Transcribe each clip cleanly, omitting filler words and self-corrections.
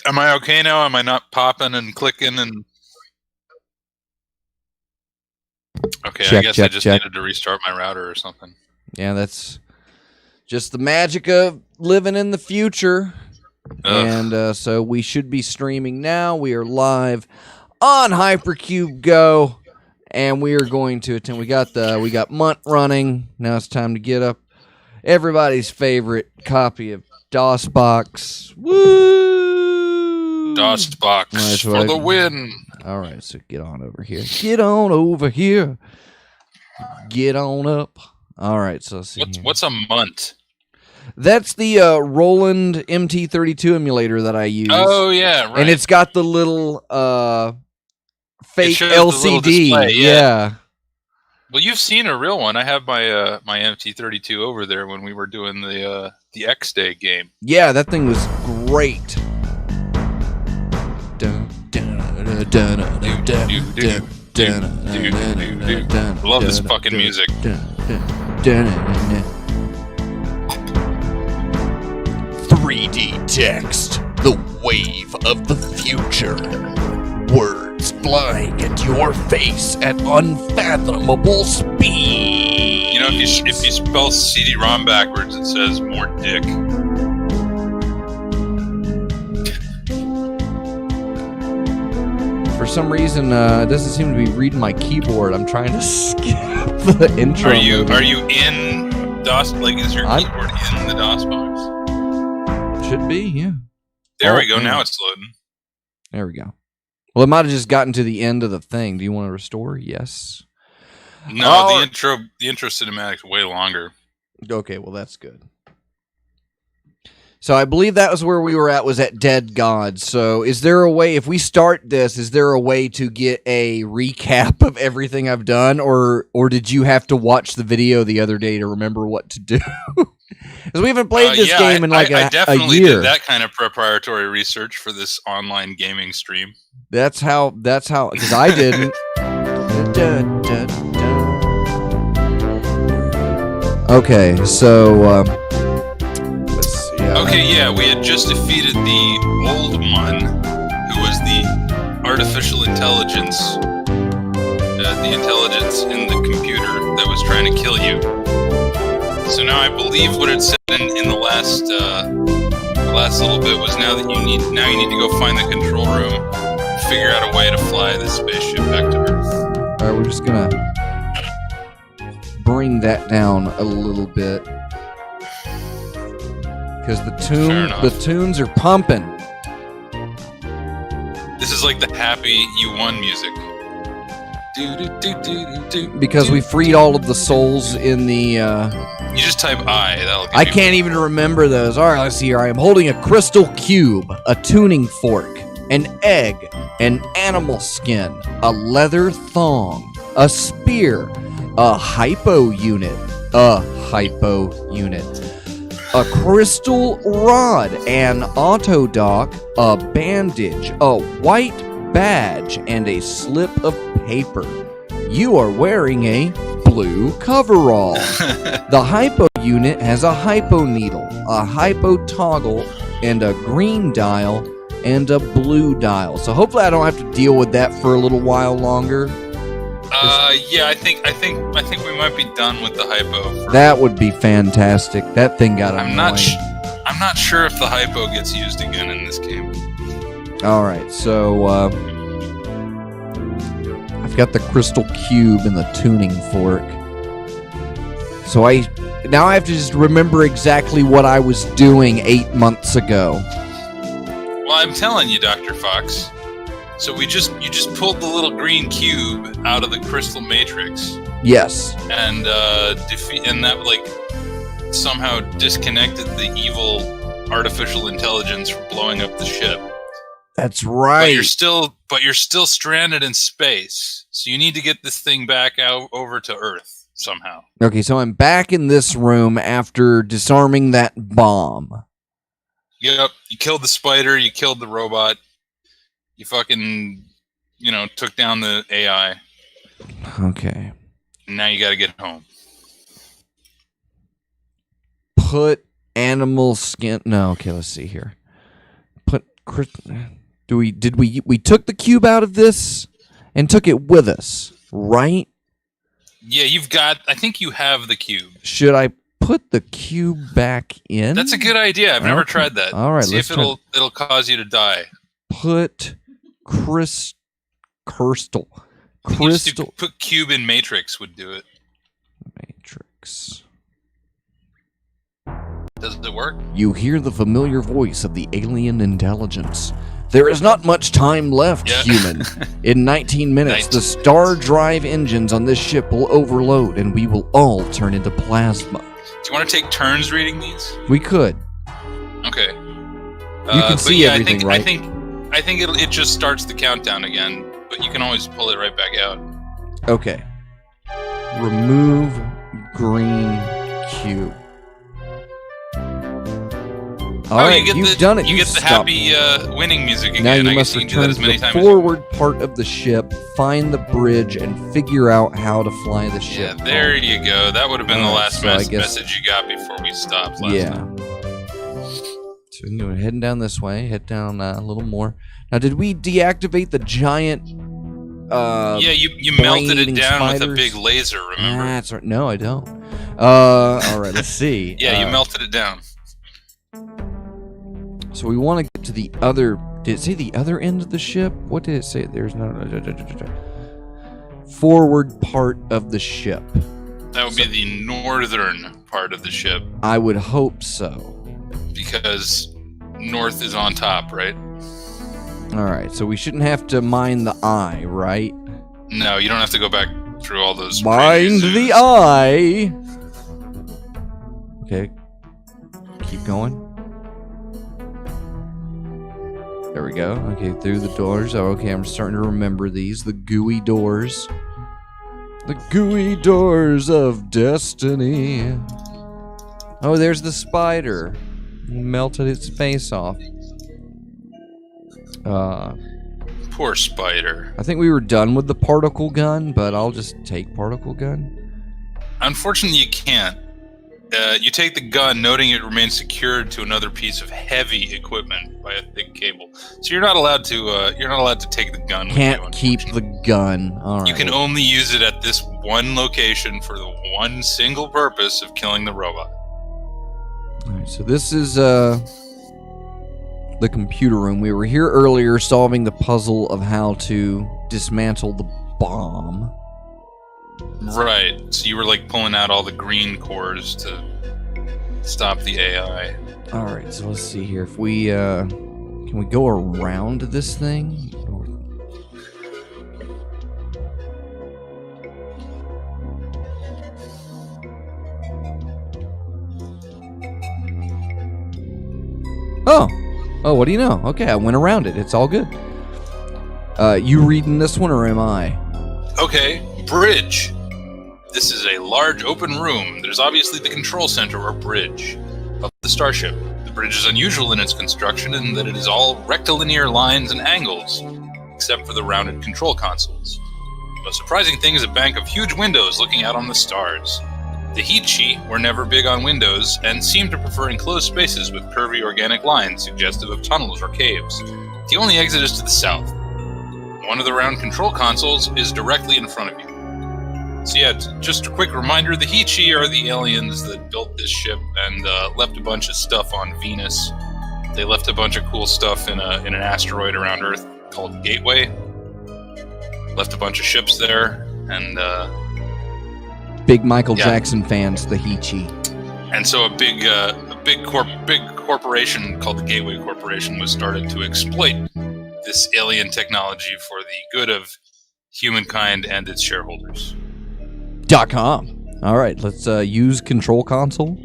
Am I okay now? Am I not popping and clicking and? Okay, I guess I just needed to restart my router or something. Yeah, that's just the magic of living in the future. Ugh. And so we should be streaming now. We are live on Hypercube Go, and we are going to attend. We got Munt running. Now it's time to get up everybody's favorite copy of DOSBox. Woo! DOSBox for the win. All right, so get on over here. Get on over here. Get on up. All right, so let's see. What's a Munt? That's the Roland MT32 emulator that I use. Oh, yeah, right. And it's got the little fake LCD. Little display, yeah. Well, you've seen a real one. I have my my MT32 over there when we were doing the X-Day game. Yeah, that thing was great. Love this fucking music. 3D text, the wave of the future. Words flying at your face at unfathomable speed. You know, if you spell CD-ROM backwards, it says more dick. For some reason, it doesn't seem to be reading my keyboard. I'm trying to skip the intro. Are you in DOS? Like, is your keyboard in the DOS box? Should be, yeah. There we go. Yeah. Now it's loading. There we go. Well, it might have just gotten to the end of the thing. Do you want to restore? Yes. No, the intro cinematic's way longer. Okay, well that's good. So I believe that was where we were at, was at Dead Gods. So is there a way, if we start this, is there a way to get a recap of everything I've done? Or did you have to watch the video the other day to remember what to do? Because we haven't played this game in like a year. I definitely did that kind of preparatory research for this online gaming stream. That's how, because I didn't. Okay, so, let's see. Okay, yeah, we had just defeated the old one, who was the artificial intelligence, the intelligence in the computer that was trying to kill you. So now I believe what it said in the last little bit was now you need to go find the control room, figure out a way to fly this spaceship back to Earth. All right, we're just gonna bring that down a little bit because the tunes are pumping. This is like the happy you won music. Because we freed all of the souls in the. You just type I. I can't even remember those. All right, let's see here. I am holding a crystal cube, a tuning fork, an egg, an animal skin, a leather thong, a spear, a hypo unit, a crystal rod, an auto dock, a bandage, a white badge, and a slip of paper. You are wearing a blue coverall. The hypo unit has a hypo needle, a hypo toggle, and a green dial, and a blue dial. So hopefully I don't have to deal with that for a little while longer. Yeah, I think we might be done with the hypo. That would be fantastic. That thing got annoying. I'm not sure if the hypo gets used again in this game. All right, so I've got the crystal cube and the tuning fork. So now I have to just remember exactly what I was doing 8 months ago. Well, I'm telling you, Dr. Fox. So you just pulled the little green cube out of the crystal matrix. Yes. And that like somehow disconnected the evil artificial intelligence from blowing up the ship. That's right. But you're still stranded in space. So you need to get this thing back out over to Earth somehow. Okay, so I'm back in this room after disarming that bomb. Yep. You killed the spider, you killed the robot. You fucking, took down the AI. Okay. Now you gotta get home. Put animal skin. No, okay, let's see here. Put We took the cube out of this and took it with us, right? Yeah, I think you have the cube. Should I put the cube back in? That's a good idea. I've never tried that. All right, see if it'll cause you to die. Put crystal. Put cube in matrix would do it. Matrix. Does it work? You hear the familiar voice of the alien intelligence. There is not much time left, human. In 19 minutes, the star drive engines on this ship will overload, and we will all turn into plasma. Do you want to take turns reading these? We could. Okay. You can see everything, right? I think it just starts the countdown again, but you can always pull it right back out. Okay. Remove green cube. All right, you've done it. You get the happy winning music again. Now you I must guess you can do return that as to many the times forward part of the ship, find the bridge, and figure out how to fly the ship. Yeah, there you go. That would have been the last so I guess- message you got before we stopped last time. So we're heading down this way. Head down a little more. Now, did we deactivate the giant? Yeah, you melted it down with a spiders? big laser. Remember? That's right. No, I don't. All right, let's see. Yeah, you melted it down. So we want to get to the other. Did it say the other end of the ship? What did it say? There's no forward part of the ship. That would be the northern part of the ship. I would hope so. Because north is on top, right? All right, so we shouldn't have to mine the eye, right? No, you don't have to go back through all those. Mine the eye. Okay, keep going. There we go. Okay, through the doors. Oh, okay, I'm starting to remember these. The gooey doors. The gooey doors of destiny. Oh, there's the spider. Melted its face off. Poor spider. I think we were done with the particle gun, but I'll just take particle gun. Unfortunately, you can't. You take the gun, noting it remains secured to another piece of heavy equipment by a thick cable. So you're not allowed to. You're not allowed to take the gun. Can't with keep the gun. All right. You can only use it at this one location for the one single purpose of killing the robot. All right, so this is the computer room. We were here earlier solving the puzzle of how to dismantle the bomb. Right. So you were like pulling out all the green cores to stop the AI. All right, so let's see here. If we can we go around this thing? Oh, what do you know? Okay, I went around it. It's all good. You reading this one or am I? Okay, bridge. This is a large open room. There's obviously the control center or bridge of the starship. The bridge is unusual in its construction in that it is all rectilinear lines and angles, except for the rounded control consoles. The most surprising thing is a bank of huge windows looking out on the stars. The Hichi were never big on windows and seemed to prefer enclosed spaces with curvy organic lines suggestive of tunnels or caves. The only exit is to the south. One of the round control consoles is directly in front of you. So yeah, just a quick reminder, the Hichi are the aliens that built this ship and left a bunch of stuff on Venus. They left a bunch of cool stuff in an asteroid around Earth called Gateway. Left a bunch of ships there, and big Michael Jackson fans, the Hichi. And so a big corporation called the Gateway Corporation was started to exploit this alien technology for the good of humankind and its shareholders. .com. All right, let's use control console.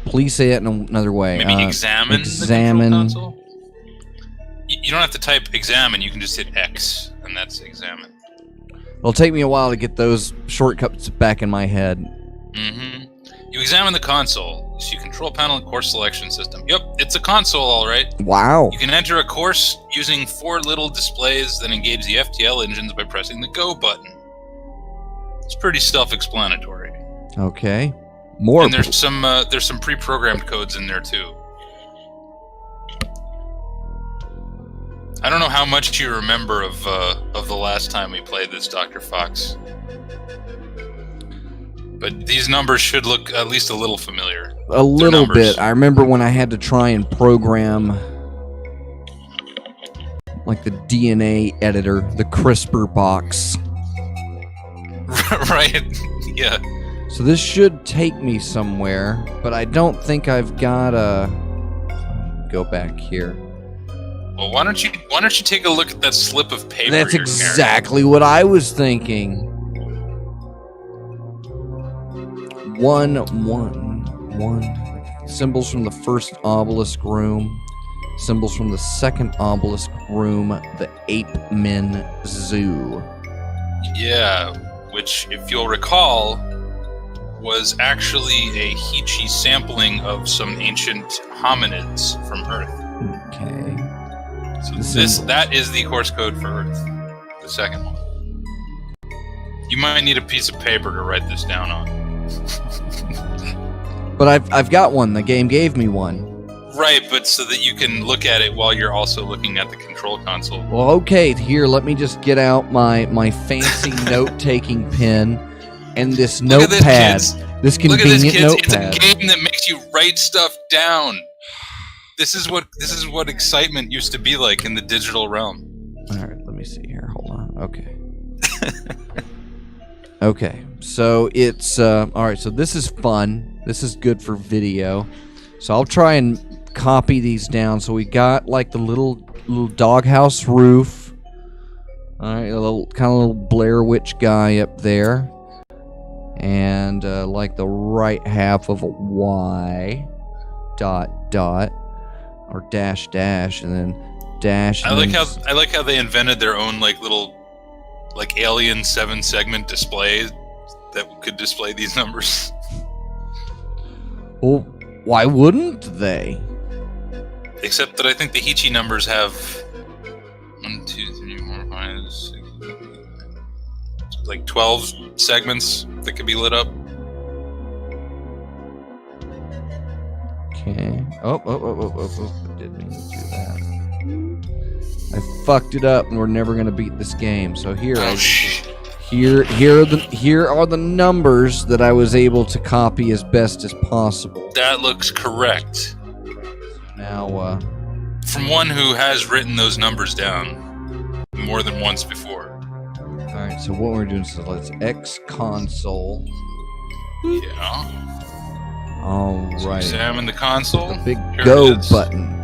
Please say it in another way. Maybe examine the control console? You don't have to type examine, you can just hit X, and that's examine. It'll take me a while to get those shortcuts back in my head. Mm-hmm. You examine the console. You see control panel and course selection system. Yep, it's a console, all right. Wow. You can enter a course using 4 little displays that engage the FTL engines by pressing the go button. It's pretty self-explanatory. Okay. More. And there's some pre-programmed codes in there too. I don't know how much you remember of the last time we played this, Dr. Fox. But these numbers should look at least a little familiar. A little bit. I remember when I had to try and program like the DNA editor, the CRISPR box. Right? Yeah. So this should take me somewhere, but I don't think I've got a... Go back here. Well, why don't you take a look at that slip of paper? That's you're exactly what I was thinking. 1, 1, 1. Symbols from the first obelisk room. Symbols from the second obelisk room. The Ape Men Zoo. Yeah, which, if you'll recall, was actually a Hichi sampling of some ancient hominids from Earth. Okay. So that is the course code for Earth. The second one. You might need a piece of paper to write this down on. But I've got one. The game gave me one. Right, but so that you can look at it while you're also looking at the control console. Well, okay. Here, let me just get out my fancy note-taking pen and this notepad. This convenient notepad. It's a game that makes you write stuff down. This is what excitement used to be like in the digital realm. All right, let me see here. Hold on. Okay. Okay. So it's all right. So this is fun. This is good for video. So I'll try and copy these down. So we got like the little doghouse roof. All right, a little Blair Witch guy up there, and like the right half of a Y, dot or dash, and then dash. I like how they invented their own like little like alien 7-segment display that could display these numbers. Well, why wouldn't they? Except that I think the Hichi numbers have 1, 2, 3, 4, 5, 6, like 12 segments that could be lit up. Okay. Oh. I didn't mean to do that. I fucked it up, and we're never gonna beat this game. So here are the numbers that I was able to copy as best as possible. That looks correct. Now, from one who has written those numbers down more than once before. All right. So what we're doing is let's X console. Yeah. All right. Examine the console. The big Here go button.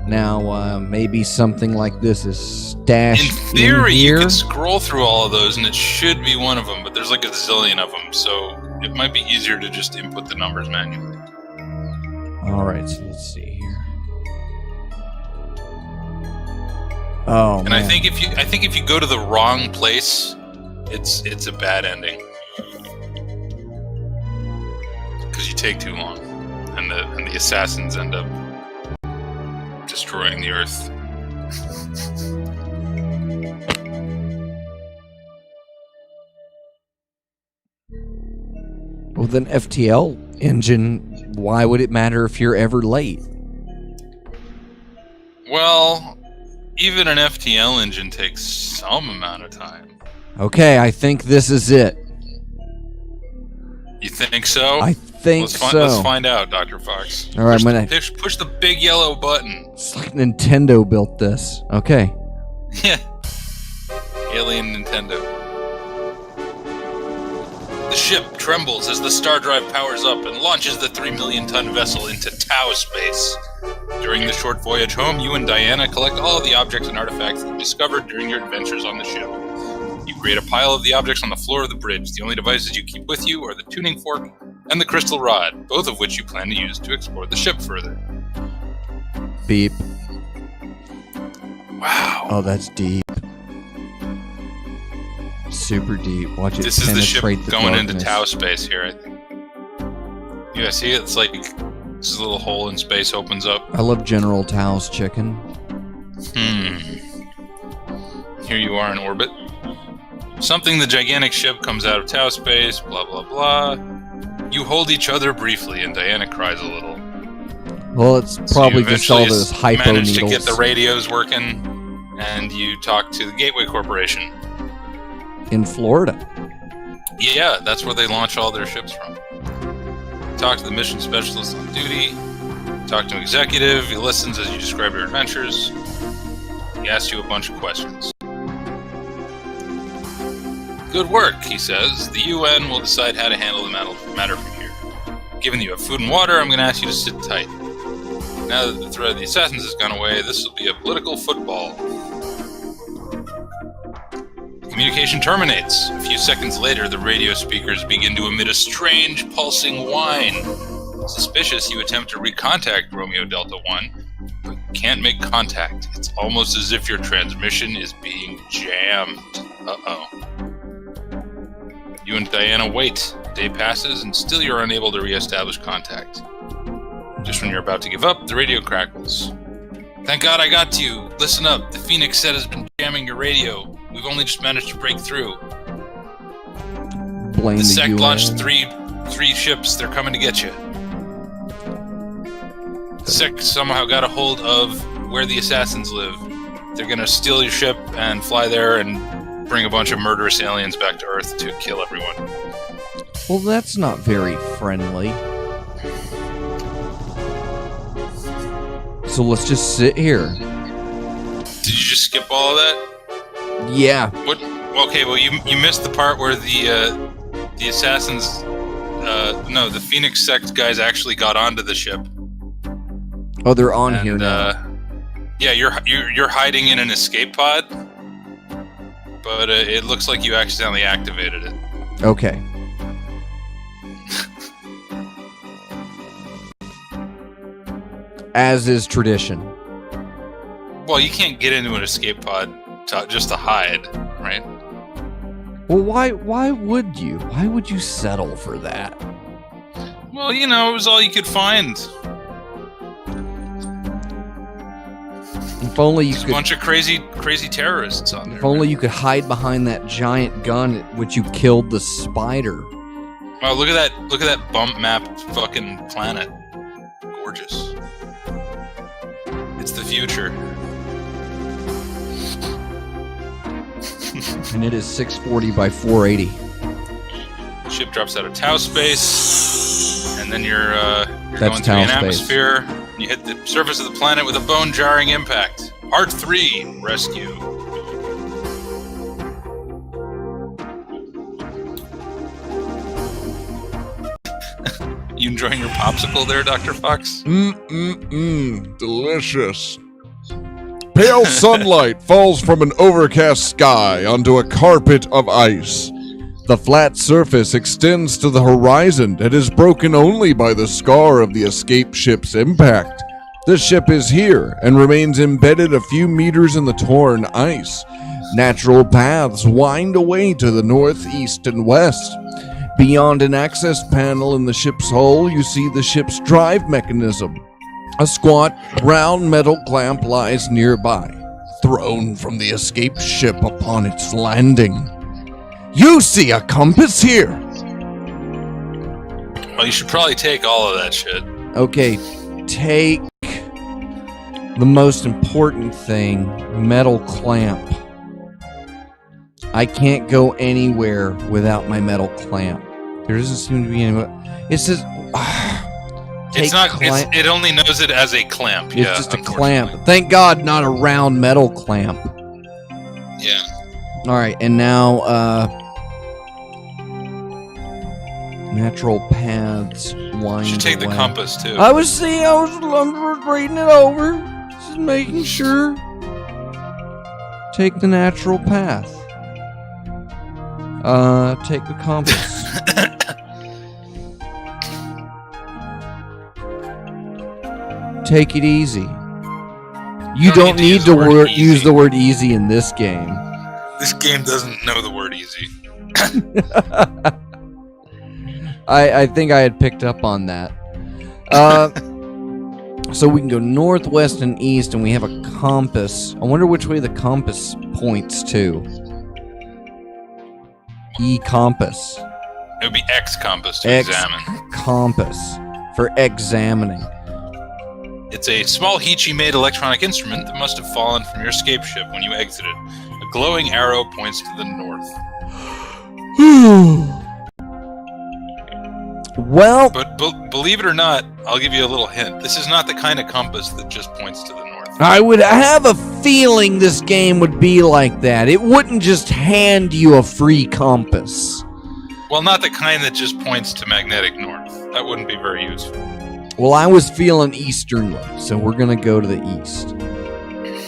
Now, maybe something like this is stashed in theory, in here. you could scroll through all of those, and it should be one of them, but there's like a zillion of them, so it might be easier to just input the numbers manually. All right, so let's see here. Oh, and man. I think if you go to the wrong place, it's a bad ending because you take too long, and the assassins end up destroying the Earth. Well, then FTL engine, why would it matter if you're ever late? Well, even an FTL engine takes some amount of time. Okay, I think this is it. You think so? I think so. Let's find out, Dr. Fox. All right, push the big yellow button. It's like Nintendo built this. Okay. Yeah. Alien Nintendo. The ship trembles as the star drive powers up and launches the 3 million ton vessel into Tau space. During the short voyage home, you and Diana collect all of the objects and artifacts you discovered during your adventures on the ship. You create a pile of the objects on the floor of the bridge. The only devices you keep with you are the tuning fork and the crystal rod, both of which you plan to use to explore the ship further. Beep. Wow. Oh, that's deep. Super deep. Watch it. This is the ship penetrate the going darkness. into Tau space here, I think. You guys see it? It's like this little hole in space opens up. I love General Tao's chicken. Here you are in orbit. Something the gigantic ship comes out of Tau space, blah blah blah. You hold each other briefly and Diana cries a little. Well, it's probably so just all eventually those hypo managed needles. to get the radios working, and you talk to the Gateway Corporation. In Florida. Yeah, that's where they launch all their ships from. Talk to the mission specialist on duty. Talk to an executive. He listens as you describe your adventures. He asks you a bunch of questions. Good work, he says. The UN will decide how to handle the matter from here. Given that you have food and water, I'm going to ask you to sit tight. Now that the threat of the assassins has gone away, this will be a political football. Communication terminates. A few seconds later, the radio speakers begin to emit a strange, pulsing whine. Suspicious, you attempt to recontact Romeo Delta 1, but you can't make contact. It's almost as if your transmission is being jammed. Uh-oh. You and Diana wait. Day passes, and still you're unable to re-establish contact. Just when you're about to give up, the radio crackles. Thank God I got to you. Listen up. The Phoenix set has been jamming your radio. We've only just managed to break through. Blame The the sect UN. launched three ships. They're coming to get you. The sect somehow got a hold of where the assassins live. They're gonna steal your ship and fly there and bring a bunch of murderous aliens back to Earth to kill everyone. Well, that's not very friendly. So let's just sit here. Did you just skip all of that? Yeah. What? Okay, well you missed the part where the assassins, no, the Phoenix sect guys actually got onto the ship. Oh, they're on here now. Yeah, you're hiding in an escape pod, but it looks like you accidentally activated it. Okay. As is tradition. Well, you can't get into an escape pod just to hide, right? Well, why would you? Why would you settle for that? Well, you know, it was all you could find. If only you There's could. a bunch of crazy terrorists on there. If only you could hide behind that giant gun at which you killed the spider. Wow, look at that bump mapped fucking planet. Gorgeous. It's the future. And it is 640 by 480. Ship drops out of Tau space, and then you're That's going through an Tau space. atmosphere. And you hit the surface of the planet with a bone-jarring impact. Part 3, Rescue. You enjoying your popsicle there, Dr. Fox? Delicious. Pale sunlight falls from an overcast sky onto a carpet of ice. The flat surface extends to the horizon and is broken only by the scar of the escape ship's impact. The ship is here and remains embedded a few meters in the torn ice. Natural paths wind away to the north, east, and west. Beyond an access panel in the ship's hull, you see the ship's drive mechanism. A squat, round metal clamp lies nearby, thrown from the escape ship upon its landing. You see a compass here! Well, you should probably take all of that shit. Okay, take the most important thing, metal clamp. I can't go anywhere without my metal clamp. There doesn't seem to be any. It says. It's not. It only knows it as a clamp. It's Yeah, just a unfortunately. clamp. Thank God, not a round metal clamp. Yeah. All right, and now natural paths wind You should take the away. compass too. I was reading it over, just making sure. Take the natural path. Take the compass. Take it easy. You don't need to use the word easy in this game. This game doesn't know the word easy. I think I had picked up on that. So we can go northwest and east, and we have a compass. I wonder which way the compass points to. E-compass. It would be X compass to X examine. compass for examining. It's a small Heechee-made electronic instrument that must have fallen from your escape ship when you exited. A glowing arrow points to the north. Well, But believe it or not, I'll give you a little hint. This is not the kind of compass that just points to the north. I would have a feeling this game would be like that. It wouldn't just hand you a free compass. Well, not the kind that just points to magnetic north. That wouldn't be very useful. Well, I was feeling easternly, so we're going to go to the east.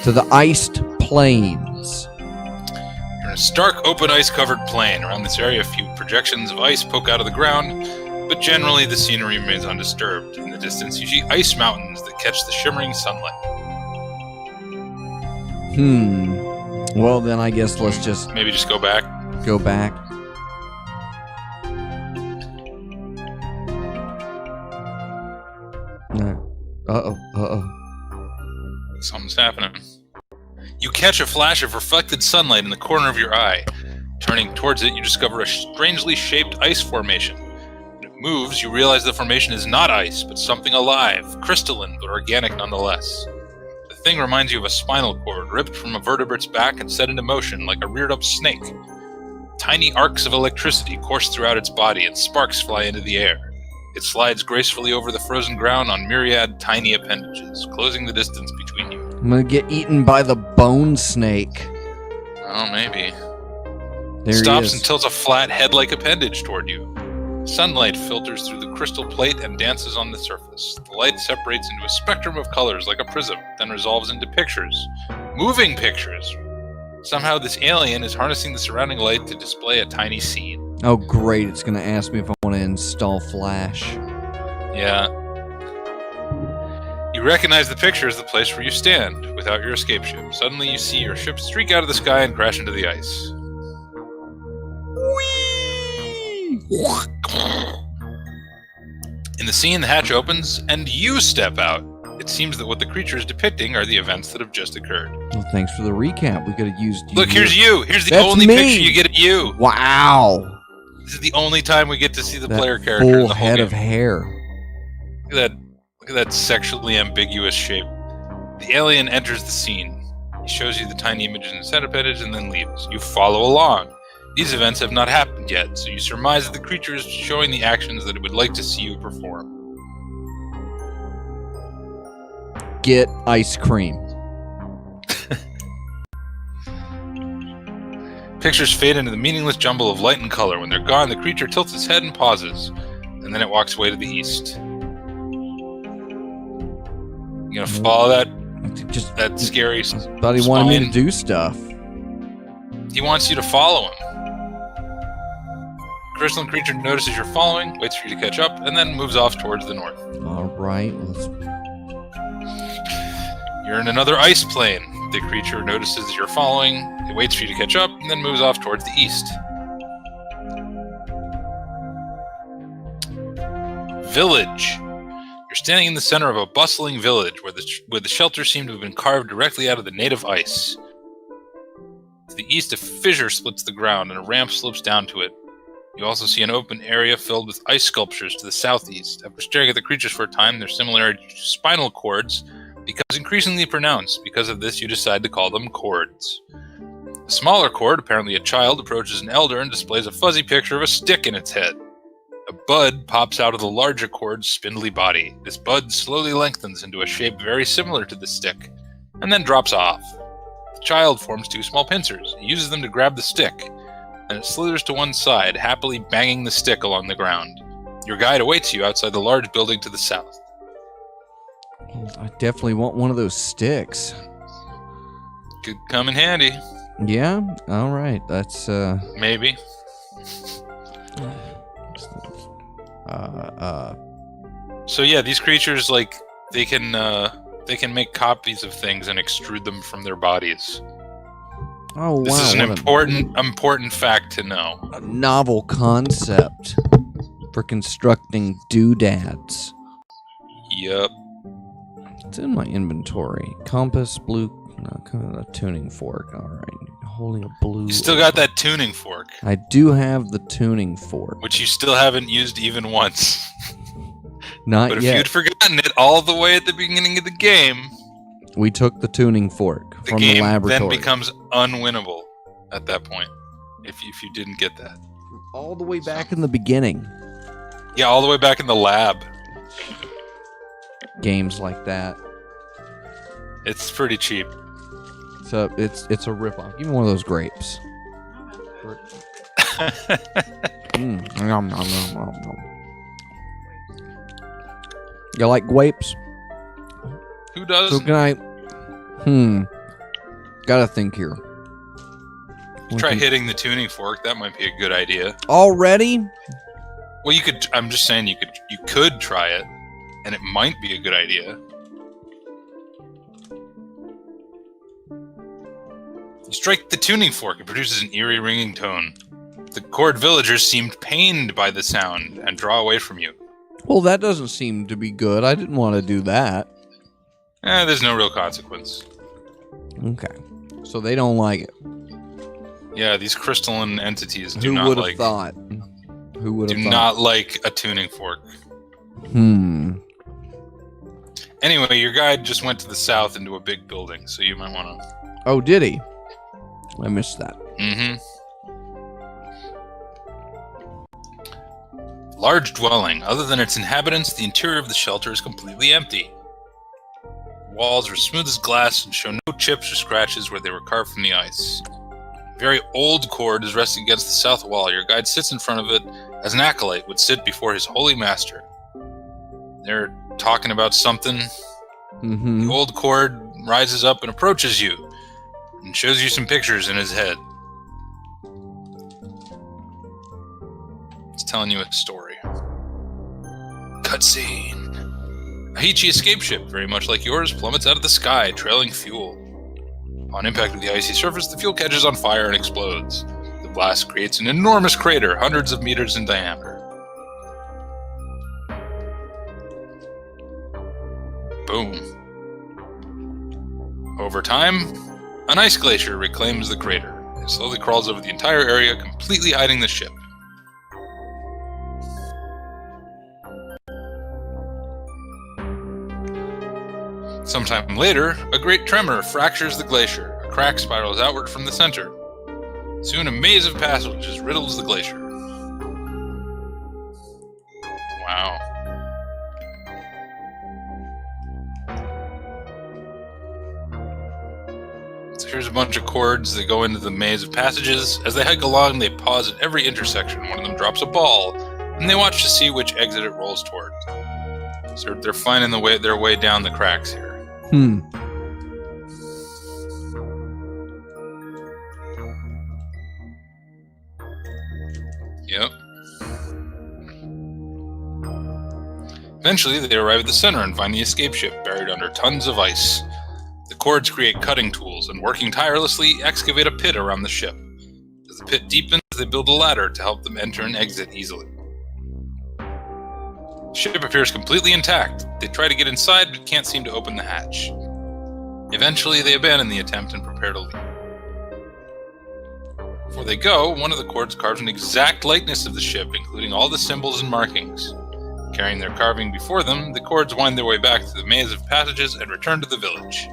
To the iced plains. You're in a stark, open, ice-covered plain. Around this area, a few projections of ice poke out of the ground, but generally the scenery remains undisturbed. In the distance, you see ice mountains that catch the shimmering sunlight. Well, then I guess let's just Maybe just go back. go back. Something's happening. You catch a flash of reflected sunlight in the corner of your eye. Turning towards it, you discover a strangely shaped ice formation. When it moves, you realize the formation is not ice, but something alive, crystalline, but organic nonetheless. The thing reminds you of a spinal cord ripped from a vertebrate's back and set into motion like a reared-up snake. Tiny arcs of electricity course throughout its body and sparks fly into the air. It slides gracefully over the frozen ground on myriad tiny appendages, closing the distance between you. I'm going to get eaten by the bone snake. Oh, maybe. There Stops he and is. tilts a flat head-like appendage toward you. Sunlight filters through the crystal plate and dances on the surface. The light separates into a spectrum of colors like a prism, then resolves into pictures. Moving pictures! Somehow this alien is harnessing the surrounding light to display a tiny scene. Oh, great. It's going to ask me if I want to install Flash. Yeah. You recognize the picture as the place where you stand, without your escape ship. Suddenly you see your ship streak out of the sky and crash into the ice. In the scene, the hatch opens, and you step out. It seems that what the creature is depicting are the events that have just occurred. Well, thanks for the recap. We could have used you. Look, here's you! Here's the That's only me. picture you get of you! Wow. This is the only time we get to see the That player character in full the whole head game. of hair. Look at that sexually ambiguous shape. The alien enters the scene. He shows you the tiny images in the center appendage and then leaves. You follow along. These events have not happened yet, so you surmise that the creature is showing the actions that it would like to see you perform. Get ice cream. Pictures fade into the meaningless jumble of light and color. When they're gone, the creature tilts its head and pauses, and then it walks away to the east. You gonna follow that scary Thought he wanted me to do stuff. He wants you to follow him. Crystalline creature notices you're following, waits for you to catch up, and then moves off towards the north. All right. You're in another ice plane. The creature notices you're following, it waits for you to catch up, and then moves off towards the east. Village. You're standing in the center of a bustling village where the shelters seem to have been carved directly out of the native ice. To the east, a fissure splits the ground, and a ramp slopes down to it. You also see an open area filled with ice sculptures to the southeast. After staring at the creatures for a time, their similarity to spinal cords becomes increasingly pronounced. Because of this, you decide to call them cords. A smaller cord, apparently a child, approaches an elder and displays a fuzzy picture of a stick in its head. A bud pops out of the larger cord's spindly body. This bud slowly lengthens into a shape very similar to the stick, and then drops off. The child forms two small pincers. He uses them to grab the stick, and it slithers to one side, happily banging the stick along the ground. Your guide awaits you outside the large building to the south. I definitely want one of those sticks. Could come in handy. Yeah? All right. That's, Maybe. So yeah, these creatures, like, they can make copies of things and extrude them from their bodies. Oh, wow. This is an what important fact to know. a novel concept for constructing doodads. Yup. It's in my inventory. Compass, blue, a tuning fork. All right. Holding a blue. You still got that tuning fork, I do have the tuning fork. which you still haven't used even once. Not But if yet. you'd forgotten it all the way at the beginning of the game, We took the tuning fork the from game the laboratory. then becomes unwinnable at that point. If you didn't get that. all the way back in the beginning. Yeah, all the way back in the lab. Games like that. It's pretty cheap. So it's a ripoff. Give me one of those grapes. Nom, nom, nom, nom, nom. You like grapes? Who So doesn't? can I? Gotta think here. Try hitting the tuning fork. That might be a good idea. Already? Well, you could. I'm just saying you could try it, and it might be a good idea. You strike the tuning fork. It produces an eerie ringing tone. The Cord villagers seemed pained by the sound and draw away from you. Well, that doesn't seem to be good. I didn't want to do that. There's no real consequence. Okay. So they don't like it. Yeah, these crystalline entities do Who not would have like. thought? Who would have Do thought? not like a tuning fork. Anyway, your guide just went to the south into a big building, so you might want to. Oh, did he? I missed that. Mm-hmm. Large dwelling. Other than its inhabitants, the interior of the shelter is completely empty. Walls are smooth as glass and show no chips or scratches where they were carved from the ice. A very old cord is resting against the south wall. Your guide sits in front of it as an acolyte would sit before his holy master. They're talking about something. The old cord rises up and approaches you and shows you some pictures in his head. It's telling you a story. Cutscene. A Hichi escape ship, very much like yours, plummets out of the sky, trailing fuel. Upon impact with the icy surface, the fuel catches on fire and explodes. The blast creates an enormous crater, hundreds of meters in diameter. Boom. Over time, an ice glacier reclaims the crater. It slowly crawls over the entire area, completely hiding the ship. Sometime later, a great tremor fractures the glacier. A crack spirals outward from the center. Soon a maze of passages riddles the glacier. Wow. So here's a bunch of cords that go into the maze of passages. As they hike along, they pause at every intersection. One of them drops a ball, and they watch to see which exit it rolls towards. So they're finding their way down the cracks here. Yep. Eventually, they arrive at the center and find the escape ship buried under tons of ice. The cords create cutting tools and, working tirelessly, excavate a pit around the ship. As the pit deepens, they build a ladder to help them enter and exit easily. The ship appears completely intact. They try to get inside, but can't seem to open the hatch. Eventually, they abandon the attempt and prepare to leave. Before they go, one of the cords carves an exact likeness of the ship, including all the symbols and markings. Carrying their carving before them, the cords wind their way back to the maze of passages and return to the village.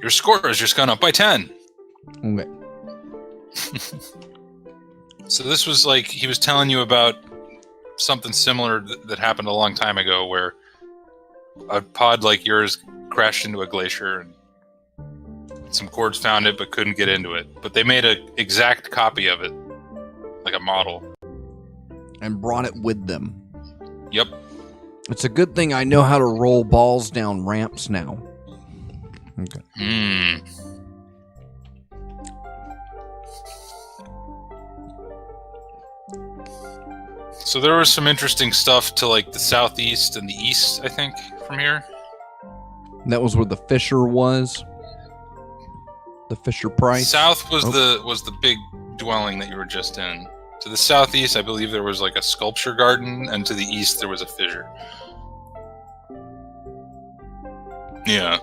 Your score has just gone up by 10. Okay. So this was like, he was telling you about something similar that happened a long time ago, where a pod like yours crashed into a glacier and some cords found it but couldn't get into it. But they made an exact copy of it, like a model. And brought it with them. Yep. It's a good thing I know how to roll balls down ramps now. Okay. So there was some interesting stuff to like the southeast and the east, I think, from here. That was where the Fisher was. The Fisher Price. South was the big dwelling that you were just in. To the southeast, I believe there was like a sculpture garden, and to the east there was a fissure. Yeah.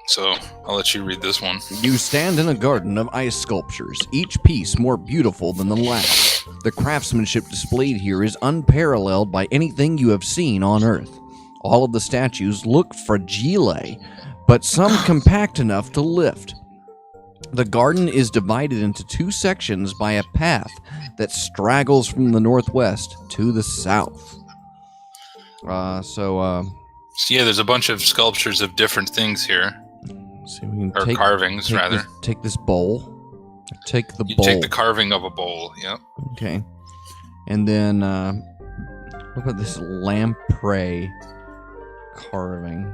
So I'll let you read this one. You stand in a garden of ice sculptures, each piece more beautiful than the last. The craftsmanship displayed here is unparalleled by anything you have seen on Earth. All of the statues look fragile, but some compact enough to lift. The garden is divided into two sections by a path that straggles from the northwest to the south. So yeah, there's a bunch of sculptures of different things here. See, we can or carvings, rather. Take this bowl. Take the you bowl. Take the carving of a bowl, yep. Okay. And then, what about this lamprey carving?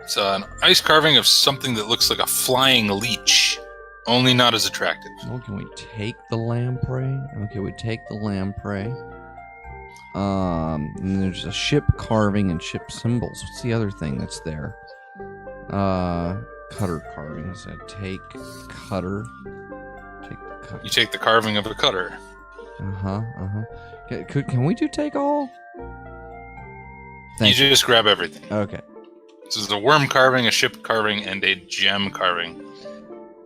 It's an ice carving of something that looks like a flying leech, only not as attractive. Well, can we take the lamprey? Okay, we take the lamprey. And there's a ship carving and ship symbols. What's the other thing that's there? Cutter carvings. Take cutter. Take the cutter. You take the carving of a cutter. Can we take all? You just grab everything. Okay. This is a worm carving, a ship carving, and a gem carving.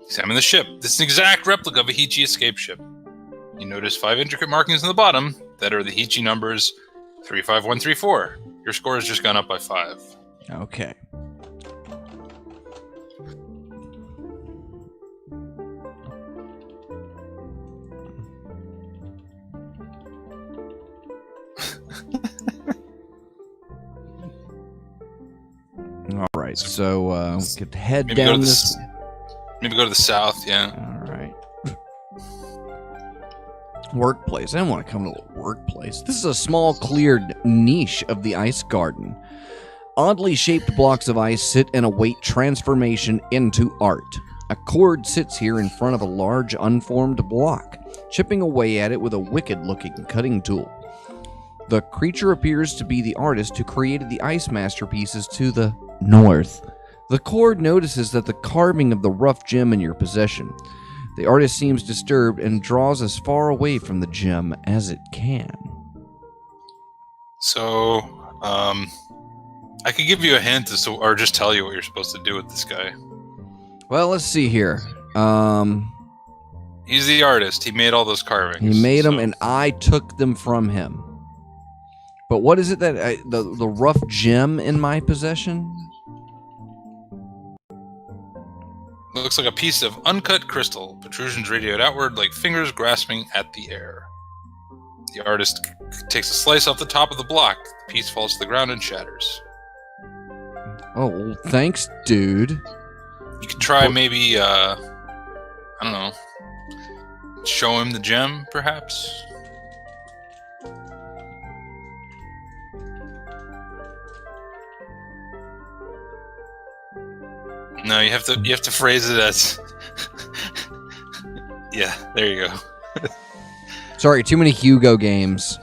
Examine the ship. This is an exact replica of a Heechee escape ship. You notice 5 intricate markings on the bottom that are the Heechee numbers 35134. Your score has just gone up by 5. Okay. All right, so we could head down this. Maybe go to the south, yeah. All right. Workplace. I don't want to come to the workplace. This is a small cleared niche of the ice garden. Oddly shaped blocks of ice sit and await transformation into art. A cord sits here in front of a large unformed block, chipping away at it with a wicked-looking cutting tool. The creature appears to be the artist who created the ice masterpieces to the north. The cord notices that the carving of the rough gem in your possession. The artist seems disturbed and draws as far away from the gem as it can. So, I could give you a hint as to, or just tell you what you're supposed to do with this guy. Well, let's see here. He's the artist. He made all those carvings. He made them, and I took them from him. But what is it that the rough gem in my possession? Looks like a piece of uncut crystal. Protrusions radiate outward like fingers grasping at the air. The artist takes a slice off the top of the block. The piece falls to the ground and shatters. Oh, well, thanks, dude. You could try maybe, I don't know, show him the gem, perhaps? No, you have to phrase it as yeah, there you go. Sorry, too many Hugo games.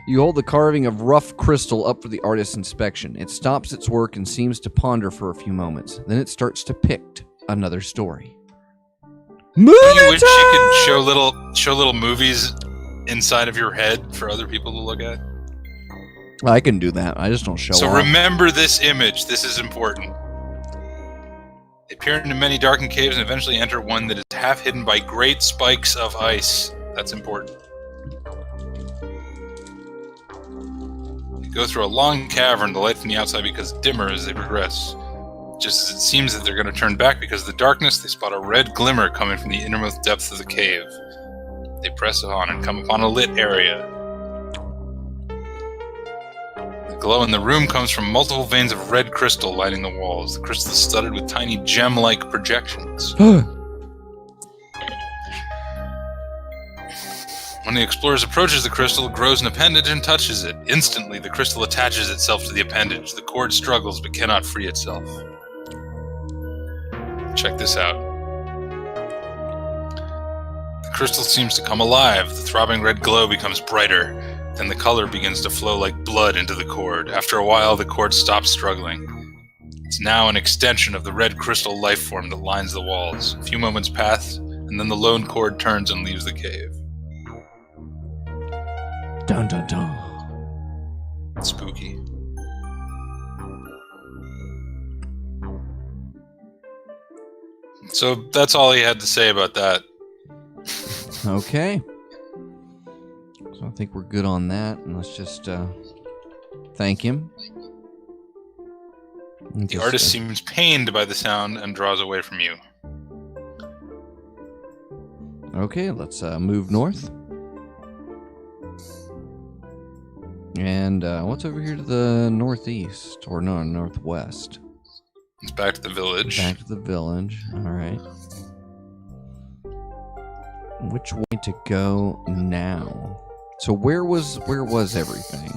You hold the carving of rough crystal up for the artist's inspection. It stops its work and seems to ponder for a few moments. Then it starts to pick another story. You wish you could show little movies inside of your head for other people to look at? I can do that. I just don't show So off. remember this image. This is important. They peer into many darkened caves and eventually enter one that is half hidden by great spikes of ice. That's important. They go through a long cavern, the light from the outside becomes dimmer as they progress. Just as it seems that they're going to turn back because of the darkness, they spot a red glimmer coming from the innermost depths of the cave. They press on and come upon a lit area. The glow in the room comes from multiple veins of red crystal lining the walls. The crystal is studded with tiny gem-like projections. When the explorers approaches the crystal, it grows an appendage and touches it. Instantly, the crystal attaches itself to the appendage. The cord struggles but cannot free itself. Check this out. The crystal seems to come alive. The throbbing red glow becomes brighter. Then the color begins to flow like blood into the cord. After a while, the cord stops struggling. It's now an extension of the red crystal life form that lines the walls. A few moments pass, and then the lone cord turns and leaves the cave. Dun dun dun. Spooky. So that's all he had to say about that. Okay. So I think we're good on that, and let's just thank him. The artist seems pained by the sound and draws away from you. Okay, let's move north. And what's over here to the northeast? Or no, northwest? It's back to the village. Back to the village. All right. Which way to go now? So where was everything?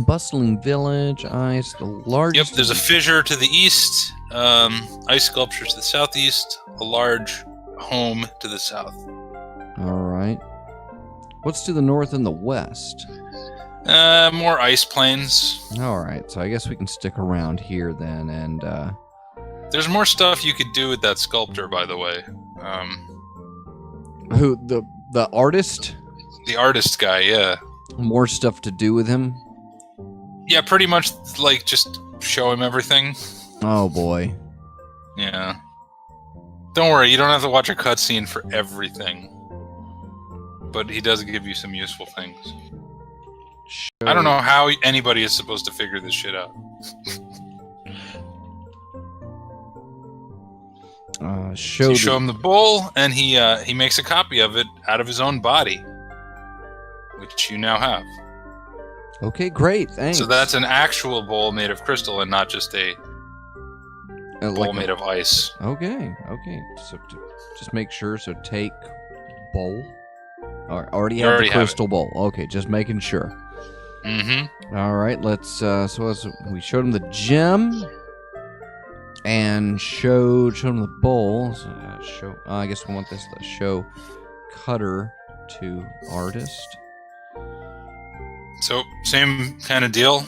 Bustling village, ice, the largest. Yep, there's a fissure to the east, ice sculptures to the southeast, a large home to the south. All right. What's to the north and the west? More ice plains. All right, so I guess we can stick around here then, and There's more stuff you could do with that sculptor, by the way. who the artist? The artist guy, yeah. More stuff to do with him? Yeah, pretty much, like, just show him everything. Oh boy. Yeah. Don't worry, you don't have to watch a cutscene for everything. But he does give you some useful things. I don't know how anybody is supposed to figure this shit out. So you show him the bowl, and he makes a copy of it out of his own body, which you now have. Okay, great, thanks. So that's an actual bowl made of crystal and not just a bowl made of ice. Okay. So just make sure. So take bowl. Already have the crystal bowl. Okay, just making sure. Mm-hmm. All right, let's. So as we showed him the gem, and showed him the bowl. So, I guess we want this to show cutter to artist. So same kind of deal.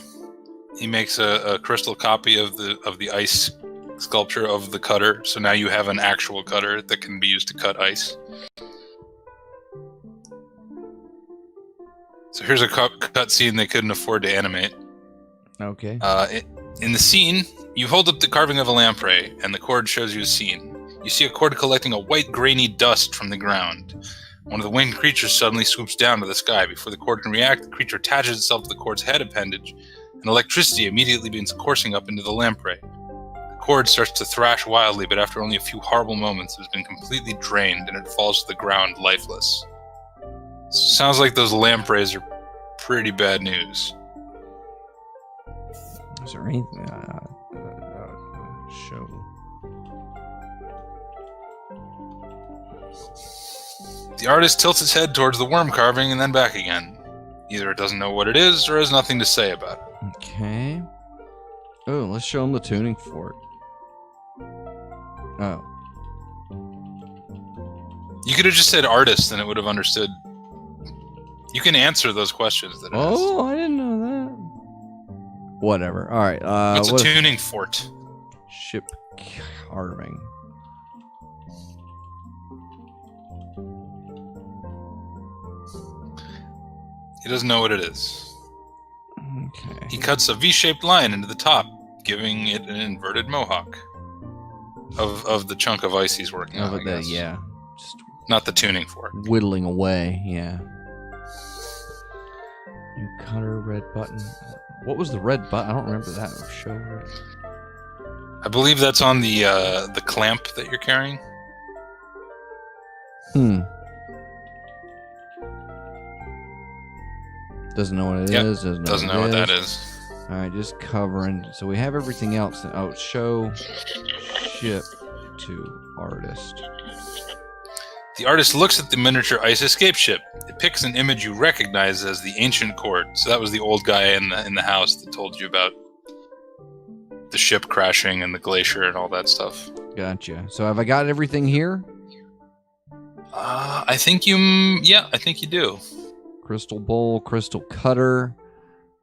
He makes a crystal copy of the ice sculpture of the cutter. So now you have an actual cutter that can be used to cut ice. So here's a cut scene they couldn't afford to animate. Okay. In the scene, you hold up the carving of a lamprey, and the cord shows you a scene. You see a cord collecting a white, grainy dust from the ground. One of the winged creatures suddenly swoops down to the sky. Before the cord can react, the creature attaches itself to the cord's head appendage, and electricity immediately begins coursing up into the lamprey. The cord starts to thrash wildly, but after only a few horrible moments, it has been completely drained, and it falls to the ground lifeless. Sounds like those lampreys are pretty bad news. Is there anything? Show. The artist tilts his head towards the worm carving and then back again. Either it doesn't know what it is or has nothing to say about it. Okay. Oh, let's show him the tuning fork. Oh. You could have just said artist and it would have understood. You can answer those questions that it asks. Oh, I didn't know that. Whatever. All right. What's a tuning fort? Ship carving. He doesn't know what it is. Okay. He cuts a V-shaped line into the top, giving it an inverted mohawk of the chunk of ice he's working on. I guess. Yeah. Just not the tuning fork. Whittling away. Yeah. New cutter, red button. What was the red button? I don't remember that. Show red. I believe that's on the clamp that you're carrying. Doesn't know what it is. Doesn't know what that is. All right, just covering. So we have everything else. Oh, show ship to artist. The artist looks at the miniature ice escape ship. It picks an image you recognize as the ancient cord. So that was the old guy in the house that told you about the ship crashing and the glacier and all that stuff. Gotcha. So have I got everything here? I think you do. Crystal bowl, crystal cutter,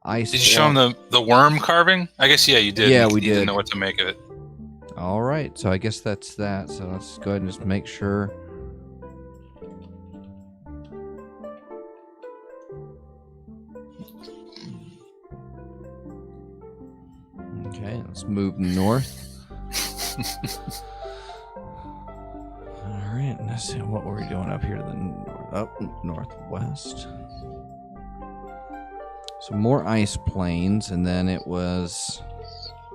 ice. Did you show him the worm carving? I guess, yeah, you did. Yeah, we did. You didn't did. know what to make of it. All right, so I guess that's that. So let's go ahead and just make sure. Okay, let's move north. All right, let's see what were we doing up here to the northwest. So more ice plains, and then it was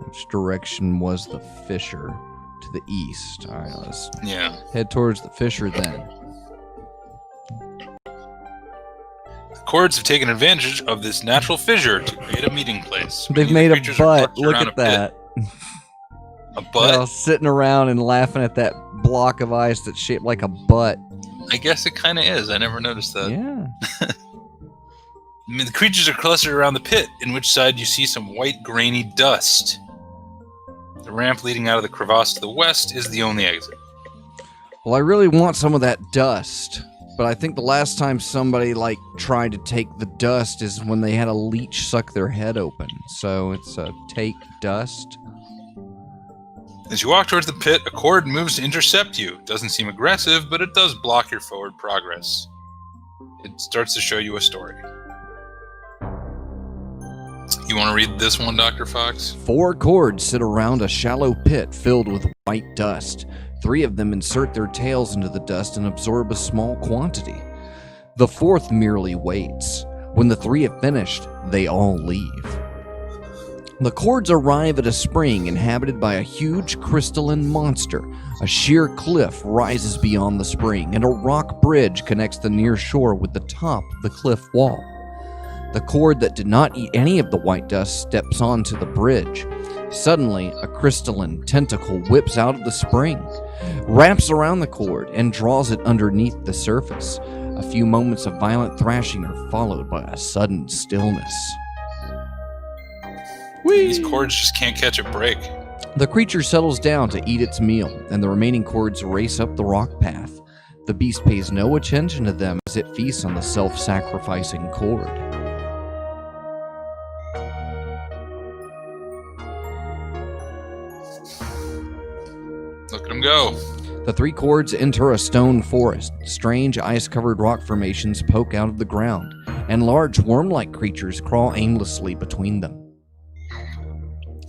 which direction was the fissure? To the east. All right, let's head towards the fissure then. The Cords have taken advantage of this natural fissure to create a meeting place. They've made a butt. Look at that. A butt? Sitting around and laughing at that block of ice that's shaped like a butt. I guess it kind of is. I never noticed that. Yeah. The creatures are clustered around the pit, in which side you see some white, grainy dust. The ramp leading out of the crevasse to the west is the only exit. Well, I really want some of that dust, but I think the last time somebody tried to take the dust is when they had a leech suck their head open. So it's a take dust. As you walk towards the pit, a cord moves to intercept you. It doesn't seem aggressive, but it does block your forward progress. It starts to show you a story. You want to read this one, Dr. Fox? 4 cords sit around a shallow pit filled with white dust. 3 of them insert their tails into the dust and absorb a small quantity. The 4th merely waits. When the 3 have finished, they all leave. The cords arrive at a spring inhabited by a huge crystalline monster. A sheer cliff rises beyond the spring, and a rock bridge connects the near shore with the top of the cliff wall. The cord that did not eat any of the white dust steps onto the bridge. Suddenly, a crystalline tentacle whips out of the spring, wraps around the cord, and draws it underneath the surface. A few moments of violent thrashing are followed by a sudden stillness. Whee! These cords just can't catch a break. The creature settles down to eat its meal, and the remaining cords race up the rock path. The beast pays no attention to them as it feasts on the self-sacrificing cord. Look at him go. The 3 cords enter a stone forest. Strange ice-covered rock formations poke out of the ground, and large worm-like creatures crawl aimlessly between them.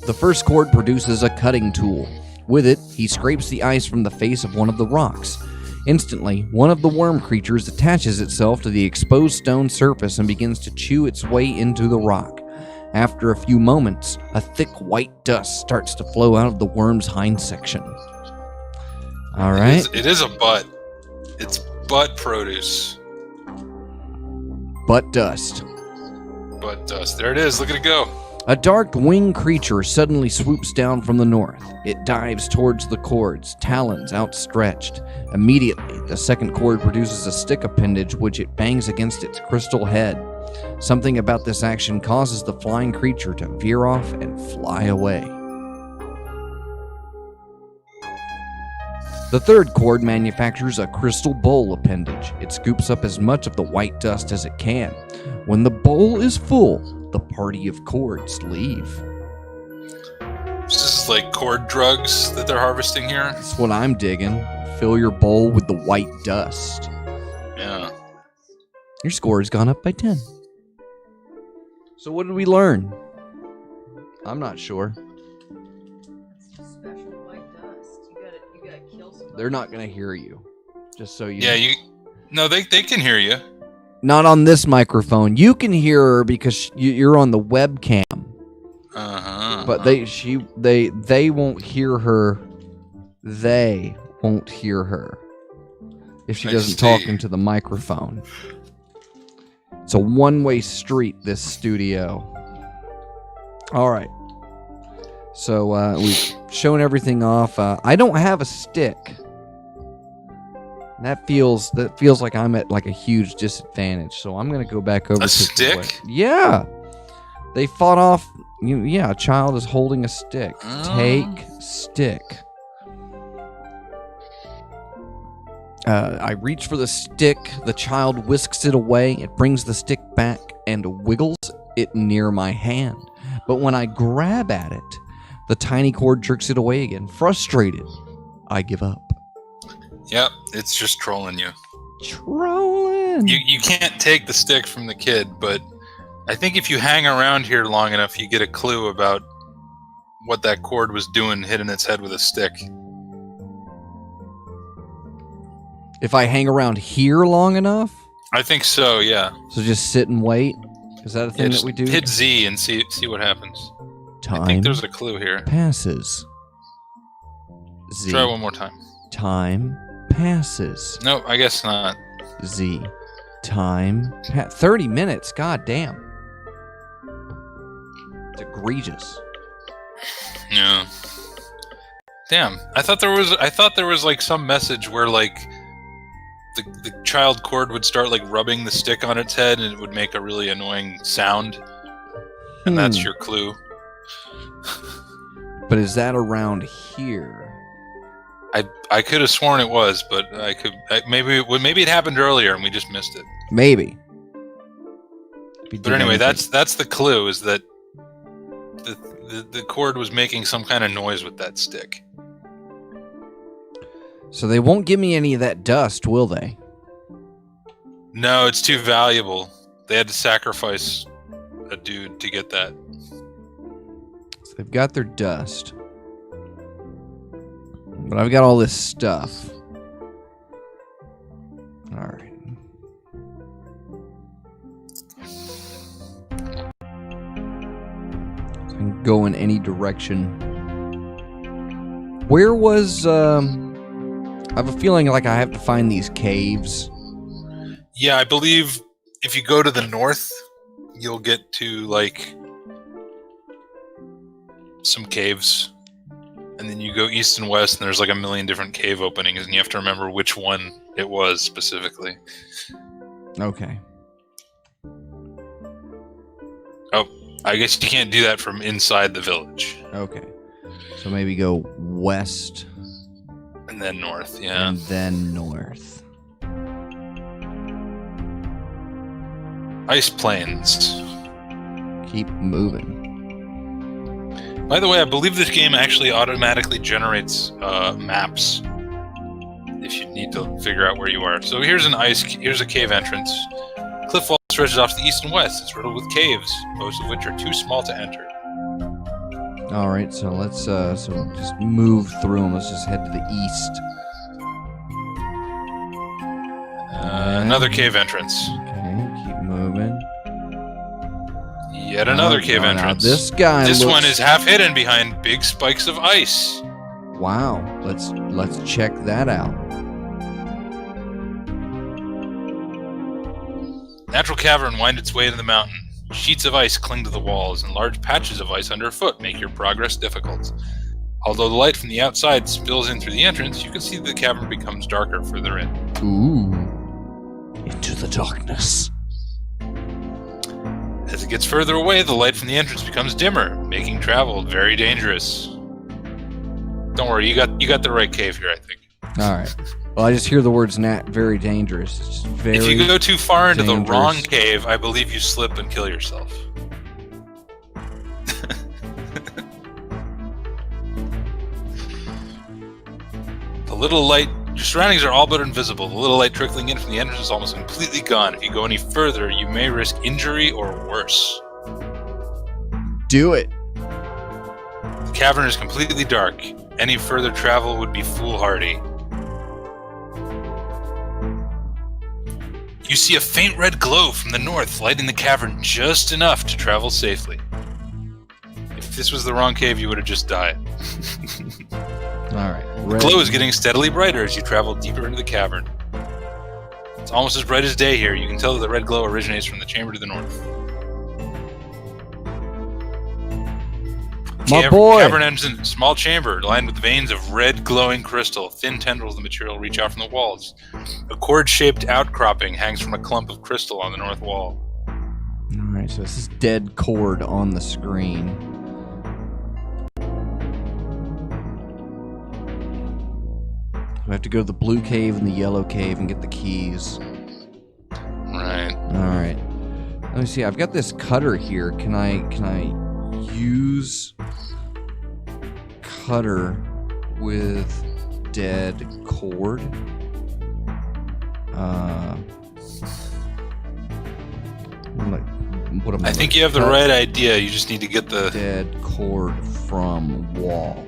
The first cord produces a cutting tool. With it, he scrapes the ice from the face of one of the rocks. Instantly, one of the worm creatures attaches itself to the exposed stone surface and begins to chew its way into the rock. After a few moments, a thick white dust starts to flow out of the worm's hind section. All right. It is a butt. It's butt produce. Butt dust. Butt dust. There it is. Look at it go. A dark winged creature suddenly swoops down from the north. It dives towards the cords, talons outstretched. Immediately, the second cord produces a stick appendage which it bangs against its crystal head. Something about this action causes the flying creature to veer off and fly away. The third cord manufactures a crystal bowl appendage. It scoops up as much of the white dust as it can. When the bowl is full, the party of cords leave. This is like cord drugs that they're harvesting here. That's what I'm digging. Fill your bowl with the white dust. Yeah. Your score has gone up by 10. So what did we learn? I'm not sure. Special white dust. You gotta kill somebody. They're not going to hear you. Just so you Yeah, know. No, they can hear you. Not on this microphone. You can hear her because you're on the webcam. But they won't hear her. They won't hear her if she doesn't talk into the microphone. It's a one-way street, this studio. All right. So we've shown everything off. I don't have a stick. That feels like I'm at like a huge disadvantage. So I'm gonna go back over A to stick? Yeah. They fought off. A child is holding a stick. Oh. Take stick. I reach for the stick. The child whisks it away. It brings the stick back and wiggles it near my hand. But when I grab at it, the tiny cord jerks it away again. Frustrated, I give up. Yep, it's just trolling you. Trolling. You can't take the stick from the kid, but I think if you hang around here long enough, you get a clue about what that cord was doing, hitting its head with a stick. If I hang around here long enough? I think so, yeah. So just sit and wait? Is that a thing that we do? Hit Z and see what happens. Time I think there's a clue here. passes. Z. Try one more time. Time passes. No, I guess not. Z. Time. 30 minutes. God damn. It's egregious. Yeah. Damn. I thought there was like some message where like the child cord would start like rubbing the stick on its head and it would make a really annoying sound. And that's your clue. But is that around here? I could have sworn it was, but maybe it happened earlier and we just missed it. Maybe. But anyway, that's the clue, is that the cord was making some kind of noise with that stick. So they won't give me any of that dust, will they? No, it's too valuable. They had to sacrifice a dude to get that. So they've got their dust. But I've got all this stuff. Alright. I can go in any direction. Where was, I have a feeling like I have to find these caves. Yeah, I believe if you go to the north, you'll get to, like, some caves. And then you go east and west, and there's like a million different cave openings, and you have to remember which one it was specifically. Okay. Oh, I guess you can't do that from inside the village. Okay. So maybe go west. And then north, yeah. And then north. Ice plains. Keep moving. By the way, I believe this game actually automatically generates maps if you need to figure out where you are. So here's a cave entrance. Cliff wall stretches off to the east and west. It's riddled with caves, most of which are too small to enter. All right, so let's just move through them. Let's just head to the east. Another cave entrance. Okay, keep moving. Yet another cave entrance. This guy. This one is half hidden behind big spikes of ice. Wow, let's check that out. Natural cavern wind its way into the mountain. Sheets of ice cling to the walls, and large patches of ice underfoot make your progress difficult. Although the light from the outside spills in through the entrance, you can see the cavern becomes darker further in. Ooh. Into the darkness. As it gets further away, the light from the entrance becomes dimmer, making travel very dangerous. Don't worry, you got the right cave here, I think. All right. Well, I just hear the words very dangerous. It's just very If you go too far into dangerous. the wrong cave, I believe you slip and kill yourself. The little light, your surroundings are all but invisible. The little light trickling in from the entrance is almost completely gone. If you go any further, you may risk injury or worse. Do it. The cavern is completely dark. Any further travel would be foolhardy. You see a faint red glow from the north, lighting the cavern just enough to travel safely. If this was the wrong cave, you would have just died. All right. The glow is getting steadily brighter as you travel deeper into the cavern. It's almost as bright as day here. You can tell that the red glow originates from the chamber to the north. My boy! Cavern ends in a small chamber lined with veins of red glowing crystal. Thin tendrils of the material reach out from the walls. A cord-shaped outcropping hangs from a clump of crystal on the north wall. All right, so this is dead cord on the screen. I have to go to the blue cave and the yellow cave and get the keys. Right. All right. Let me see. I've got this cutter here. Can I use cutter with dead cord? Put them I think you have the right idea. You just need to get the dead cord from wall.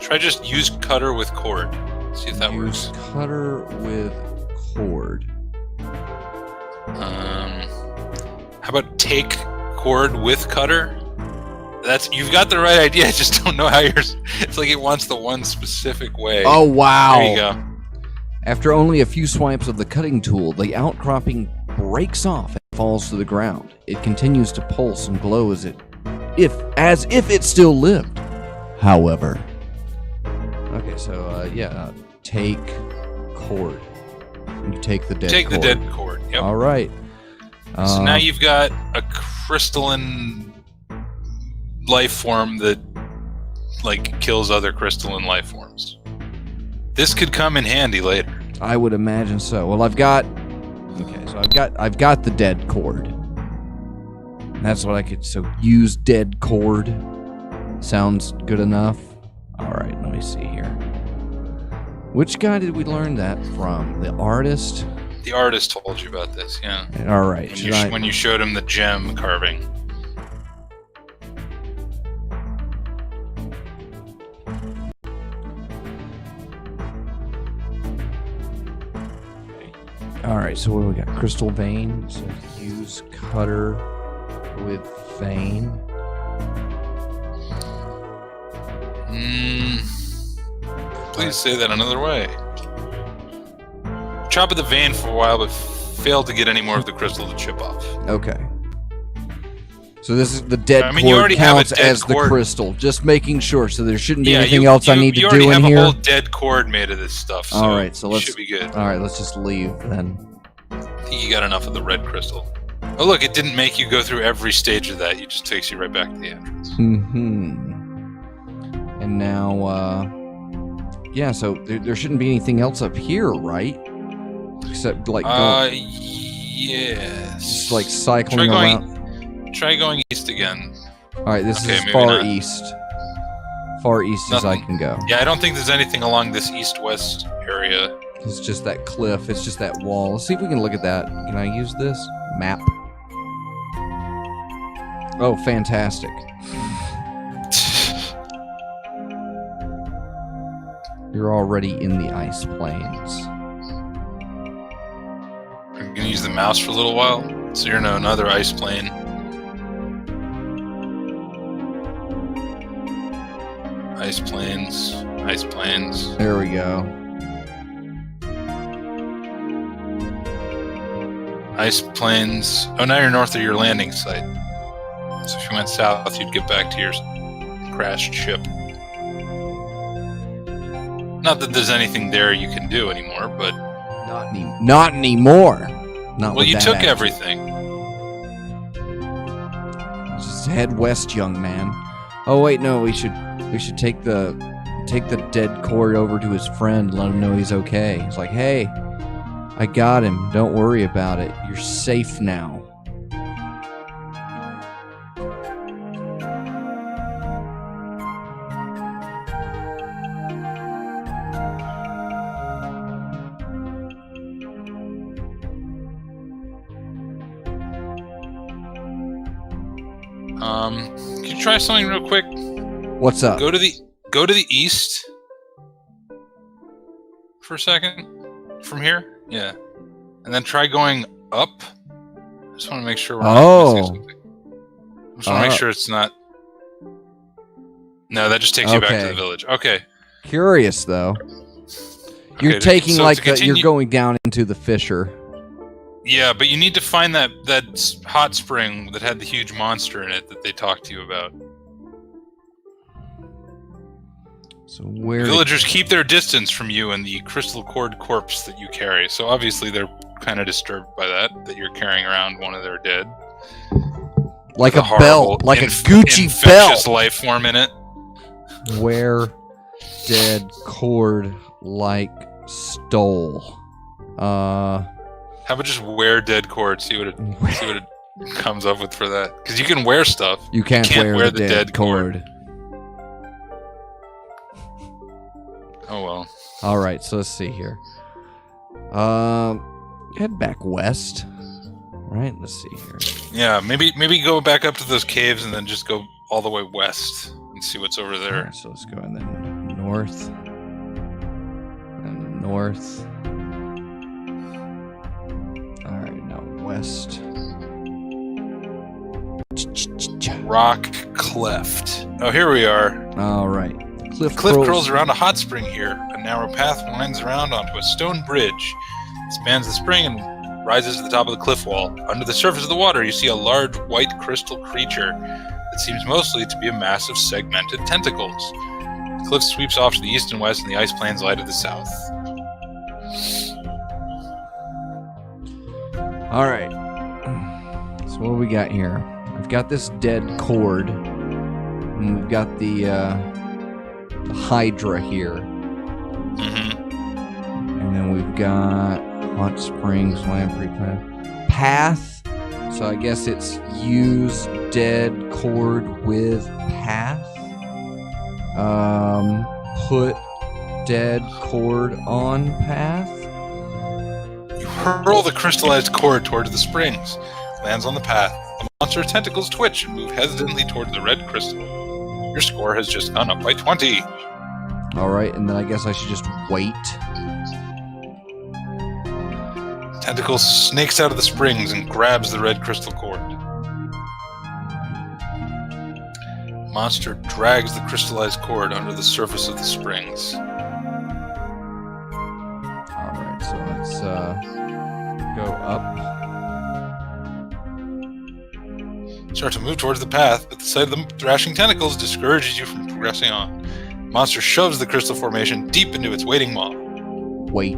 Try just use cutter with cord. See if that Use works. cutter with cord. How about take cord with cutter? You've got the right idea. I just don't know how it's like it wants the one specific way. Oh, wow. There you go. After only a few swipes of the cutting tool, the outcropping breaks off and falls to the ground. It continues to pulse and glow as if it still lived. However. Okay, so take cord. You take the dead cord. Take the dead cord. Yep. All right. So now you've got a crystalline life form that like kills other crystalline life forms. This could come in handy later. I would imagine so. Well, I've got the dead cord. That's what I could. So use dead cord. Sounds good enough. All right, let me see here. Which guy did we learn that from? The artist? The artist told you about this, yeah. All right. When you showed him the gem carving. All right, so what do we got? Crystal vein. So use cutter with vein. Please say that another way. Chop at the vein for a while, but failed to get any more of the crystal to chip off. Okay. So this is the dead you cord already have a counts dead as cord. the crystal. Just making sure. So there shouldn't be Yeah, anything else I need to do in You already have here. a whole dead cord made of this stuff. So all right, so you let's. should be good. All right, let's just leave then. I think you got enough of the red crystal. Oh look, it didn't make you go through every stage of that. It just takes you right back to the entrance. And now, so there shouldn't be anything else up here, right? Except like yes. just like cycling around. Try going east again. All right, this is as maybe far not. east. Far east as I can go. Yeah, I don't think there's anything along this east-west area. It's just that cliff. It's just that wall. Let's see if we can look at that. Can I use this map? Oh, fantastic. You're already in the ice plains. I'm gonna use the mouse for a little while, so you're in another ice plane. Ice plains, ice plains. There we go. Ice plains. Oh, now you're north of your landing site. So if you went south, you'd get back to your crashed ship. Not that there's anything there you can do anymore, but... Not anymore. Not well, with you that took action. everything. Just head west, young man. Oh wait, no, we should take the dead cord over to his friend and let him know he's okay. He's like, hey, I got him. Don't worry about it. You're safe now. Can you try something real quick? What's up? Go to the east for a second from here. Yeah, and then try going up. I just want to make sure we're not missing something. I just want to make sure it's not. No, that just takes you back to the village. Okay. Curious though. You're taking you're going down into the fissure. Yeah, but you need to find that hot spring that had the huge monster in it that they talked to you about. So where villagers keep their distance from you and the crystal cord corpse that you carry. So obviously they're kind of disturbed by that you're carrying around one of their dead. Like a belt, like a Gucci infectious belt. life form in it. Where dead cord like stole. How about just wear dead cord? See what it comes up with for that. Because you can wear stuff. You can't wear the dead cord. Oh well. All right, so let's see here. Head back west. Right, let's see here. Yeah, maybe go back up to those caves and then just go all the way west and see what's over there. Alright, so let's go and then north. And north. Alright, now west. Rock cleft. Oh, here we are. Alright. The cliff curls around a hot spring here. A narrow path winds around onto a stone bridge. It spans the spring and rises to the top of the cliff wall. Under the surface of the water, you see a large white crystal creature that seems mostly to be a mass of segmented tentacles. The cliff sweeps off to the east and west, and the ice plains lie to the south. Alright. So what do we got here? I've got this dead cord. And we've got the Hydra here. Mm-hmm. And then we've got Hot Springs, Lamprey Path. So I guess it's use dead cord with path. Put dead cord on path. You hurl the crystallized cord towards the springs. It lands on the path. The monster's tentacles twitch and move hesitantly towards the red crystal. Your score has just gone up by 20. Alright, and then I guess I should just wait. Tentacle snakes out of the springs and grabs the red crystal cord. Monster drags the crystallized cord under the surface of the springs. Alright, so let's go up. Start to move towards the path, but the sight of the thrashing tentacles discourages you from progressing on. Monster shoves the crystal formation deep into its waiting maw. Wait.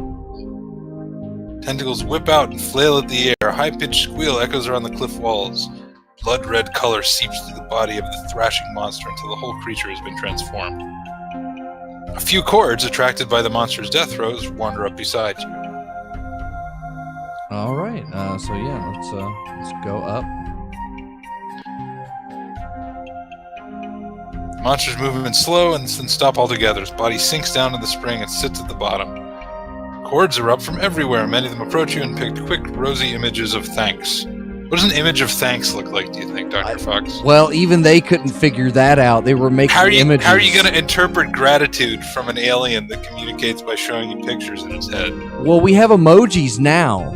Tentacles whip out and flail at the air. A high-pitched squeal echoes around the cliff walls. Blood-red color seeps through the body of the thrashing monster until the whole creature has been transformed. A few cords, attracted by the monster's death throes, wander up beside you. Alright, so yeah, let's go up. The monster's movement slow and then stop altogether. Its body sinks down to the spring and sits at the bottom. Cords erupt from everywhere. Many of them approach you and pick quick, rosy images of thanks. What does an image of thanks look like, do you think, Dr. Fox? Well, even they couldn't figure that out. They were making images. How are you going to interpret gratitude from an alien that communicates by showing you pictures in its head? Well, we have emojis now.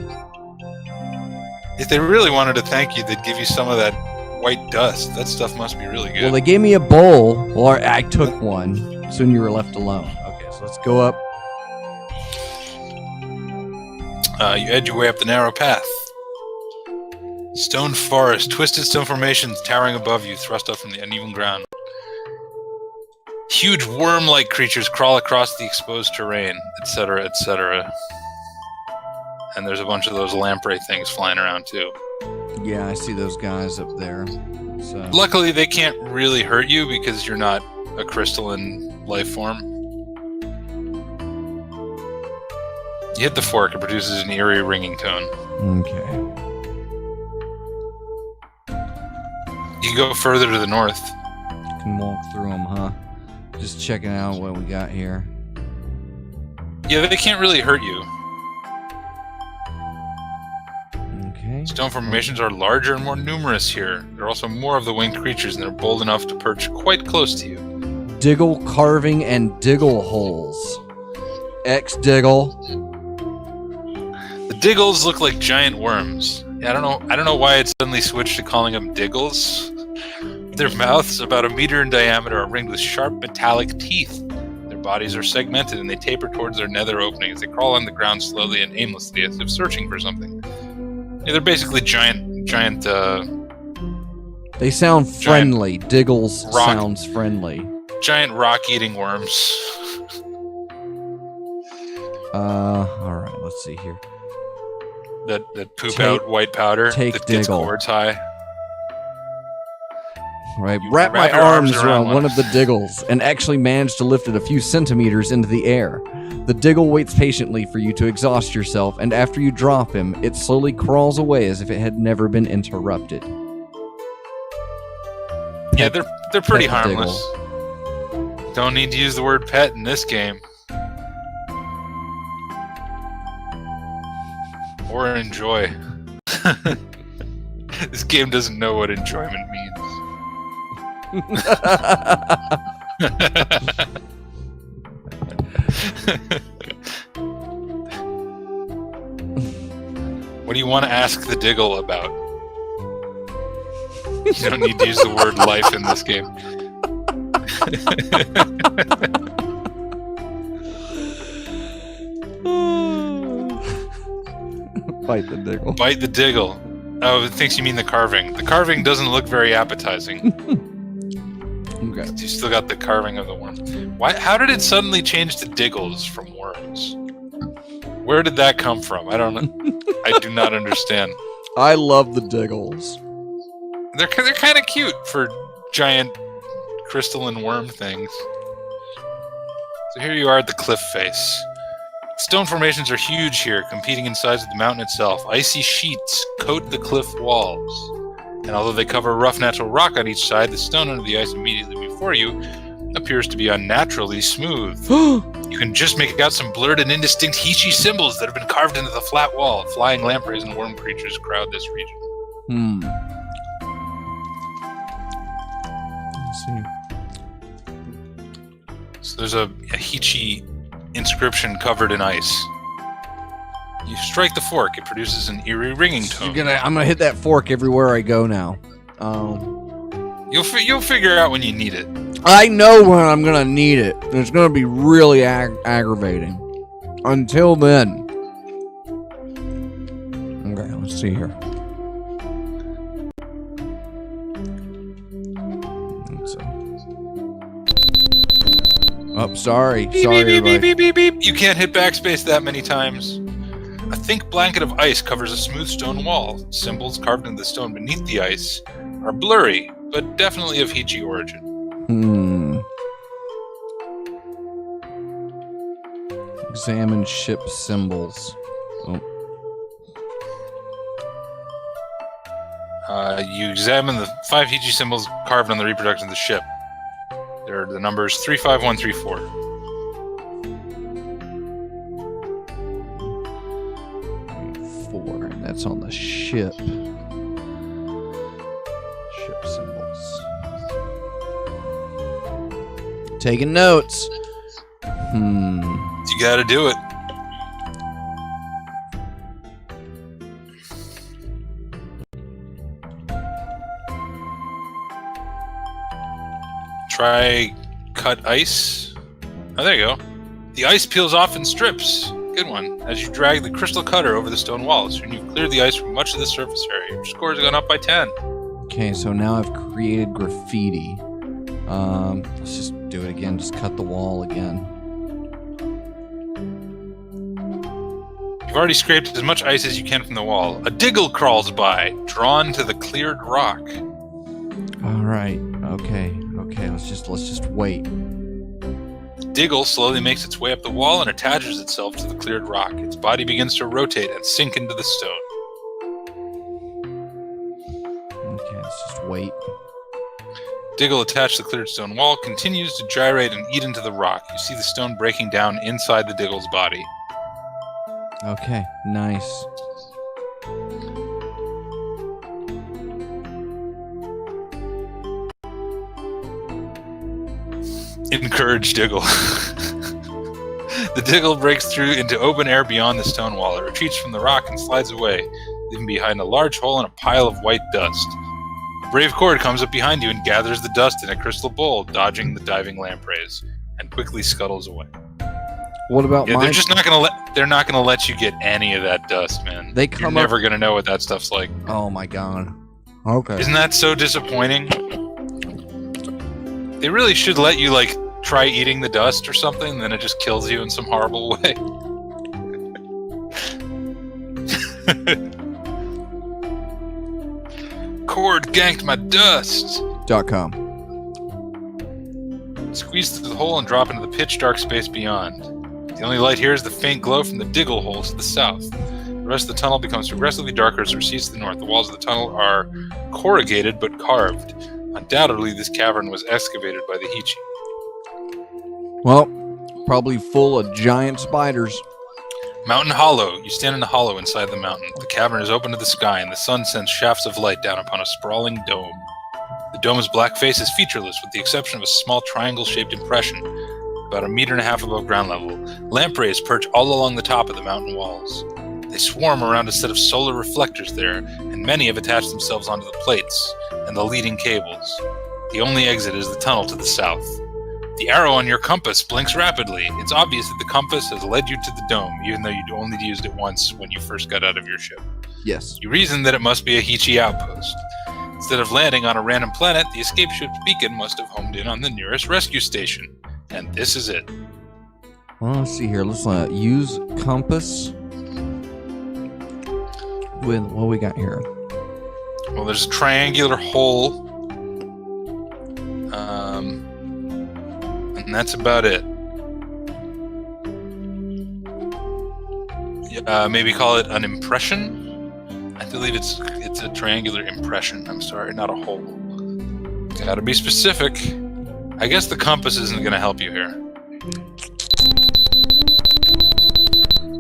If they really wanted to thank you, they'd give you some of that white dust. That stuff must be really good. Well, they gave me a bowl, or I took one. Soon you were left alone. Okay, so let's go up. You edge your way up the narrow path. Stone forest, twisted stone formations towering above you, thrust up from the uneven ground. Huge worm-like creatures crawl across the exposed terrain, etc., etc. And there's a bunch of those lamprey things flying around too. Yeah, I see those guys up there. So. Luckily, they can't really hurt you because you're not a crystalline life form. You hit the fork, it produces an eerie ringing tone. Okay. You can go further to the north. Can walk through them, huh? Just checking out what we got here. Yeah, they can't really hurt you. Okay. Stone formations are larger and more numerous here. There are also more of the winged creatures, and they're bold enough to perch quite close to you. Diggle carving and diggle holes. X-diggle. The diggles look like giant worms. Yeah, I don't know why it suddenly switched to calling them diggles. Their mouths, about 1 meter in diameter, are ringed with sharp metallic teeth. Their bodies are segmented and they taper towards their nether openings. They crawl on the ground slowly and aimlessly as if searching for something. Yeah, they're basically giant. They sound friendly. Diggles rock, sounds friendly. Giant rock-eating worms. All right. Let's see here. That poop out white powder. Take that gets diggle. cords high. Right. You Wrap my your arms around one of the diggles and actually manage to lift it a few centimeters into the air. The diggle waits patiently for you to exhaust yourself, and after you drop him, it slowly crawls away as if it had never been interrupted. Yeah, they're pretty pet the harmless. Don't need to use the word pet in this game. Or enjoy. This game doesn't know what enjoyment means. What do you want to ask the Diggle about? You don't need to use the word life in this game. Bite the Diggle. Bite the Diggle. Oh, it thinks you mean the carving. The carving doesn't look very appetizing. Okay. You still got the carving of the worm. Why? How did it suddenly change to Diggles from worms? Where did that come from? I don't know. I do not understand. I love the Diggles. They're kind of cute for giant crystalline worm things. So here you are at the cliff face. Stone formations are huge here, competing in size with the mountain itself. Icy sheets coat the cliff walls. And although they cover rough natural rock on each side, the stone under the ice immediately before you appears to be unnaturally smooth. You can just make out some blurred and indistinct Hichi symbols that have been carved into the flat wall. Flying lampreys and worm creatures crowd this region. Let's see. So there's a Hichi inscription covered in ice. You strike the fork, it produces an eerie ringing tone. I'm gonna hit that fork everywhere I go now. You'll figure out when you need it. I know when I'm gonna need it. It's gonna be really aggravating. Until then. Okay, let's see here. Oh, sorry. Beep, Sorry, beep, beep, everybody. beep, beep, beep, beep. You can't hit backspace that many times. A thick blanket of ice covers a smooth stone wall. Symbols carved into the stone beneath the ice are blurry, but definitely of Hichi origin. Examine ship symbols. Oh. You examine the 5 Hichi symbols carved on the reproduction of the ship. They're the numbers 35134. 4, and that's on the ship. Ship symbols. Taking notes. You gotta do it. Try cut ice. Oh, there you go. The ice peels off in strips. Good one. As you drag the crystal cutter over the stone wall, soon you've cleared the ice from much of the surface area. Your score has gone up by 10. Okay, so now I've created graffiti. Let's just do it again. Just cut the wall again. You've already scraped as much ice as you can from the wall. A Diggle crawls by, drawn to the cleared rock. All right. Okay. Let's just wait. Diggle slowly makes its way up the wall and attaches itself to the cleared rock. Its body begins to rotate and sink into the stone. Okay, let's just wait. Diggle, attached to the cleared stone wall, continues to gyrate and eat into the rock. You see the stone breaking down inside the Diggle's body. Okay, nice. Encourage Diggle. The Diggle breaks through into open air beyond the stone wall. It retreats from the rock and slides away, leaving behind a large hole and a pile of white dust. A brave Cord comes up behind you and gathers the dust in a crystal bowl, dodging the diving lampreys, and quickly scuttles away. What about Yeah, mine? they're just not gonna let. They're not gonna let you get any of that dust, man. They You're come never up. gonna know what that stuff's like. Oh my god. Okay. Isn't that so disappointing? They really should let you, like, try eating the dust or something, then it just kills you in some horrible way. Cord ganked my dust! .com. Squeeze through the hole and drop into the pitch-dark space beyond. The only light here is the faint glow from the Diggle hole to the south. The rest of the tunnel becomes progressively darker as it recedes to the north. The walls of the tunnel are corrugated but carved. Undoubtedly, this cavern was excavated by the Hichi. Well, probably full of giant spiders. Mountain Hollow. You stand in a hollow inside the mountain. The cavern is open to the sky, and the sun sends shafts of light down upon a sprawling dome. The dome's black face is featureless, with the exception of a small triangle-shaped impression, about 1.5 meters above ground level. Lampreys perch all along the top of the mountain walls. They swarm around a set of solar reflectors there, and many have attached themselves onto the plates and the leading cables. The only exit is the tunnel to the south. The arrow on your compass blinks rapidly. It's obvious that the compass has led you to the dome, even though you'd only used it once when you first got out of your ship. Yes. You reason that it must be a Hichi outpost. Instead of landing on a random planet, the escape ship's beacon must have homed in on the nearest rescue station. And this is it. Well, let's see here. Let's use compass. With what we got here? Well, there's a triangular hole. And that's about it. Maybe call it an impression? I believe it's a triangular impression. I'm sorry, not a hole. Gotta be specific. I guess the compass isn't going to help you here.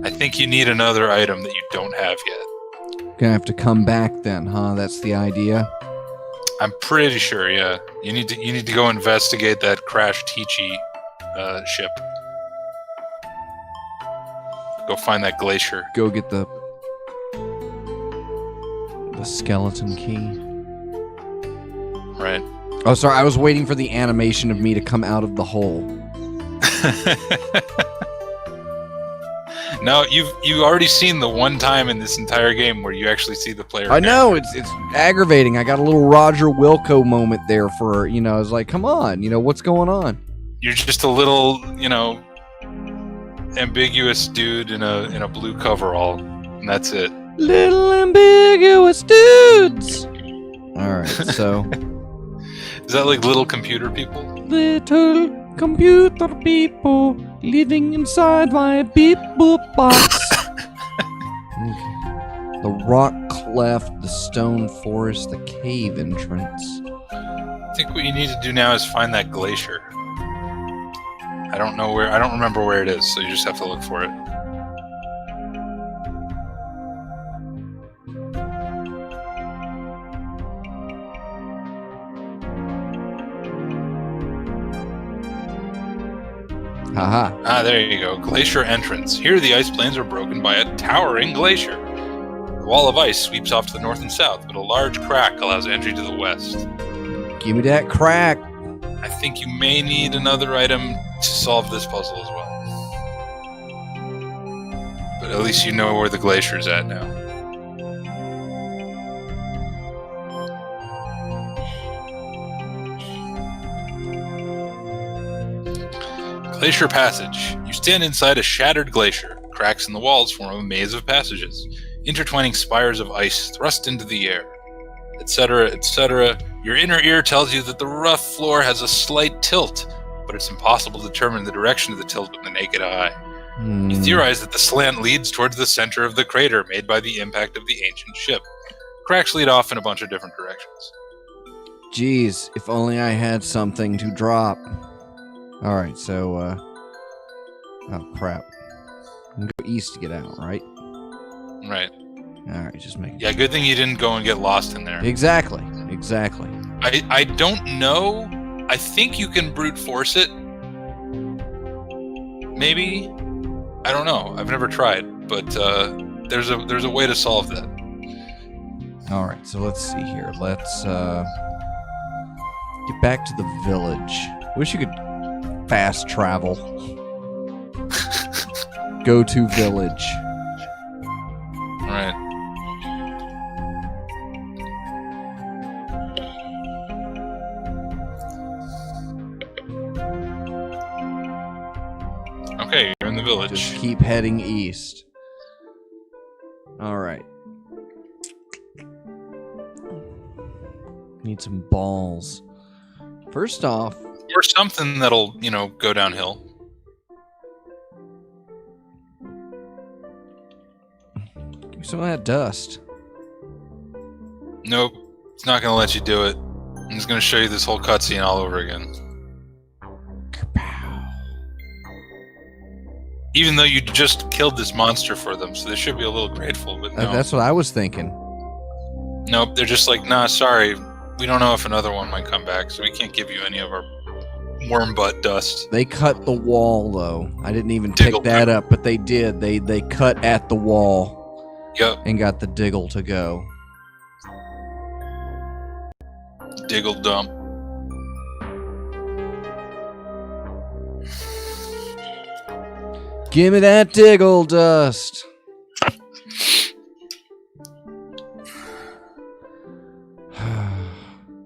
I think you need another item that you don't have yet. Gonna have to come back then, huh? That's the idea. I'm pretty sure, yeah. You need to go investigate that crashed Hichi ship. Go find that glacier. Go get the skeleton key. Right. Oh, sorry. I was waiting for the animation of me to come out of the hole. No, you've already seen the one time in this entire game where you actually see the player. I know, it's aggravating. I got a little Roger Wilco moment there for, I was like, come on, what's going on? You're just a little, ambiguous dude in a blue coverall, and that's it. Little ambiguous dudes. All right, so is that like little computer people? Little computer people living inside my beep boop box. Okay. The rock cleft, the stone forest, the cave entrance. I think what you need to do now is find that glacier. I don't remember where it is, so you just have to look for it. Haha. Ah, there you go. Glacier entrance. Here the ice plains are broken by a towering glacier. The wall of ice sweeps off to the north and south, but a large crack allows entry to the west. Give me that crack. I think you may need another item to solve this puzzle as well. But at least you know where the glacier's at now. Glacier Passage. You stand inside a shattered glacier. Cracks in the walls form a maze of passages, intertwining spires of ice thrust into the air, etc., etc. Your inner ear tells you that the rough floor has a slight tilt, but it's impossible to determine the direction of the tilt with the naked eye. You theorize that the slant leads towards the center of the crater made by the impact of the ancient ship. Cracks lead off in a bunch of different directions. Jeez, if only I had something to drop. Alright, so, oh crap. I can go east to get out, right? Right. Alright, just make it. Yeah, good thing you didn't go and get lost in there. Exactly. I don't know. I think you can brute force it. Maybe. I don't know. I've never tried, but there's a way to solve that. Alright, so let's see here. Let's get back to the village. Wish you could fast travel. Go to village. Right. Okay, you're in the village. Just keep heading east. Alright. Need some balls. First off... Or something that'll, go downhill. Give me some of that dust. Nope. It's not going to let you do it. I'm just going to show you this whole cutscene all over again. Even though you just killed this monster for them, so they should be a little grateful. But no. That's what I was thinking. Nope, they're just like, nah, sorry. We don't know if another one might come back, so we can't give you any of our worm butt dust. They cut the wall, though. I didn't even Diggle pick that up, but they did. They cut at the wall. Yep. And got the diggle to go. Diggle dump. Give me that diggle dust.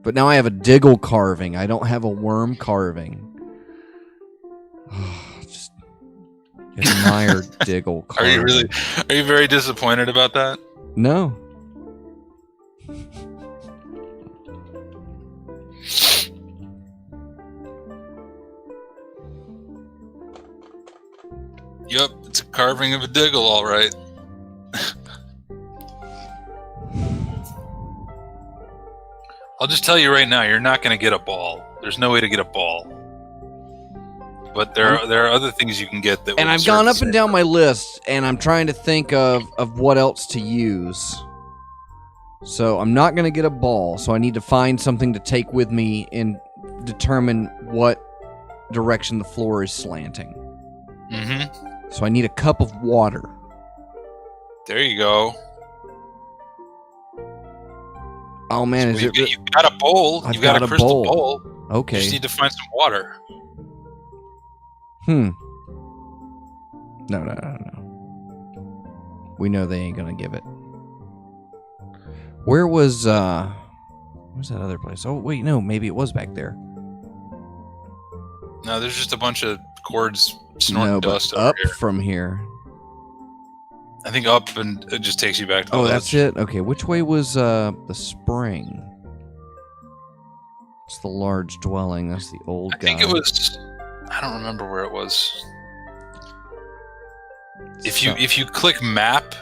But now I have a diggle carving. I don't have a worm carving. Just admire diggle carving. Are you very disappointed about that? No. Yep, it's a carving of a diggle, all right. I'll just tell you right now, you're not going to get a ball. There's no way to get a ball. But there are other things you can get that. And I've gone up and down my list, and I'm trying to think of what else to use. So I'm not going to get a ball, so I need to find something to take with me and determine what direction the floor is slanting. Mm-hmm. So I need a cup of water. There you go. Oh man, so you got a bowl. You've got a crystal bowl. Okay. You just need to find some water. No. We know they ain't gonna give it. Where's that other place? Oh wait, no, maybe it was back there. No, there's just a bunch of cords snorting dust up over here. From here. I think up, and it just takes you back to the Oh, ledge. that's it? Okay, which way was the spring? It's the large dwelling. That's the old guy. I think it was... I don't remember where it was. If you click map,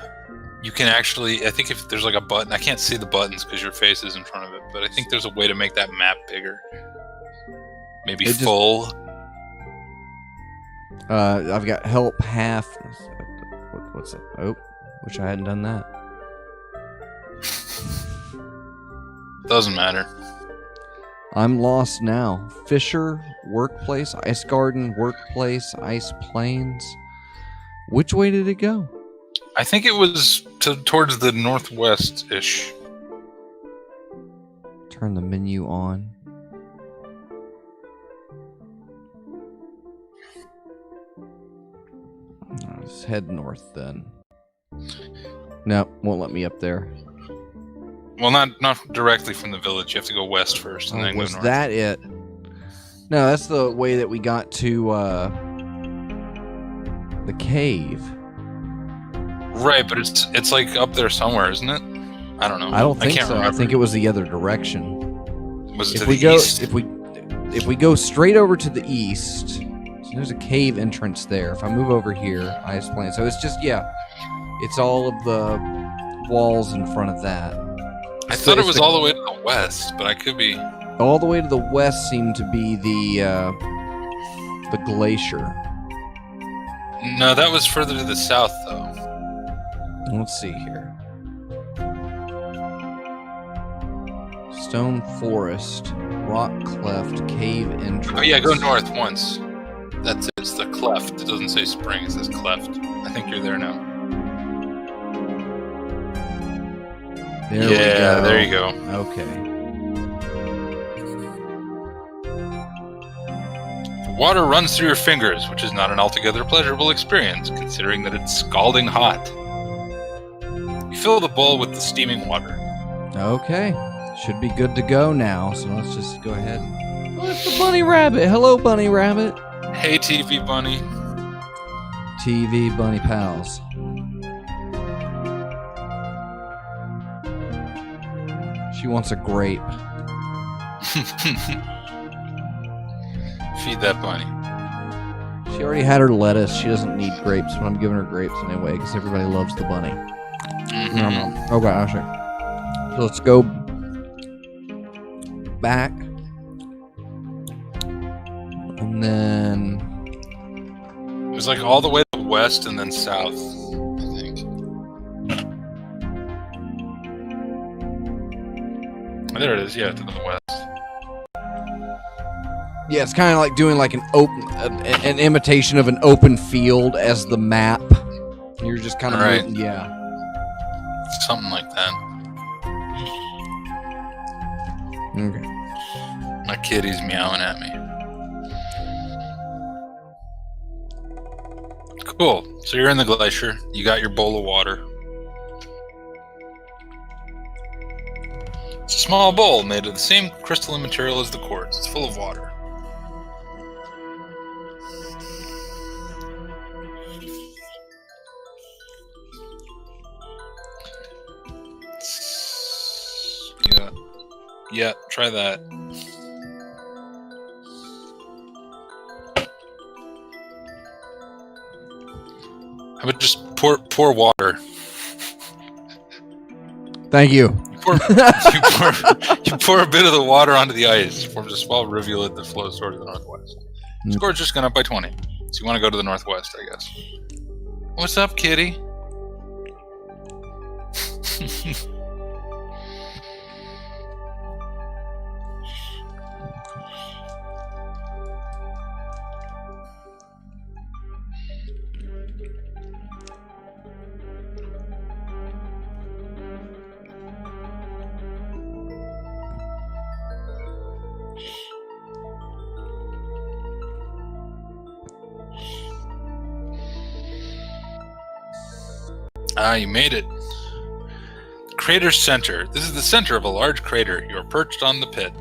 you can actually... I think if there's like a button... I can't see the buttons because your face is in front of it, but I think there's a way to make that map bigger. Maybe full. I've got help half... What's it? Oh, wish I hadn't done that. Doesn't matter. I'm lost now. Fisher, workplace, ice garden, workplace, ice plains. Which way did it go? I think it was towards the northwest-ish. Turn the menu on. Let's head north then. No, won't let me up there. Well, not directly from the village. You have to go west first, and then go north. Was that it? No, that's the way that we got to the cave. Right, but it's like up there somewhere, isn't it? I don't know. I don't think can't so. remember. I think it was the other direction. Was it to the east? If we go straight over to the east, so there's a cave entrance there. If I move over here, ice plain. So it's just it's all of the walls in front of that. I thought it was all the way to the west, but I could be. All the way to the west seemed to be the glacier. No, that was further to the south, though. Let's see here. Stone forest, rock cleft, cave entrance. Oh yeah, go north once. That's it. It's the cleft. It doesn't say spring. It says cleft. I think you're there now. There we go. There you go. Okay. The water runs through your fingers, which is not an altogether pleasurable experience, considering that it's scalding hot. You fill the bowl with the steaming water. Okay. Should be good to go now, so let's just go ahead. Oh, it's the bunny rabbit. Hello, bunny rabbit. Hey, TV bunny. TV bunny pals. She wants a grape. Feed that bunny. She already had her lettuce. She doesn't need grapes, but I'm giving her grapes anyway because everybody loves the bunny. Mm-hmm. Okay, I see. So let's go back. And then... It was like all the way to the west and then south, I think. There it is, yeah, to the west. Yeah, it's kind of like doing like an imitation of an open field as the map. You're just kind of Right. moving, yeah. Something like that. Okay. My kitty's meowing at me. Cool. So you're in the glacier. You got your bowl of water. It's a small bowl made of the same crystalline material as the quartz. It's full of water. Yeah, try that. How about just pour water? Thank you. You pour a bit of the water onto the ice. Forms a small rivulet that flows towards the northwest. Score's just gone up by 20. So you want to go to the northwest, I guess. What's up, kitty? Ah, you made it. Crater's center. This is the center of a large crater. You are perched on the pit.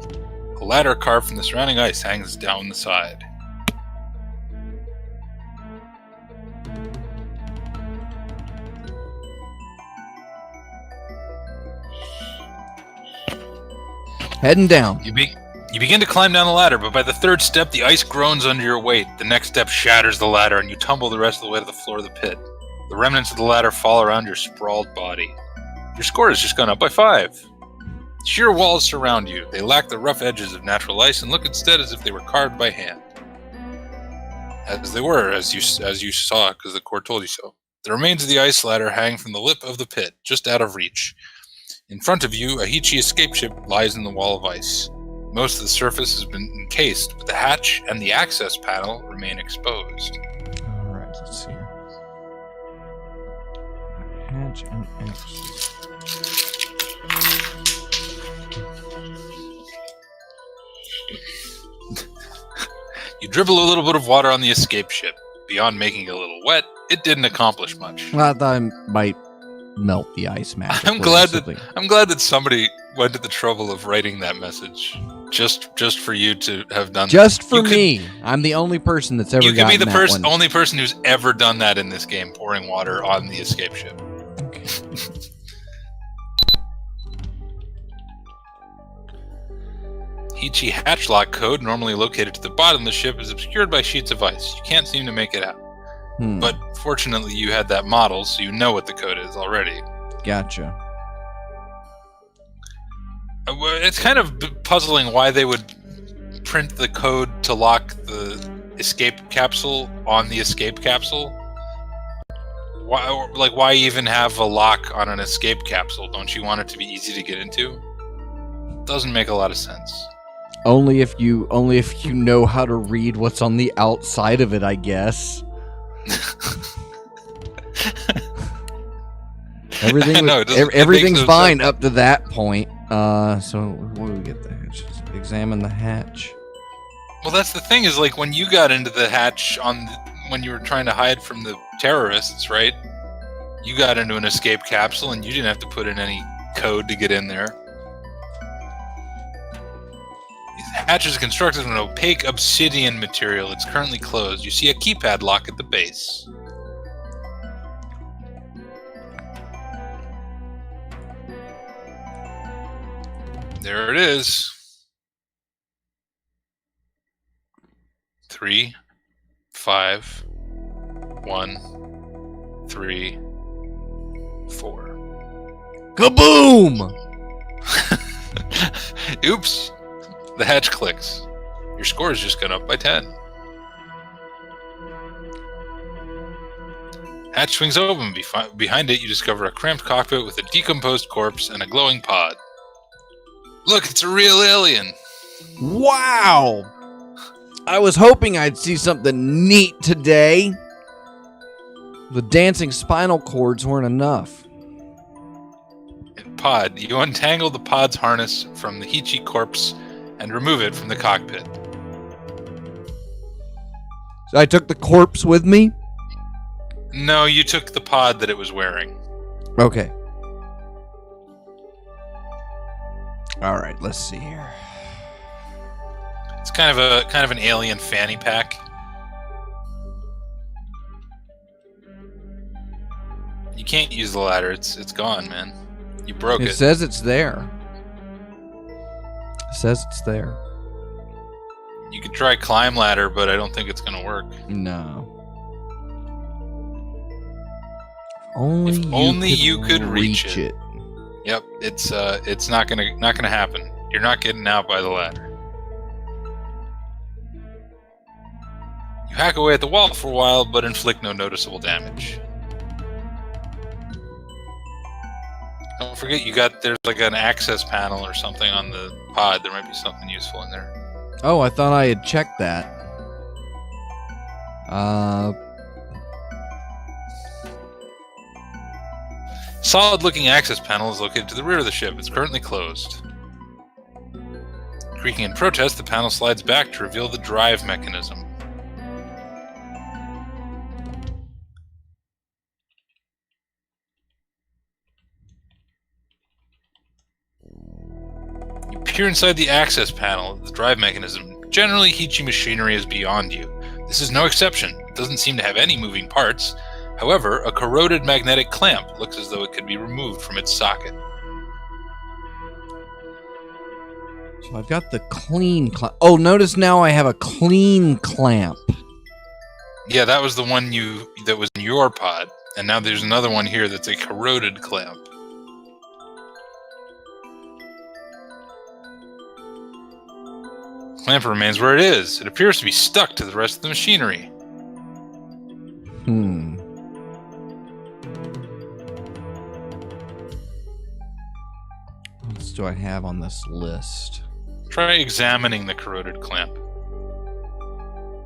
A ladder carved from the surrounding ice hangs down the side. Heading down. You begin to climb down the ladder, but by the third step, the ice groans under your weight. The next step shatters the ladder, and you tumble the rest of the way to the floor of the pit. The remnants of the ladder fall around your sprawled body. Your score has just gone up by 5. Sheer walls surround you. They lack the rough edges of natural ice and look instead as if they were carved by hand. As they were, as you saw, because the core told you so. The remains of the ice ladder hang from the lip of the pit, just out of reach. In front of you, a Hichi escape ship lies in the wall of ice. Most of the surface has been encased, but the hatch and the access panel remain exposed. Alright, let's see. Hatch and access. You dribble a little bit of water on the escape ship. Beyond making it a little wet, it didn't accomplish much. I thought I might melt the ice magically. I'm glad that somebody went to the trouble of writing that message just for you to have done. Just for me. I'm the only person that's ever. You could be the one. only person who's ever done that in this game, pouring water on the escape ship. Okay. Hichi hatch lock code, normally located to the bottom of the ship, is obscured by sheets of ice. You can't seem to make it out. But fortunately, you had that model, so you know what the code is already. Gotcha. It's kind of puzzling why they would print the code to lock the escape capsule on the escape capsule. Why even have a lock on an escape capsule? Don't you want it to be easy to get into? Doesn't make a lot of sense. Only if you know how to read what's on the outside of it, I guess. Everything's fine up to that point. So what do we get there? Just examine the hatch. Well, that's the thing is, like, when you got into the hatch when you were trying to hide from the terrorists, right? You got into an escape capsule and you didn't have to put in any code to get in there. The hatch is constructed of an opaque obsidian material. It's currently closed. You see a keypad lock at the base. There it is. 3, 5, 1, 3, 4. Kaboom! Oops. The hatch clicks. Your score has just gone up by 10. Hatch swings open. Behind it, you discover a cramped cockpit with a decomposed corpse and a glowing pod. Look, it's a real alien. Wow! I was hoping I'd see something neat today. The dancing spinal cords weren't enough. Pod. You untangle the pod's harness from the Hichi corpse and remove it from the cockpit. So I took the corpse with me? No, you took the pod that it was wearing. Okay. All right, let's see here. It's kind of an alien fanny pack. You can't use the ladder. It's gone, man. You broke it. It says it's there. It says it's there. You could try climb ladder, but I don't think it's going to work. No. Only If you only could you could reach reach it. Yep, it's not gonna happen. You're not getting out by the ladder. You hack away at the wall for a while, but inflict no noticeable damage. Don't forget, there's like an access panel or something on the pod. There might be something useful in there. Oh, I thought I had checked that. Solid-looking access panel is located to the rear of the ship. It's currently closed. Creaking in protest, the panel slides back to reveal the drive mechanism. You peer inside the access panel of the drive mechanism. Generally, Hichi machinery is beyond you. This is no exception. It doesn't seem to have any moving parts. However, a corroded magnetic clamp looks as though it could be removed from its socket. So I've got the clean clamp. Oh, notice now I have a clean clamp. Yeah, that was the one that was in your pod, and now there's another one here that's a corroded clamp. Clamp remains where it is. It appears to be stuck to the rest of the machinery. What else do I have on this list? Try examining the corroded clamp. Is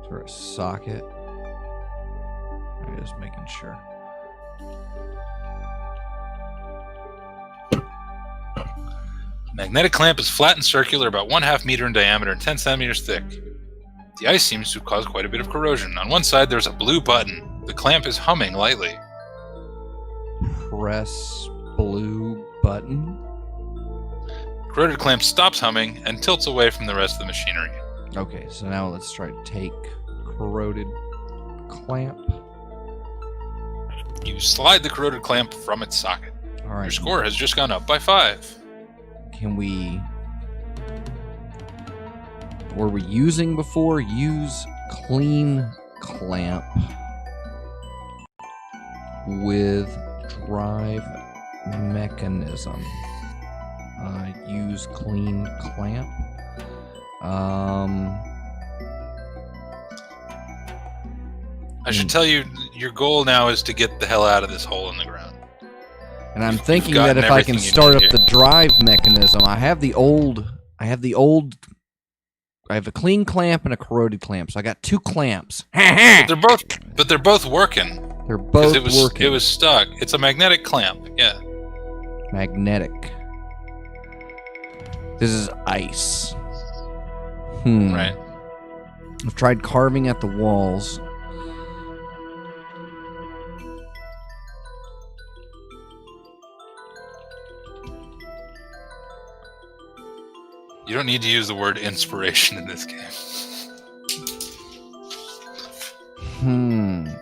there a socket? I'm just making sure. Magnetic clamp is flat and circular, about 1/2 meter in diameter and 10 centimeters thick. The ice seems to have caused quite a bit of corrosion. On one side, there's a blue button. The clamp is humming lightly. Press blue button. Corroded clamp stops humming and tilts away from the rest of the machinery. Okay, so now let's try to take corroded clamp. You slide the corroded clamp from its socket. All right. Your score has just gone up by 5. Can we... Were we using before? Use clean clamp with drive mechanism. Use clean clamp. I should tell you, your goal now is to get the hell out of this hole in the ground. And I'm You've thinking that gotten if I can everything you start need up the drive mechanism, I have a clean clamp and a corroded clamp, so I got 2 clamps. But they're both working. They're both working. It was stuck. It's a magnetic clamp. Yeah. Magnetic. This is ice. Right. I've tried carving at the walls. You don't need to use the word inspiration in this game.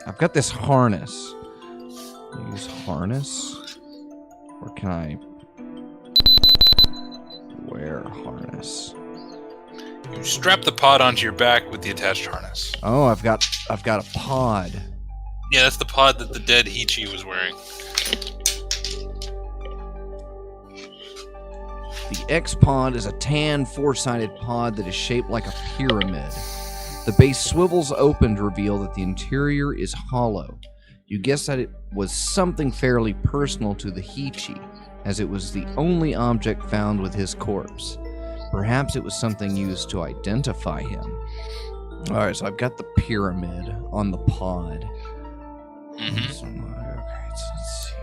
I've got this harness. Use harness? Or can I wear harness? You strap the pod onto your back with the attached harness. Oh, I've got a pod. Yeah, that's the pod that the dead Hichi was wearing. The X-Pod is a tan, 4-sided pod that is shaped like a pyramid. The base swivels open to reveal that the interior is hollow. You guess that it was something fairly personal to the Hichi, as it was the only object found with his corpse. Perhaps it was something used to identify him. Alright, so I've got the pyramid on the pod. Mm-hmm. Okay, so let's see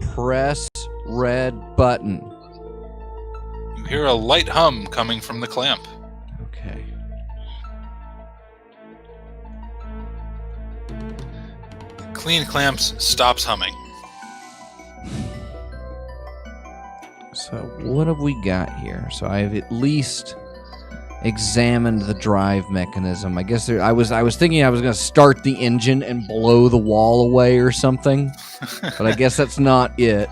here. Press red button. You hear a light hum coming from the clamp. Okay. Clean clamps stops humming. So what have we got here? So I have at least examined the drive mechanism. I guess I was thinking I was going to start the engine and blow the wall away or something, but I guess that's not it.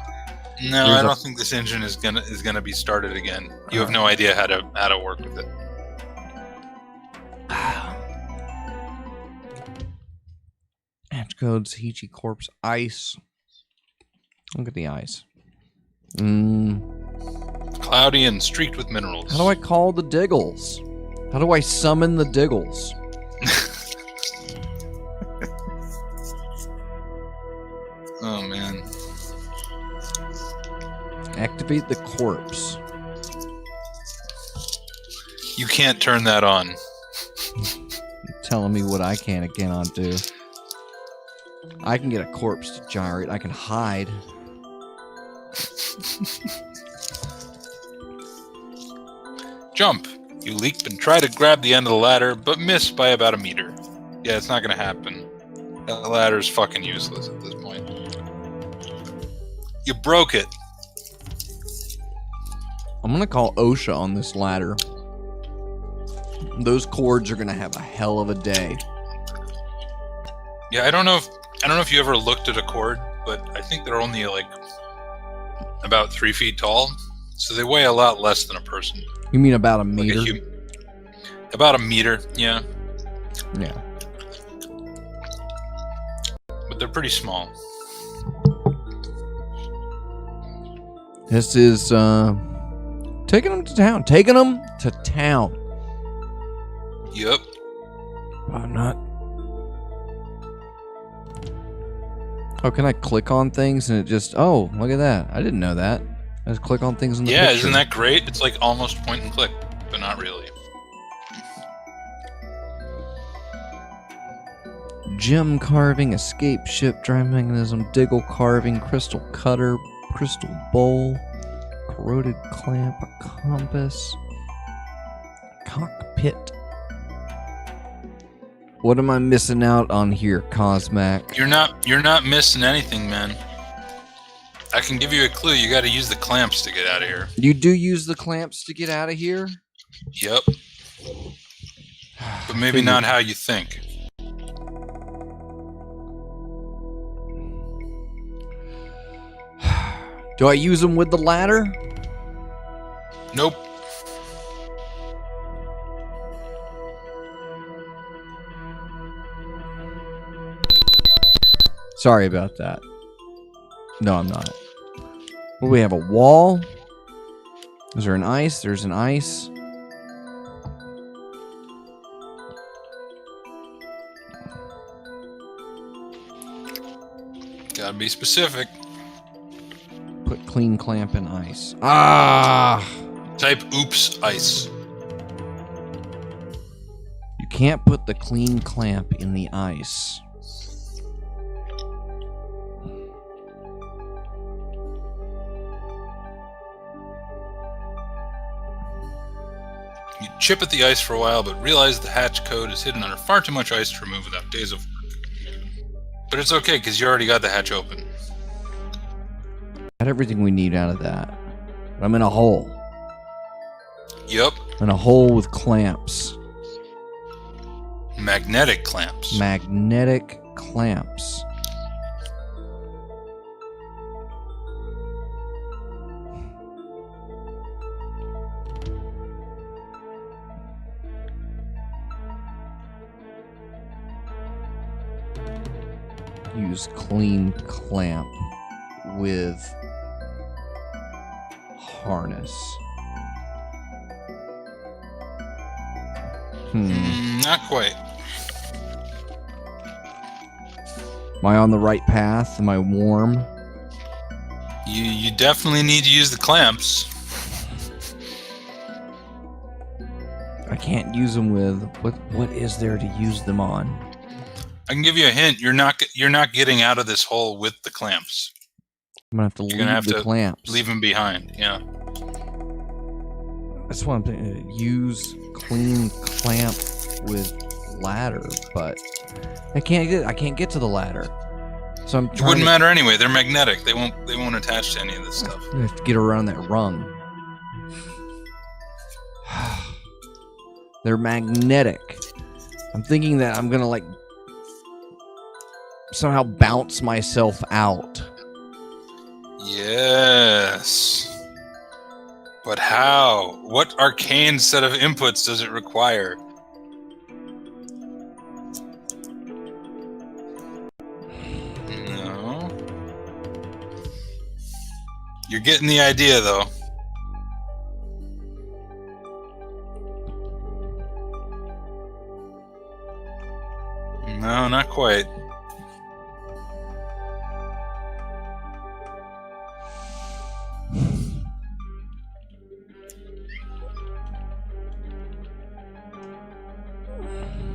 No, I don't think this engine is gonna be started again. You have no idea how to work with it. Hatch codes, Hichi corpse, ice. Look at the ice. Cloudy and streaked with minerals. How do I call the Diggles? How do I summon the Diggles? Oh man. Activate the corpse. You can't turn that on. You're telling me what I can and cannot do. I can get a corpse to gyrate. I can hide. Jump. You leap and try to grab the end of the ladder, but miss by about a meter. Yeah, it's not gonna happen. That ladder's fucking useless at this point. You broke it. I'm gonna call OSHA on this ladder. Those cords are gonna have a hell of a day. Yeah, I don't know if you ever looked at a cord, but I think they're only like about 3 feet tall, so they weigh a lot less than a person. You mean about a Like meter? about a meter, yeah. Yeah. But they're pretty small. This is taking them to town. Taking them to town. Yep. I'm not. Oh, can I click on things and it just? Oh, look at that! I didn't know that. I just click on things in the Yeah, picture. isn't that great? It's like almost point and click, but not really. Gem carving, escape ship, drive mechanism, diggle carving, crystal cutter, crystal bowl, corroded clamp, a compass, cockpit. What am I missing out on here, Cosmac? You're not missing anything, man. I can give you a clue. You got to use the clamps to get out of here. You do use the clamps to get out of here? Yep. But maybe not how you think. Do I use them with the ladder? Nope. Sorry about that. No, I'm not. Well, we have a wall. Is there an ice? There's an ice. Gotta be specific. Put clean clamp in ice. Ah! Type oops ice. You can't put the clean clamp in the ice. You chip at the ice for a while, but realize the hatch code is hidden under far too much ice to remove without days of work. But it's okay, because you already got the hatch open. Got everything we need out of that. But I'm in a hole. Yup. In a hole with clamps. Magnetic clamps. Magnetic clamps. Use clean clamp with harness. Not quite. Am I on the right path? Am I warm? You definitely need to use the clamps. I can't use them with what is there to use them on? I can give you a hint. You're not getting out of this hole with the clamps. I'm gonna have to leave the clamps. Leave them behind. Yeah. That's what I'm thinking. Use clean clamp with ladder, but I can't get to the ladder. So I'm. It wouldn't matter anyway. They're magnetic. They won't attach to any of this stuff. I have to get around that rung. They're magnetic. I'm thinking that I'm gonna like somehow bounce myself out. Yes. But how? What arcane set of inputs does it require? No. You're getting the idea, though. No, not quite.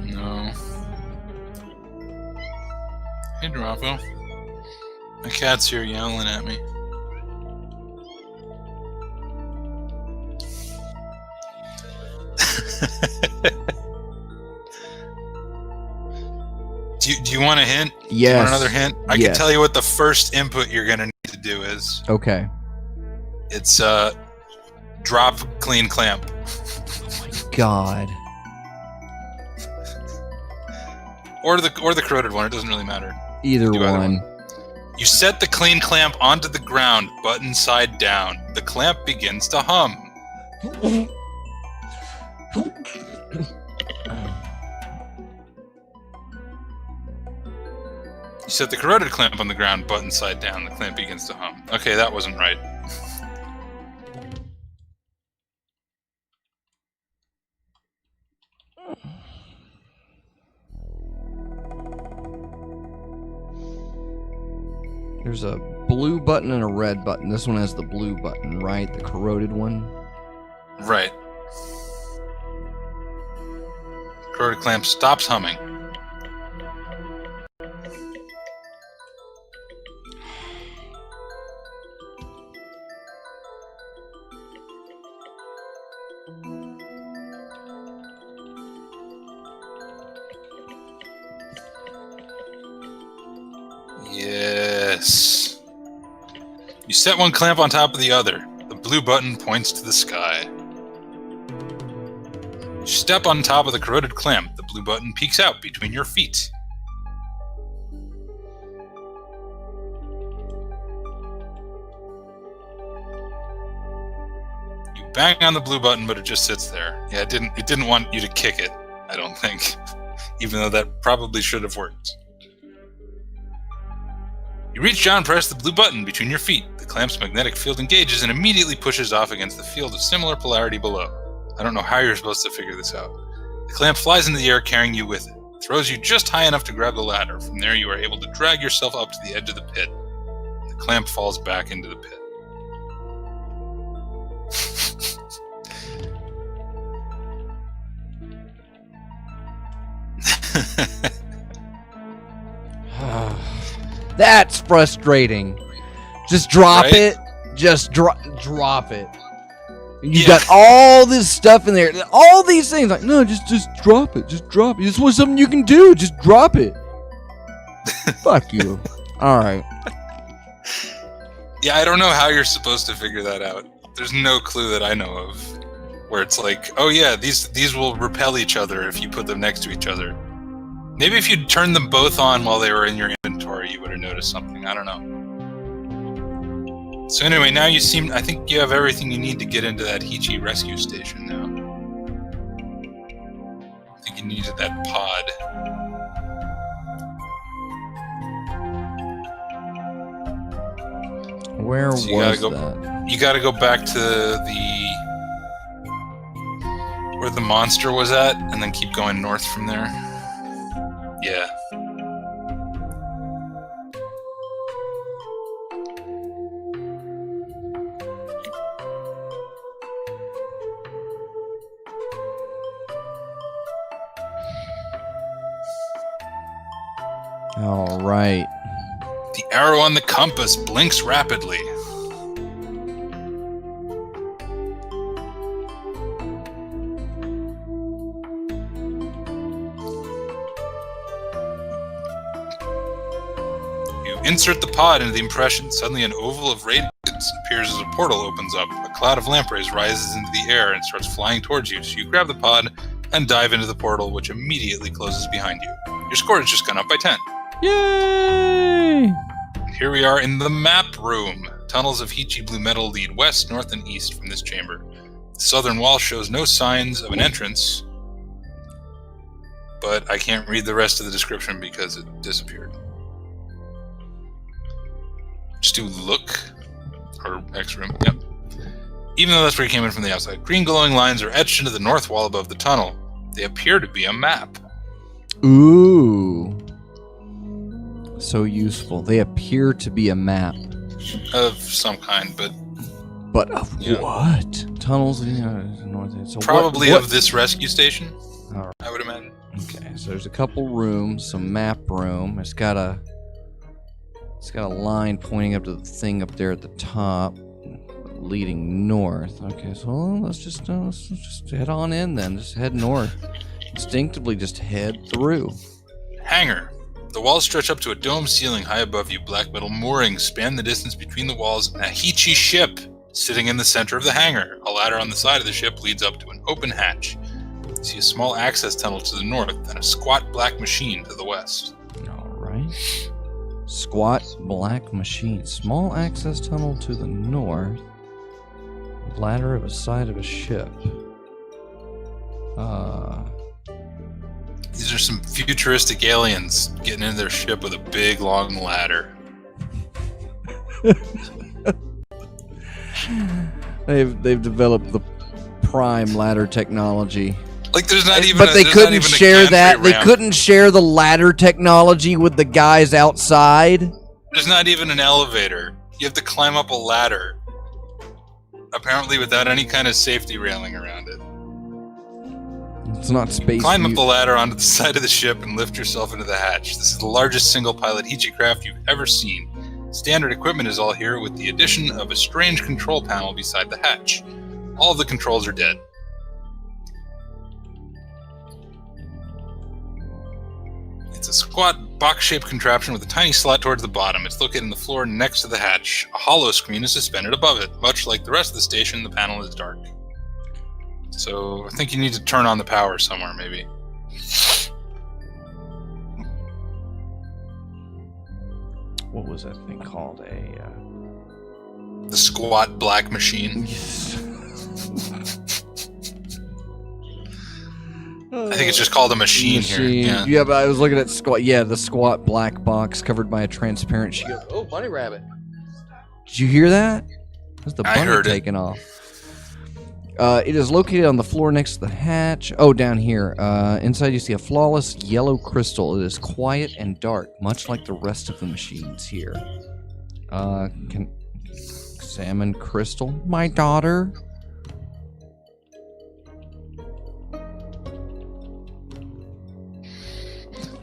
No. Hey, Drapo. My cat's here yelling at me. Do you want a hint? Yes. Do you want another hint? I Yes. can tell you what the first input you're going to need to do is. Okay. It's drop clean clamp. God. Or the corroded one, it doesn't really matter. Either Do either one. You set the clean clamp onto the ground, button side down. The clamp begins to hum. You set the corroded clamp on the ground, button side down. The clamp begins to hum. Okay, that wasn't right. There's a blue button and a red button. This one has the blue button, right? The corroded one. Right. Corroded clamp stops humming. Yes. You set one clamp on top of the other. The blue button points to the sky. You step on top of the corroded clamp. The blue button peeks out between your feet. You bang on the blue button, but it just sits there. Yeah, it didn't want you to kick it, I don't think. Even though that probably should have worked. You reach down and press the blue button between your feet. The clamp's magnetic field engages and immediately pushes off against the field of similar polarity below. I don't know how you're supposed to figure this out. The clamp flies into the air, carrying you with it. It throws you just high enough to grab the ladder. From there, you are able to drag yourself up to the edge of the pit. The clamp falls back into the pit. That's frustrating. Just drop Right? it. Just drop it. You Yeah. got all this stuff in there. All these things. Like, no, just drop it. Just drop it. This was something you can do. Just drop it. Fuck you. All right. Yeah, I don't know how you're supposed to figure that out. There's no clue that I know of where it's like, oh yeah, these will repel each other if you put them next to each other. Maybe if you'd turned them both on while they were in your inventory, you would have noticed something. I don't know. So anyway, now I think you have everything you need to get into that Hichi rescue station now. I think you needed that pod. Where So you was gotta that? You gotta go back to where the monster was at, and then keep going north from there. Yeah. All right. The arrow on the compass blinks rapidly. You insert the pod into the impression. Suddenly an oval of radiance appears as a portal opens up. A cloud of lampreys rises into the air and starts flying towards you. So you grab the pod and dive into the portal, which immediately closes behind you. Your score has just gone up by 10. Yay! Here we are in the map room. Tunnels of Heechy blue metal lead west, north, and east from this chamber. The southern wall shows no signs of an entrance, but I can't read the rest of the description because it disappeared. Just do look, or X room, yep. Even though that's where you came in from the outside. Green glowing lines are etched into the north wall above the tunnel. They appear to be a map. Ooh. So useful. They appear to be a map. Of some kind, but... But of Yeah. what? Tunnels? North. So probably what? of this rescue station, All right. I would imagine. Okay, so there's a couple rooms, some map room. It's got a line pointing up to the thing up there at the top, leading north. Okay, so let's just head on in then. Just head north. Instinctively, just head through. Hangar. The walls stretch up to a dome ceiling high above you. Black metal moorings span the distance between the walls and a Heechy ship sitting in the center of the hangar. A ladder on the side of the ship leads up to an open hatch. You see a small access tunnel to the north and a squat black machine to the west. All right. Squat black machine. Small access tunnel to the north. Ladder of a side of a ship. These are some futuristic aliens getting into their ship with a big, long ladder. They've developed the prime ladder technology. Like, there's not even. But they there's not couldn't even a share that. gantry They ramp. couldn't share the ladder technology with the guys outside. There's not even an elevator. You have to climb up a ladder. Apparently, without any kind of safety railing around it. It's not space. Climb up the ladder onto the side of the ship and lift yourself into the hatch. This is the largest single-pilot Heechy craft you've ever seen. Standard equipment is all here with the addition of a strange control panel beside the hatch. All of the controls are dead. It's a squat, box-shaped contraption with a tiny slot towards the bottom. It's located on the floor next to the hatch. A hollow screen is suspended above it. Much like the rest of the station, the panel is dark. So I think you need to turn on the power somewhere, maybe. What was that thing called? The squat black machine. I think it's just called a machine here. Yeah, but I was looking at squat. Yeah, the squat black box covered by a transparent shield. Oh, bunny rabbit! Did you hear that? That's the I bunny heard it. taking off. It is located on the floor next to the hatch. Oh, down here. Inside you see a flawless yellow crystal. It is quiet and dark, much like the rest of the machines here. Can examine crystal, my daughter.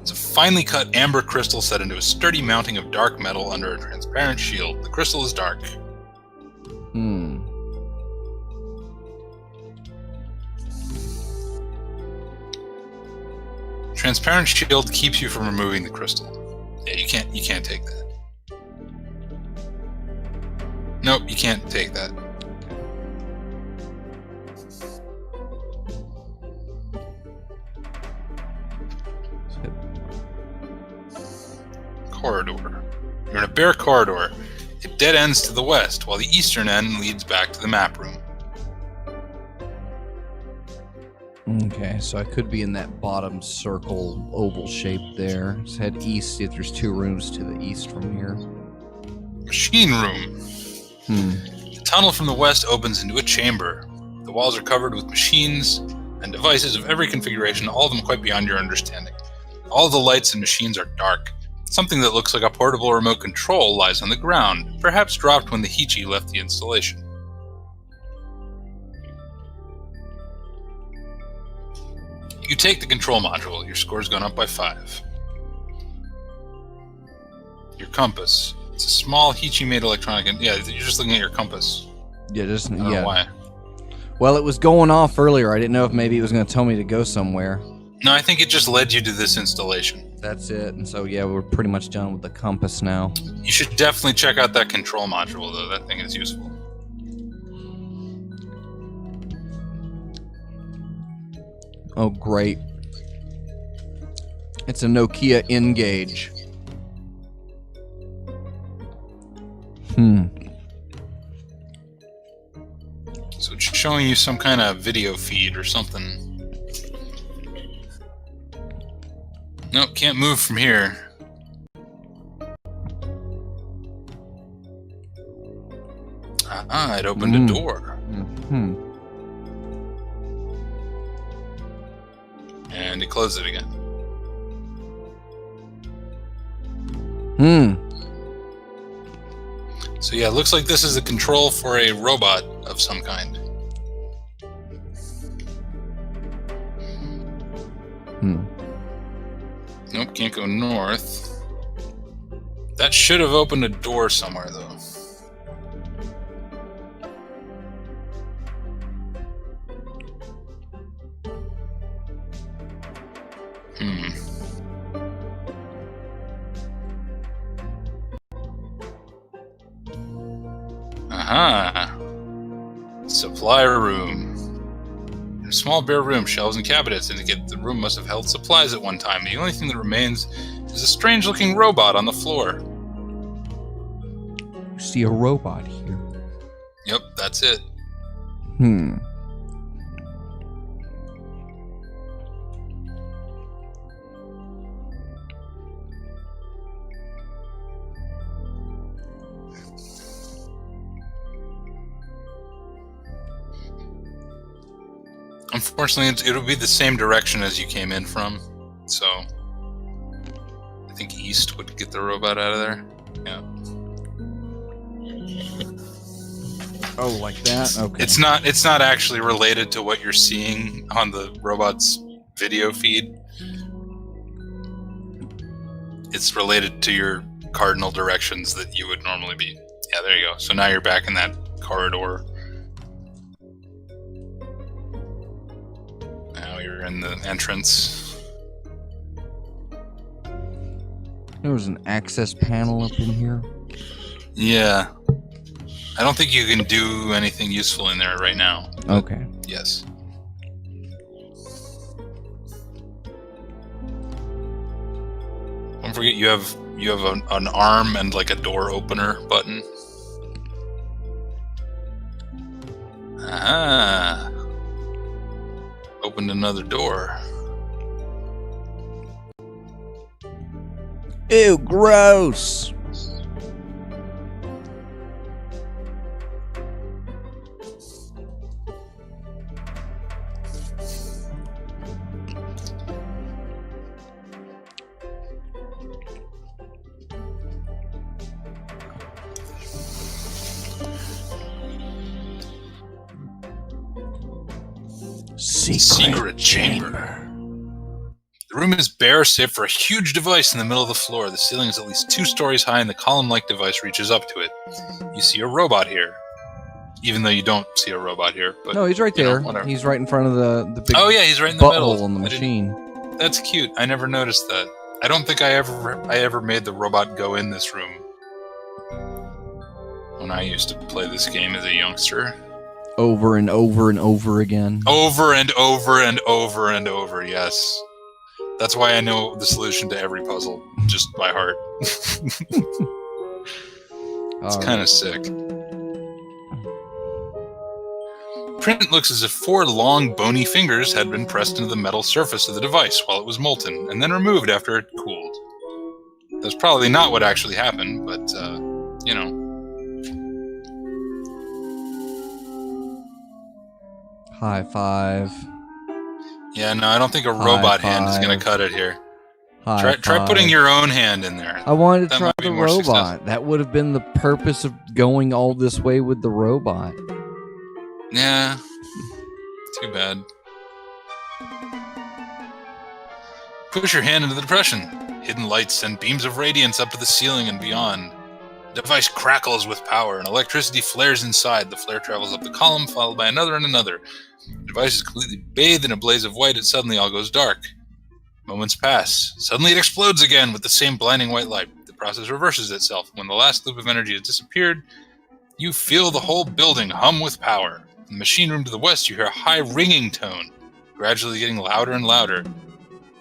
It's a finely cut amber crystal set into a sturdy mounting of dark metal under a transparent shield. The crystal is dark. Transparent shield keeps you from removing the crystal. Yeah, you can't take that. Nope, you can't take that. Corridor. You're in a bare corridor. It dead ends to the west, while the eastern end leads back to the map room. Okay, so I could be in that bottom circle oval shape there. Let's head east, see if there's two rooms to the east from here. Machine room. The tunnel from the west opens into a chamber. The walls are covered with machines and devices of every configuration, all of them quite beyond your understanding. All the lights and machines are dark. Something that looks like a portable remote control lies on the ground, perhaps dropped when the Heechy left the installation. You take the control module. Your score's gone up by 5. Your compass. It's a small Heechee-made electronic... Yeah, you're just looking at your compass. Yeah, just... I don't know why. Well, it was going off earlier. I didn't know if maybe it was going to tell me to go somewhere. No, I think it just led you to this installation. That's it. And so, yeah, we're pretty much done with the compass now. You should definitely check out that control module, though. That thing is useful. Oh, great. It's a Nokia N-Gage. So it's showing you some kind of video feed or something. Nope, can't move from here. Ah, it opened a door. And it closed it again. So yeah, it looks like this is a control for a robot of some kind. Nope, can't go north. That should have opened a door somewhere, though. Aha! Supply room. In a small bare room, shelves and cabinets indicate the room must have held supplies at one time. The only thing that remains is a strange-looking robot on the floor. You see a robot here. Yep, that's it. Unfortunately, it'll be the same direction as you came in from, so I think east would get the robot out of there. Yeah. Oh, like that? Okay. It's not actually related to what you're seeing on the robot's video feed. It's related to your cardinal directions that you would normally be. Yeah, there you go. So now you're back in that corridor. Now you're in the entrance. There was an access panel up in here. Yeah. I don't think you can do anything useful in there right now. Okay. Yes. Don't forget you have an arm and like a door opener button. Ah. Opened another door. Ew, gross. Secret chamber. The room is bare save for a huge device in the middle of the floor. The ceiling is at least 2 stories high and the column-like device reaches up to it. You see a robot here. Even though you don't see a robot here. But, no, he's right there. Whatever. He's right in front of the big oh yeah, he's right in the middle. butthole on the machine. That's cute. I never noticed that. I don't think I ever made the robot go in this room. When I used to play this game as a youngster. Over and over and over again. Over and over and over and over, yes. That's why I know the solution to every puzzle, just by heart. It's kind of sick. Print looks as if 4 long, bony fingers had been pressed into the metal surface of the device while it was molten, and then removed after it cooled. That's probably not what actually happened, but, you know. High five. Yeah, no, I don't think a robot hand is going to cut it here. Try putting your own hand in there. I wanted to That try might be the more robot. successful. That would have been the purpose of going all this way with the robot. Yeah. Too bad. Push your hand into the depression. Hidden lights send beams of radiance up to the ceiling and beyond. The device crackles with power, and electricity flares inside. The flare travels up the column, followed by another and another. The device is completely bathed in a blaze of white, and suddenly all goes dark. Moments pass. Suddenly it explodes again with the same blinding white light. The process reverses itself. When the last loop of energy has disappeared, you feel the whole building hum with power. In the machine room to the west, you hear a high ringing tone, gradually getting louder and louder.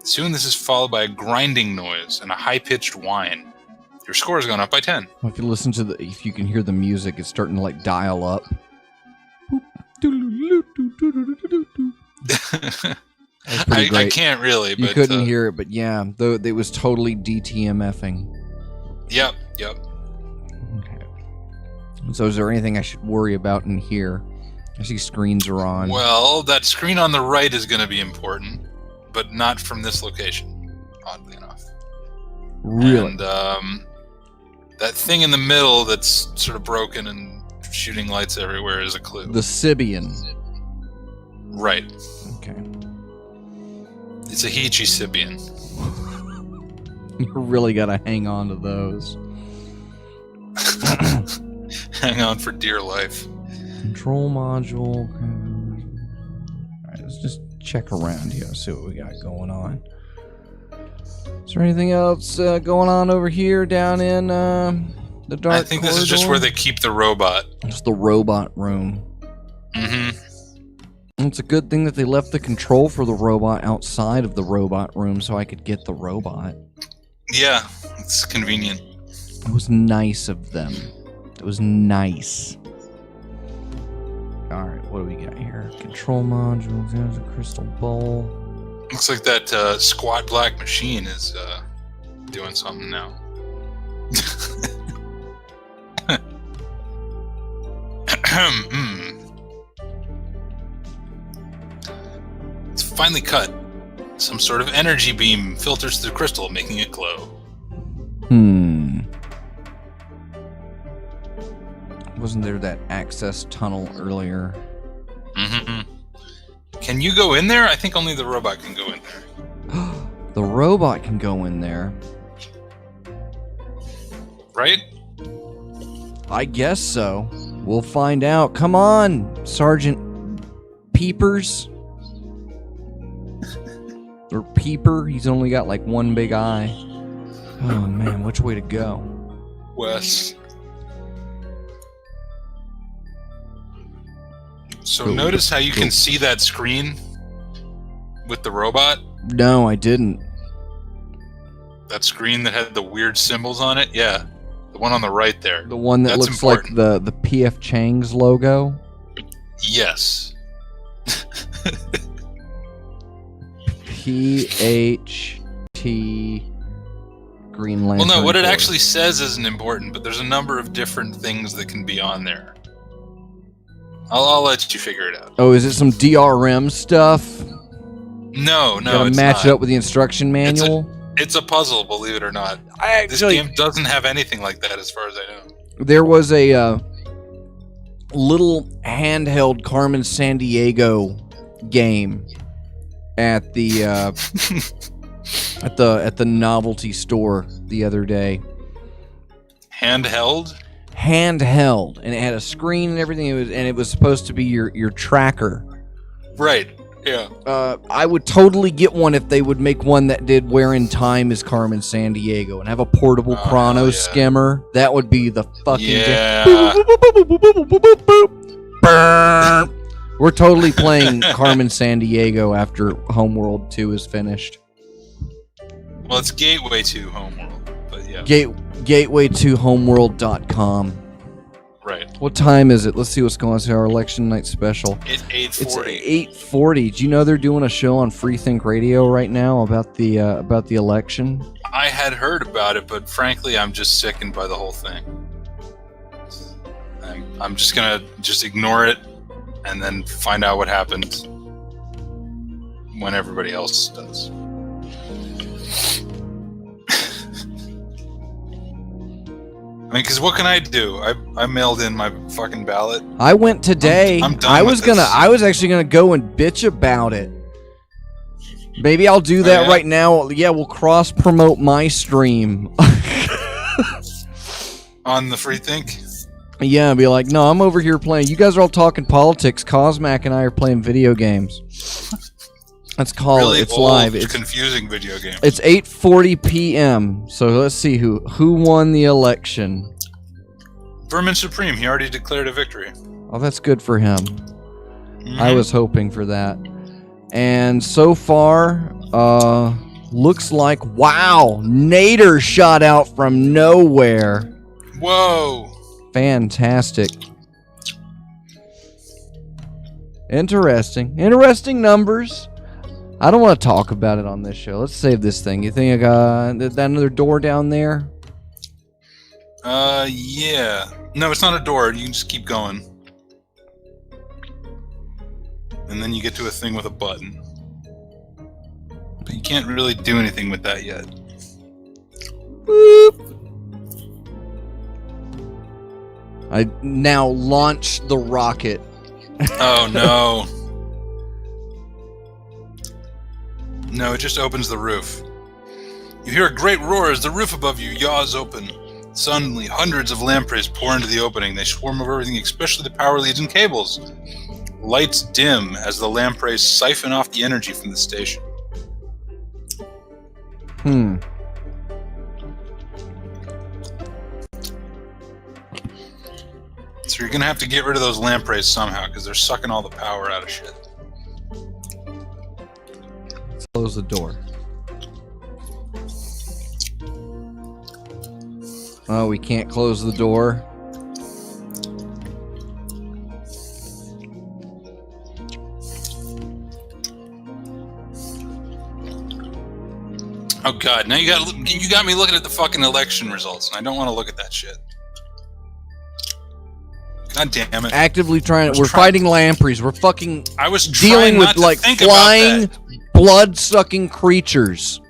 Soon this is followed by a grinding noise and a high-pitched whine. Your score has gone up by 10. If you listen to if you can hear the music, it's starting to like dial up. I can't really, but... You couldn't hear it, but yeah, though it was totally DTMFing. Yep. Okay. So is there anything I should worry about in here? I see screens are on. Well, that screen on the right is going to be important, but not from this location, oddly enough. Really? And that thing in the middle that's sort of broken and shooting lights everywhere is a clue. The Sibian. Right. Okay. It's a Heechee Sibian. You really got to hang on to those. Hang on for dear life. Control module. Alright, let's just check around here, see what we got going on. Is there anything else going on over here down in the dark I think this is just where they keep the robot. It's the robot room. Mm-hmm. It's a good thing that they left the control for the robot outside of the robot room so I could get the robot. Yeah, it's convenient. It was nice of them. It was nice. Alright, what do we got here? Control modules, there's a crystal bowl. Looks like that squat black machine is doing something now. It's finally cut. Some sort of energy beam filters through the crystal, making it glow. Wasn't there that access tunnel earlier? Mm-hmm. Can you go in there? I think only the robot can go in there. The robot can go in there. Right? I guess so. We'll find out. Come on, Sergeant Peepers. Or Peeper. He's only got like one big eye. Oh man, which way to go? West. So Cool. notice how you Cool. can see that screen with the robot? No, I didn't. That screen that had the weird symbols on it? Yeah. The one on the right there. The one that That's looks important. like the PF Chang's logo. Yes. PHT Green Lantern. Well, no, what it Corps. actually says isn't important, but there's a number of different things that can be on there. I'll let you figure it out. Oh, is it some DRM stuff? No, Gotta it's match not. it up with the instruction manual. It's a puzzle, believe it or not. I This game doesn't have anything like that as far as I know. There was a little handheld Carmen Sandiego game at the at the novelty store the other day. Handheld? Handheld, and it had a screen and everything. It was supposed to be your tracker. Right. Yeah. I would totally get one if they would make one that did Where in Time is Carmen Sandiego and have a portable chrono yeah. skimmer. That would be the fucking Yeah. Burn. We're totally playing Carmen Sandiego after Homeworld 2 is finished. Well, it's Gateway to Homeworld, but yeah. Gateway to Homeworld.com. Right. What time is it? Let's see what's going on. It's our election night special. It's It's 8:40. 8:40. Do you know they're doing a show on Free Think Radio right now about the election? I had heard about it, but frankly, I'm just sickened by the whole thing. I'm just gonna ignore it and then find out what happens when everybody else does. I mean, because what can I do? I mailed in my fucking ballot. I went today. I'm done I with was this. I was actually gonna go and bitch about it. Maybe I'll do Oh, that yeah? right now. Yeah, we'll cross promote my stream. On the free think? Yeah, be like, no, I'm over here playing. You guys are all talking politics. Cosmac and I are playing video games. Let's call Really it. It's old, live. It's confusing video game. It's 8:40 p.m. So let's see who won the election. Vermin Supreme, he already declared a victory. Oh, that's good for him. Mhm. I was hoping for that. And so far, looks like, wow, Nader shot out from nowhere. Whoa! Fantastic. Interesting numbers. I don't want to talk about it on this show. Let's save this thing. You think I got that another door down there? Yeah. No, it's not a door. You can just keep going. And then you get to a thing with a button. But you can't really do anything with that yet. Boop. I now launch the rocket. Oh, no. No, it just opens the roof. You hear a great roar as the roof above you yaws open. Suddenly, hundreds of lampreys pour into the opening. They swarm over everything, especially the power leads and cables. Lights dim as the lampreys siphon off the energy from the station. So you're gonna have to get rid of those lampreys somehow, because they're sucking all the power out of shit. Let's close the door. Oh, we can't close the door. Oh god, now you got me looking at the fucking election results, and I don't want to look at that shit. God damn it. Actively trying. We're fighting lampreys. We're fucking I was dealing trying with not to like think flying, about blood-sucking creatures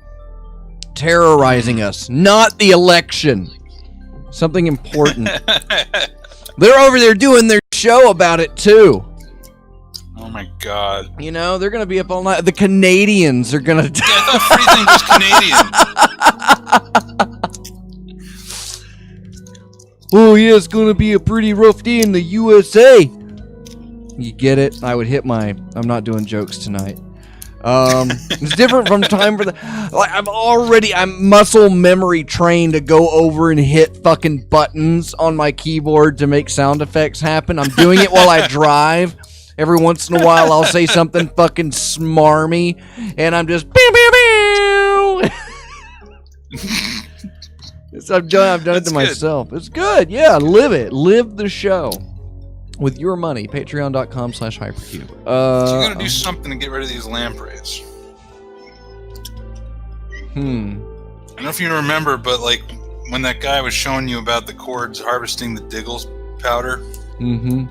terrorizing us. Not the election. Something important. that. They're over there doing their show about it too. Oh my god. You know, they're gonna be up all night. The Canadians are gonna. Yeah, I thought free thing was Canadian. Oh yeah, it's gonna be a pretty rough day in the USA. You get it? I would hit my. I'm not doing jokes tonight. It's different from time for the. Like I'm muscle memory trained to go over and hit fucking buttons on my keyboard to make sound effects happen. I'm doing it while I drive. Every once in a while, I'll say something fucking smarmy, and I'm just pew pew pew. So I've done it That's to good. myself. It's good. Yeah, live it. Live the show with your money. Patreon.com/Hypercube. So you gotta do something to get rid of these lampreys. I don't know if you remember, but like when that guy was showing you about the cords harvesting the Diggles powder. Mm-hmm.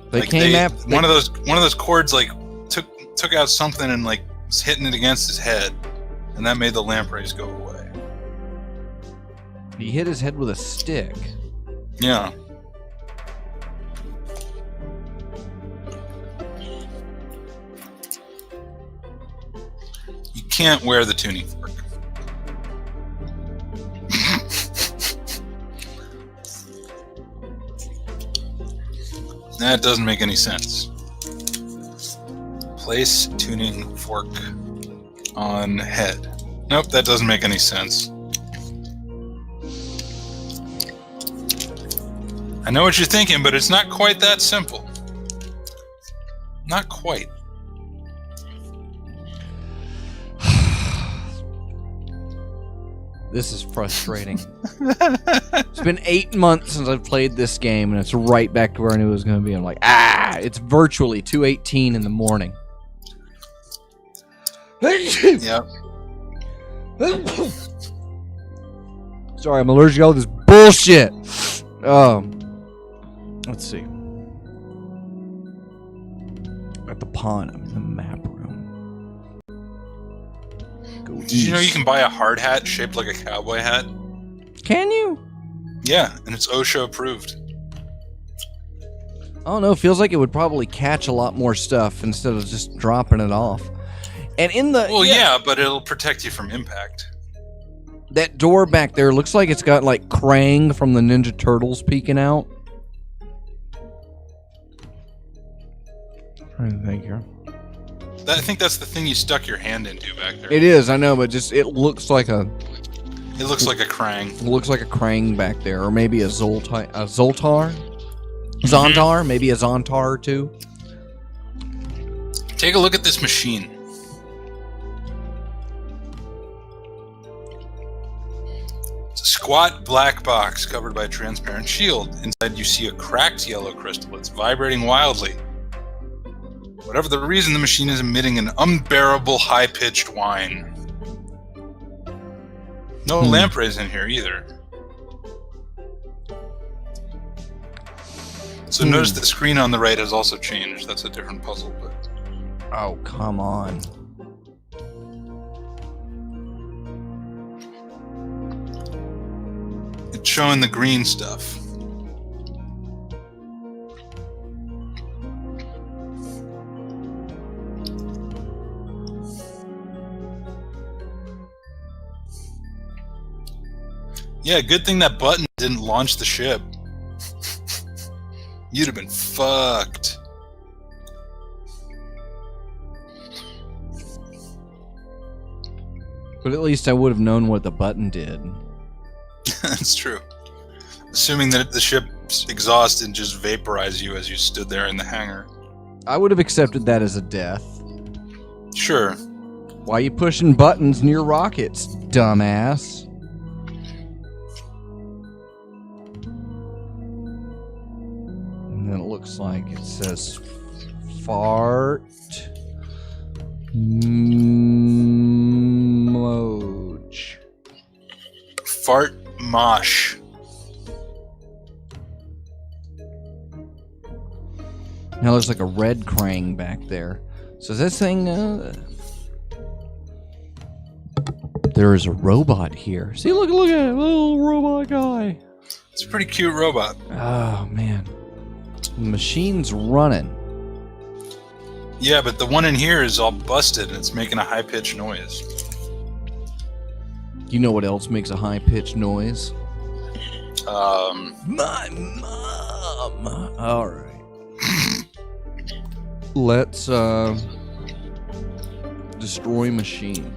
They Like came at one of those cords like took out something and like was hitting it against his head, and that made the lampreys go away. He hit his head with a stick. Yeah. You can't wear the tuning fork. That doesn't make any sense. Place tuning fork on head. Nope, that doesn't make any sense. I know what you're thinking, but it's not quite that simple. Not quite. This is frustrating. It's been 8 months since I've played this game, and it's right back to where I knew it was going to be. I'm like, it's virtually 2:18 in the morning. Yep. Sorry, I'm allergic to all this bullshit. Let's see. At the pond, I'm in the map room. Go Did you know you east. can buy a hard hat shaped like a cowboy hat? Can you? Yeah, and it's OSHA approved. I don't know. Feels like it would probably catch a lot more stuff instead of just dropping it off. And in the Well, yeah, but it'll protect you from impact. that door back there looks like it's got like Krang from the Ninja Turtles peeking out. Trying to think here. I think that's the thing you stuck your hand into back there. It is, I know, but just it looks like a It looks like a Krang. Krang back there, or maybe a Zoltar, maybe a Zontar or two. Take a look at this machine. It's a squat black box covered by a transparent shield. Inside you see a cracked yellow crystal. It's vibrating wildly. Whatever the reason, the machine is emitting an unbearable high-pitched whine. No lampreys in here either. So notice the screen on the right has also changed. That's a different puzzle, but Oh, come on. it's showing the green stuff. Yeah, good thing that button didn't launch the ship. You'd have been fucked. But at least I would have known what the button did. That's true. Assuming that the ship's exhaust didn't just vaporize you as you stood there in the hangar. I would have accepted that as a death. Sure. Why you pushing buttons near rockets, dumbass? And then it looks like it says fart moj. Fart mosh. Now there's like a red Krang back there. So is this thing there is a robot here. See, look at it, little robot guy. It's a pretty cute robot. Oh man. The machine's running. Yeah, but the one in here is all busted and it's making a high-pitched noise. You know what else makes a high-pitched noise? My mom. All right. Let's destroy machine.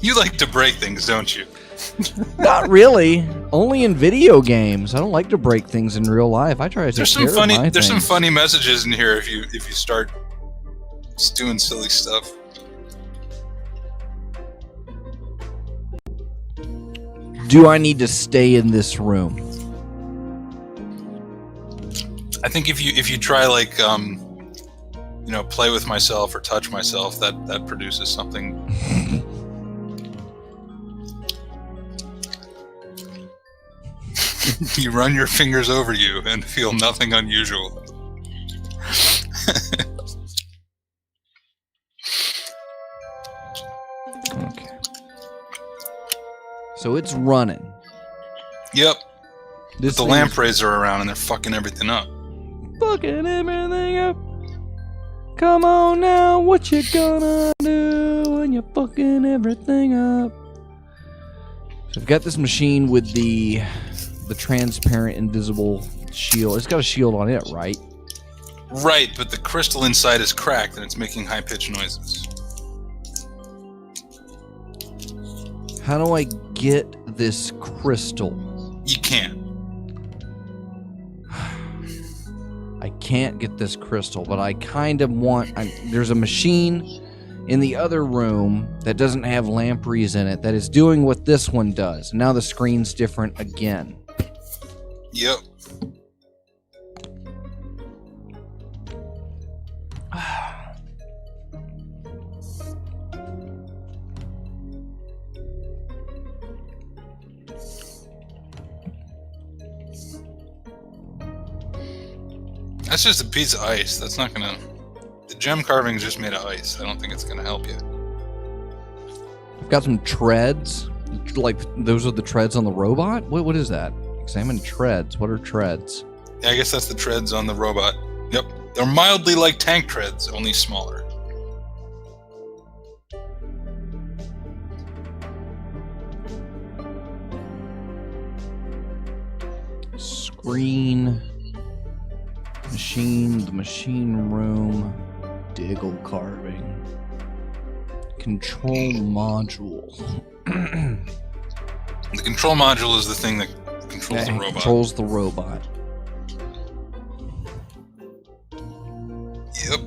You like to break things, don't you? Not really. Only in video games. I don't like to break things in real life. I try to take care of my There's some things. funny messages in here if you start just doing silly stuff. Do I need to stay in this room? I think if you try like play with myself or touch myself, that produces something. You run your fingers over you and feel nothing unusual. Okay. So it's running. Yep. This The thing is lampreys are around and they're fucking everything up. fucking everything up. Come on now, what you gonna do when you're fucking everything up? So I've got this machine with the transparent invisible shield. It's got a shield on it, right? Right, but the crystal inside is cracked and it's making high-pitched noises. How do I get this crystal? You can't. I can't get this crystal, but I kind of want... there's a machine in the other room that doesn't have lampreys in it that is doing what this one does. Now the screen's different again. Yep. That's just a piece of ice. That's not gonna... The gem carving is just made of ice. I don't think it's gonna help you. I've got some treads. Like, those are the treads on the robot? What is that? Examine treads. What are treads? Yeah, I guess that's the treads on the robot. Yep. They're mildly like tank treads, only smaller. Screen. Machine. The machine room. Diggle carving. Control module. The control module is the thing that controls the robot. Controls the robot. Yep.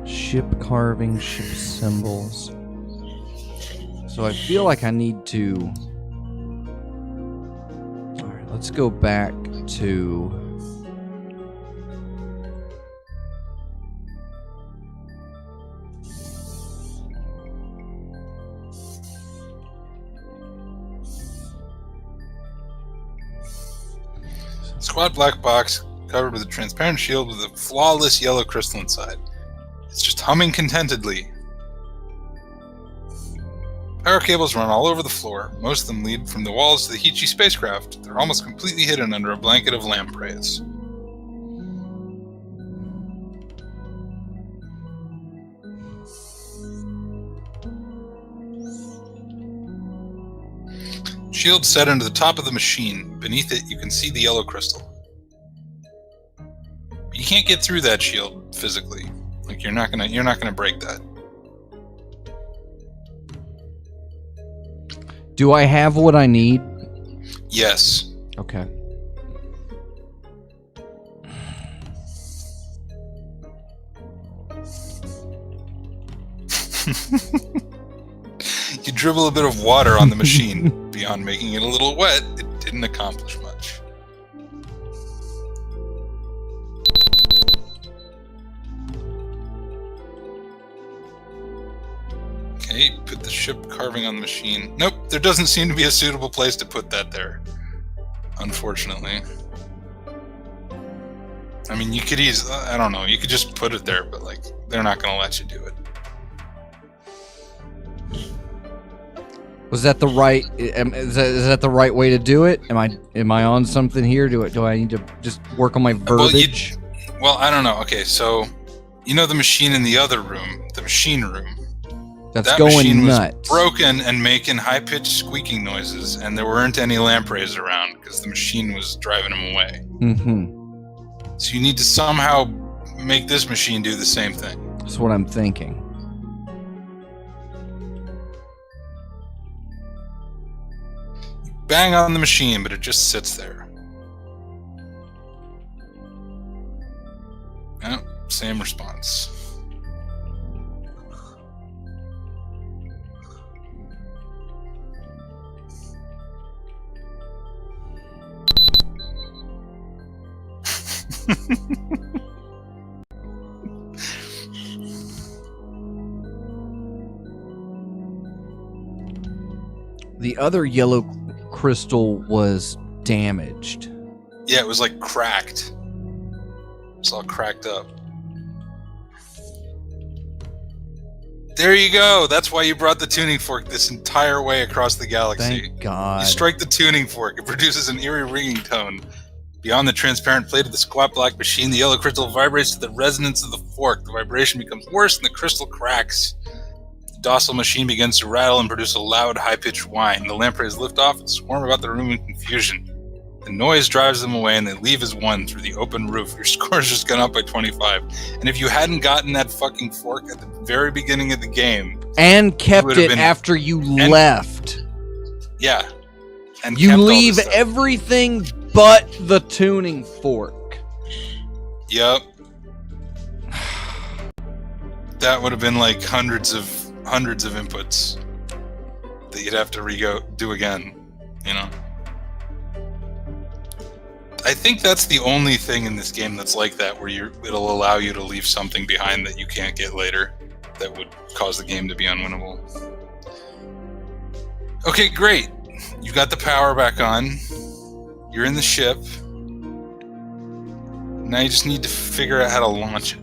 Ship carving, ship symbols. So I feel like I need to... Alright, let's go back to... Squat black box covered with a transparent shield with a flawless yellow crystal inside. It's just humming contentedly. Power cables run all over the floor. Most of them lead from the walls to the Hichi spacecraft. They're almost completely hidden under a blanket of lampreys. Shield set into the top of the machine. Beneath it, you can see the yellow crystal. You can't get through that shield physically. Like you're not gonna break that. Do I have what I need? Yes. Okay. You dribble a bit of water on the machine. Beyond making it a little wet, it didn't accomplish much. Okay, put the ship carving on the machine. Nope, there doesn't seem to be a suitable place to put that there. Unfortunately. I mean, you could I don't know, you could just put it there, but like, they're not gonna let you do it. Was that the right? Is that the right way to do it? Am I on something here? Do I need to just work on my verbiage? Well, I don't know. Okay, so you know the machine in the other room, the machine room. That's that going machine nuts. Was broken and making high-pitched squeaking noises, and there weren't any lampreys around because the machine was driving them away. Mm-hmm. So you need to somehow make this machine do the same thing. That's what I'm thinking. Bang on the machine, but it just sits there. Oh, same response. The other yellow crystal was damaged. Yeah, it was like cracked. It's all cracked up. There you go. That's why you brought the tuning fork this entire way across the galaxy. Thank God. You strike the tuning fork. It produces an eerie ringing tone. Beyond the transparent plate of the squat black machine, the yellow crystal vibrates to the resonance of the fork. The vibration becomes worse and the crystal cracks. The docile machine begins to rattle and produce a loud, high-pitched whine. The lampreys lift off and swarm about the room in confusion. The noise drives them away and they leave as one through the open roof. Your score's just gone up by 25. And if you hadn't gotten that fucking fork at the very beginning of the game... And kept it after you left. Yeah. And you leave everything but the tuning fork. Yep. That would have been like hundreds of inputs that you'd have to do again, you know? I think that's the only thing in this game that's like that, where it'll allow you to leave something behind that you can't get later that would cause the game to be unwinnable. Okay, great. You got the power back on. You're in the ship. Now you just need to figure out how to launch it.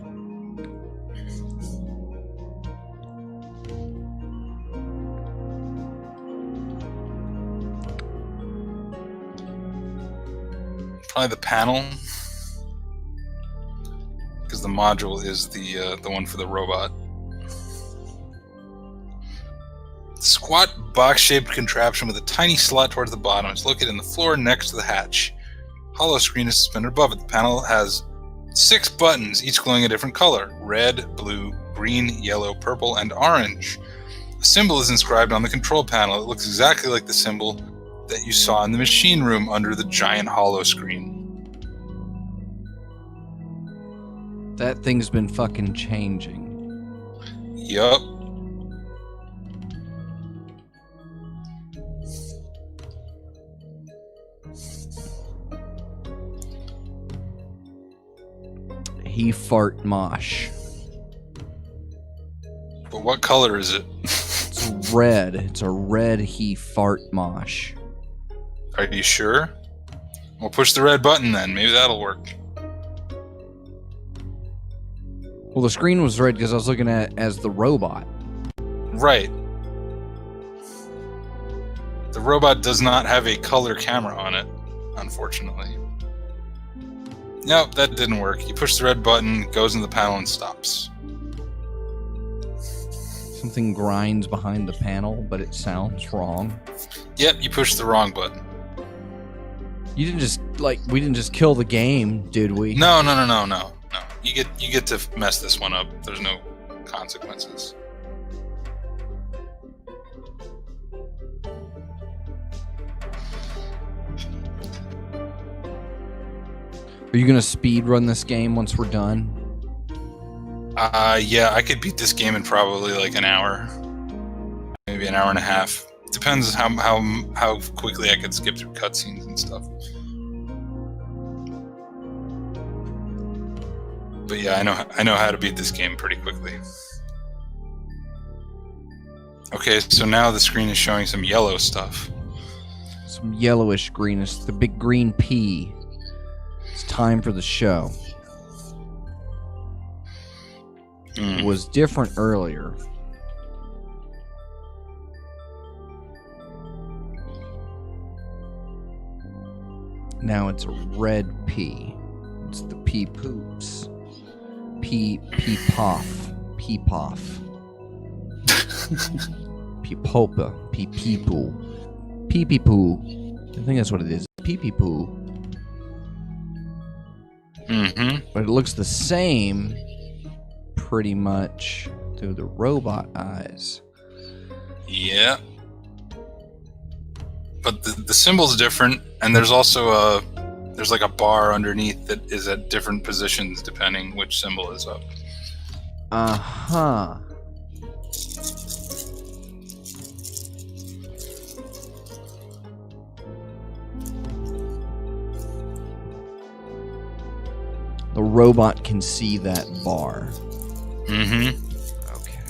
Probably the panel. the module is the one for the robot. Squat box-shaped contraption with a tiny slot towards the bottom is located in the floor next to the hatch. Hollow screen is suspended above it. The panel has 6 buttons, each glowing a different color: red, blue, green, yellow, purple, and orange. A symbol is inscribed on the control panel. It looks exactly like the symbol that you saw in the machine room under the giant hollow screen. That thing's been fucking changing. Yup. He fart mosh. But what color is it? It's red. It's a red he fart mosh. Are you sure? Well, push the red button then. Maybe that'll work. Well, the screen was red because I was looking at it as the robot. Right. The robot does not have a color camera on it, unfortunately. Nope, that didn't work. You push the red button, goes in the panel, and stops. Something grinds behind the panel, but it sounds wrong. Yep, you pushed the wrong button. You didn't just, we didn't just kill the game, did we? No. You get to mess this one up. There's no consequences. Are you going to speed run this game once we're done? Yeah, I could beat this game in probably like an hour. Maybe an hour and a half. Depends how quickly I could skip through cutscenes and stuff. But yeah, I know how to beat this game pretty quickly. Okay, so now the screen is showing some yellow stuff. Some yellowish greenish, the big green pea. It's time for the show. It was different earlier. Now it's a red pea. It's the pea poops. Pea poff. Pea poff. Pea popa. Pea pee poo. Pee pee poo. I think that's what it is. Pee pee poo. Mm-hmm. But it looks the same pretty much through the robot eyes. Yeah. But the symbol's different, and there's also there's like a bar underneath that is at different positions depending which symbol is up. Uh-huh. The robot can see that bar. Mm-hmm. Okay.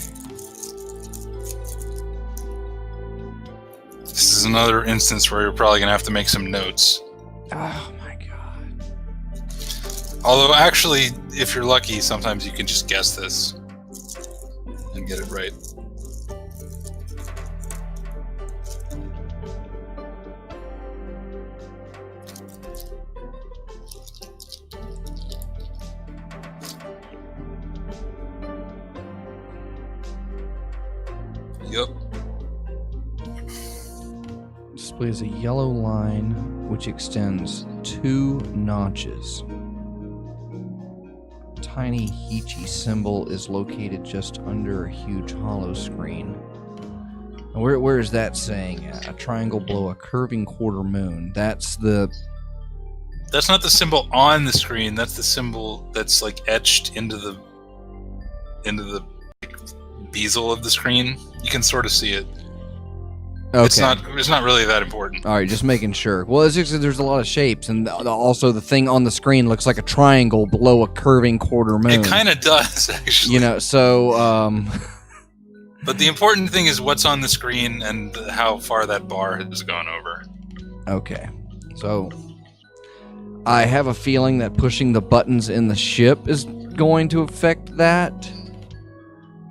This is another instance where you're probably going to have to make some notes. Oh my god. Although, actually, if you're lucky, sometimes you can just guess this and get it right. Yep. Displays a yellow line which extends 2 notches. Tiny Heechee symbol is located just under a huge hollow screen. And where is that saying? A triangle below a curving quarter moon. That's not the symbol on the screen. That's the symbol that's like etched into the bezel of the screen. You can sort of see it. okay. It's not really that important. All right, just making sure. Well, it's just that there's a lot of shapes, and also the thing on the screen looks like a triangle below a curving quarter moon. It kind of does, actually. You know, so But the important thing is what's on the screen and how far that bar has gone over. Okay, so I have a feeling that pushing the buttons in the ship is going to affect that.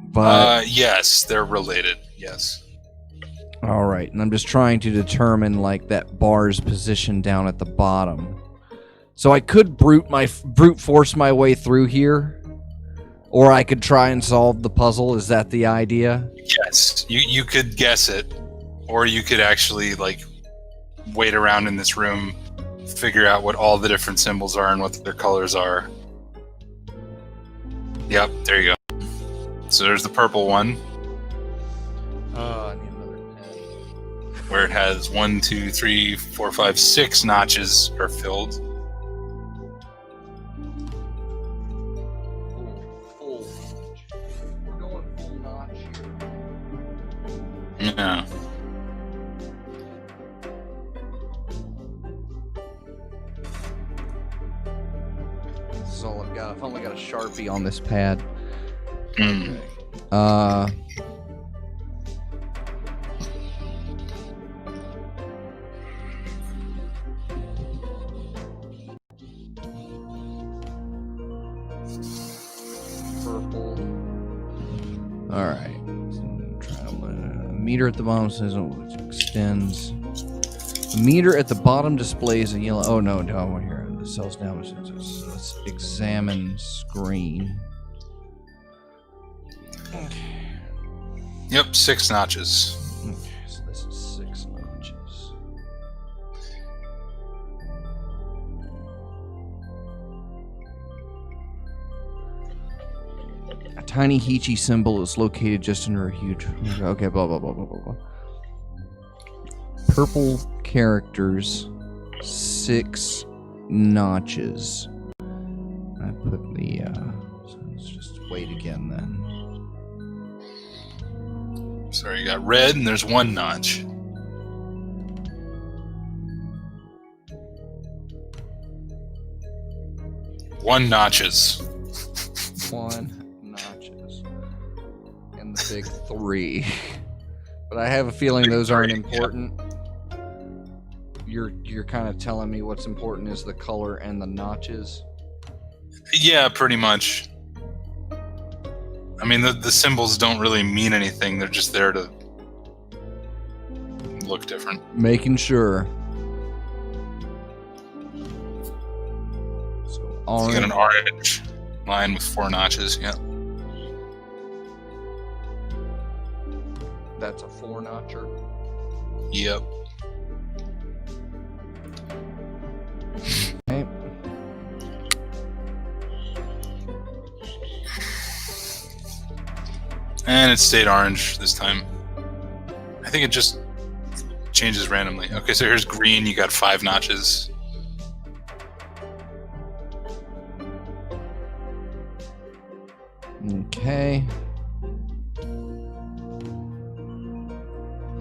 But yes, they're related. Yes. all right, and I'm just trying to determine like that bar's position down at the bottom. So I could brute force my way through here Or I could try and solve the puzzle. Is that the idea? Yes, you could guess it, or you could actually like wait around in this room, figure out what all the different symbols are and what their colors are. Yep, there you go. So there's the purple one, I need another pen. where it has 1, 2, 3, 4, 5, 6 notches are filled. Full notch. We're going full notch here. Yeah. This is all I've got. I've only got a Sharpie on this pad. Mm. Purple. All right. A meter at the bottom says it extends. The meter at the bottom displays a yellow. Oh no, no, here the cells down. Let's examine screen. Yep, 6 notches. Okay, so this is 6 notches. A tiny Heechee symbol is located just under a huge. Okay, blah blah blah blah blah blah. Purple characters, 6 notches. I put the. So let's just wait again then. Sorry, you got red and there's 1 notch. One notches. 1 notches. And the big 3. But I have a feeling those aren't important. You're kind of telling me what's important is the color and the notches. Yeah, pretty much. I mean, the symbols don't really mean anything. They're just there to look different. Making sure. So So you orange. got an orange line with 4 notches. Yeah. That's a 4 notcher. Yep. Okay. And it stayed orange this time. I think it just changes randomly. Okay, so here's green. You got 5 notches. Okay.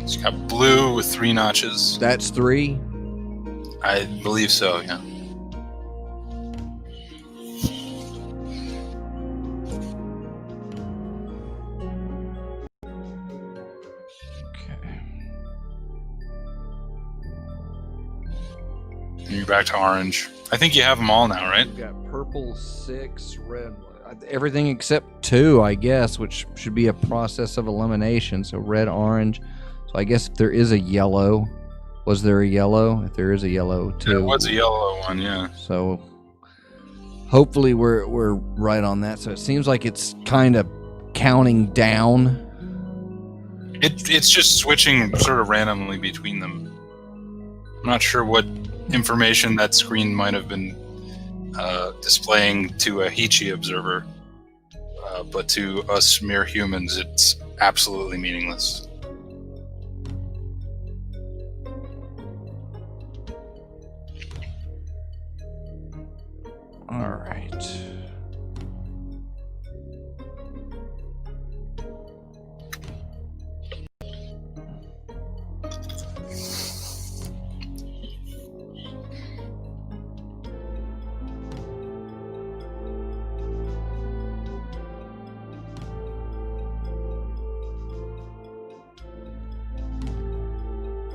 So you got blue with 3 notches. That's 3. I believe so, yeah. Okay. And you're back to orange. I think you have them all now, right? We've got purple 6, red. Everything except 2, I guess, which should be a process of elimination. So red, orange. So I guess if there is a yellow, was there a yellow? If there is a yellow, 2. There was a yellow one, yeah. So hopefully we're right on that. So it seems like it's kind of counting down. It's just switching sort of randomly between them. I'm not sure what information that screen might have been displaying to a Heechee observer, but to us mere humans, it's absolutely meaningless. All right.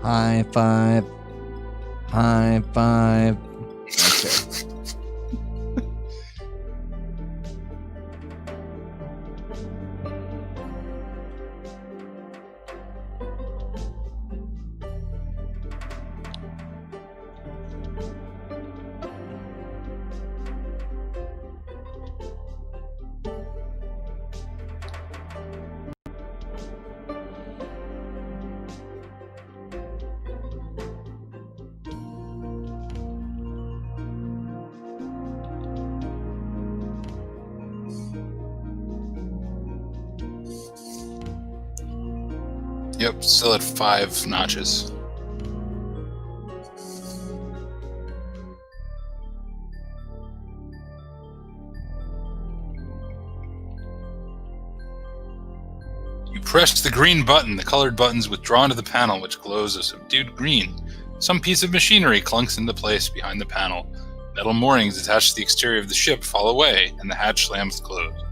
High five. High five. Okay. Yep, still at 5 notches. You press the green button. The colored buttons withdraw into the panel, which glows a subdued green. Some piece of machinery clunks into place behind the panel. Metal moorings attached to the exterior of the ship fall away, and the hatch slams closed.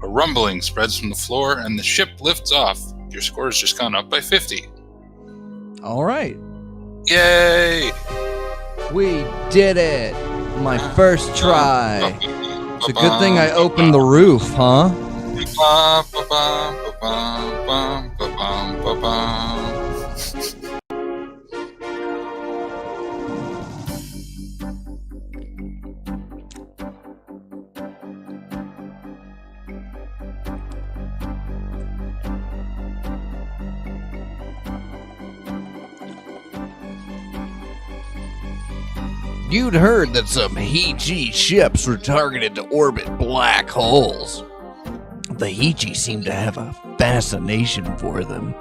A rumbling spreads from the floor, and the ship lifts off. Your score has just gone up by 50. All right. Yay! We did it. My first try. It's a good thing I opened the roof, huh? You'd heard that some Heechee ships were targeted to orbit black holes. The Heechee seemed to have a fascination for them.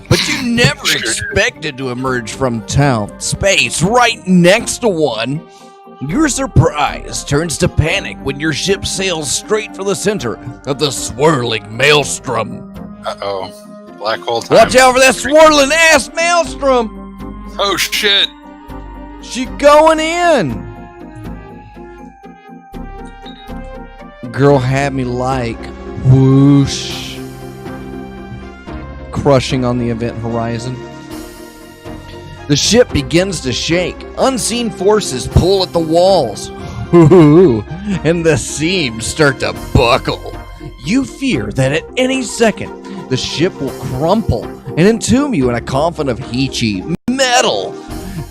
But you never expected to emerge from space right next to one. Your surprise turns to panic when your ship sails straight for the center of the swirling maelstrom. Uh-oh. Black hole time. Watch out for that swirling ass maelstrom! Oh, shit! She going in. Girl had me like whoosh, crushing on the event horizon. The ship begins to shake. Unseen forces pull at the walls. And the seams start to buckle. You fear that at any second, the ship will crumple and entomb you in a coffin of Heechee metal.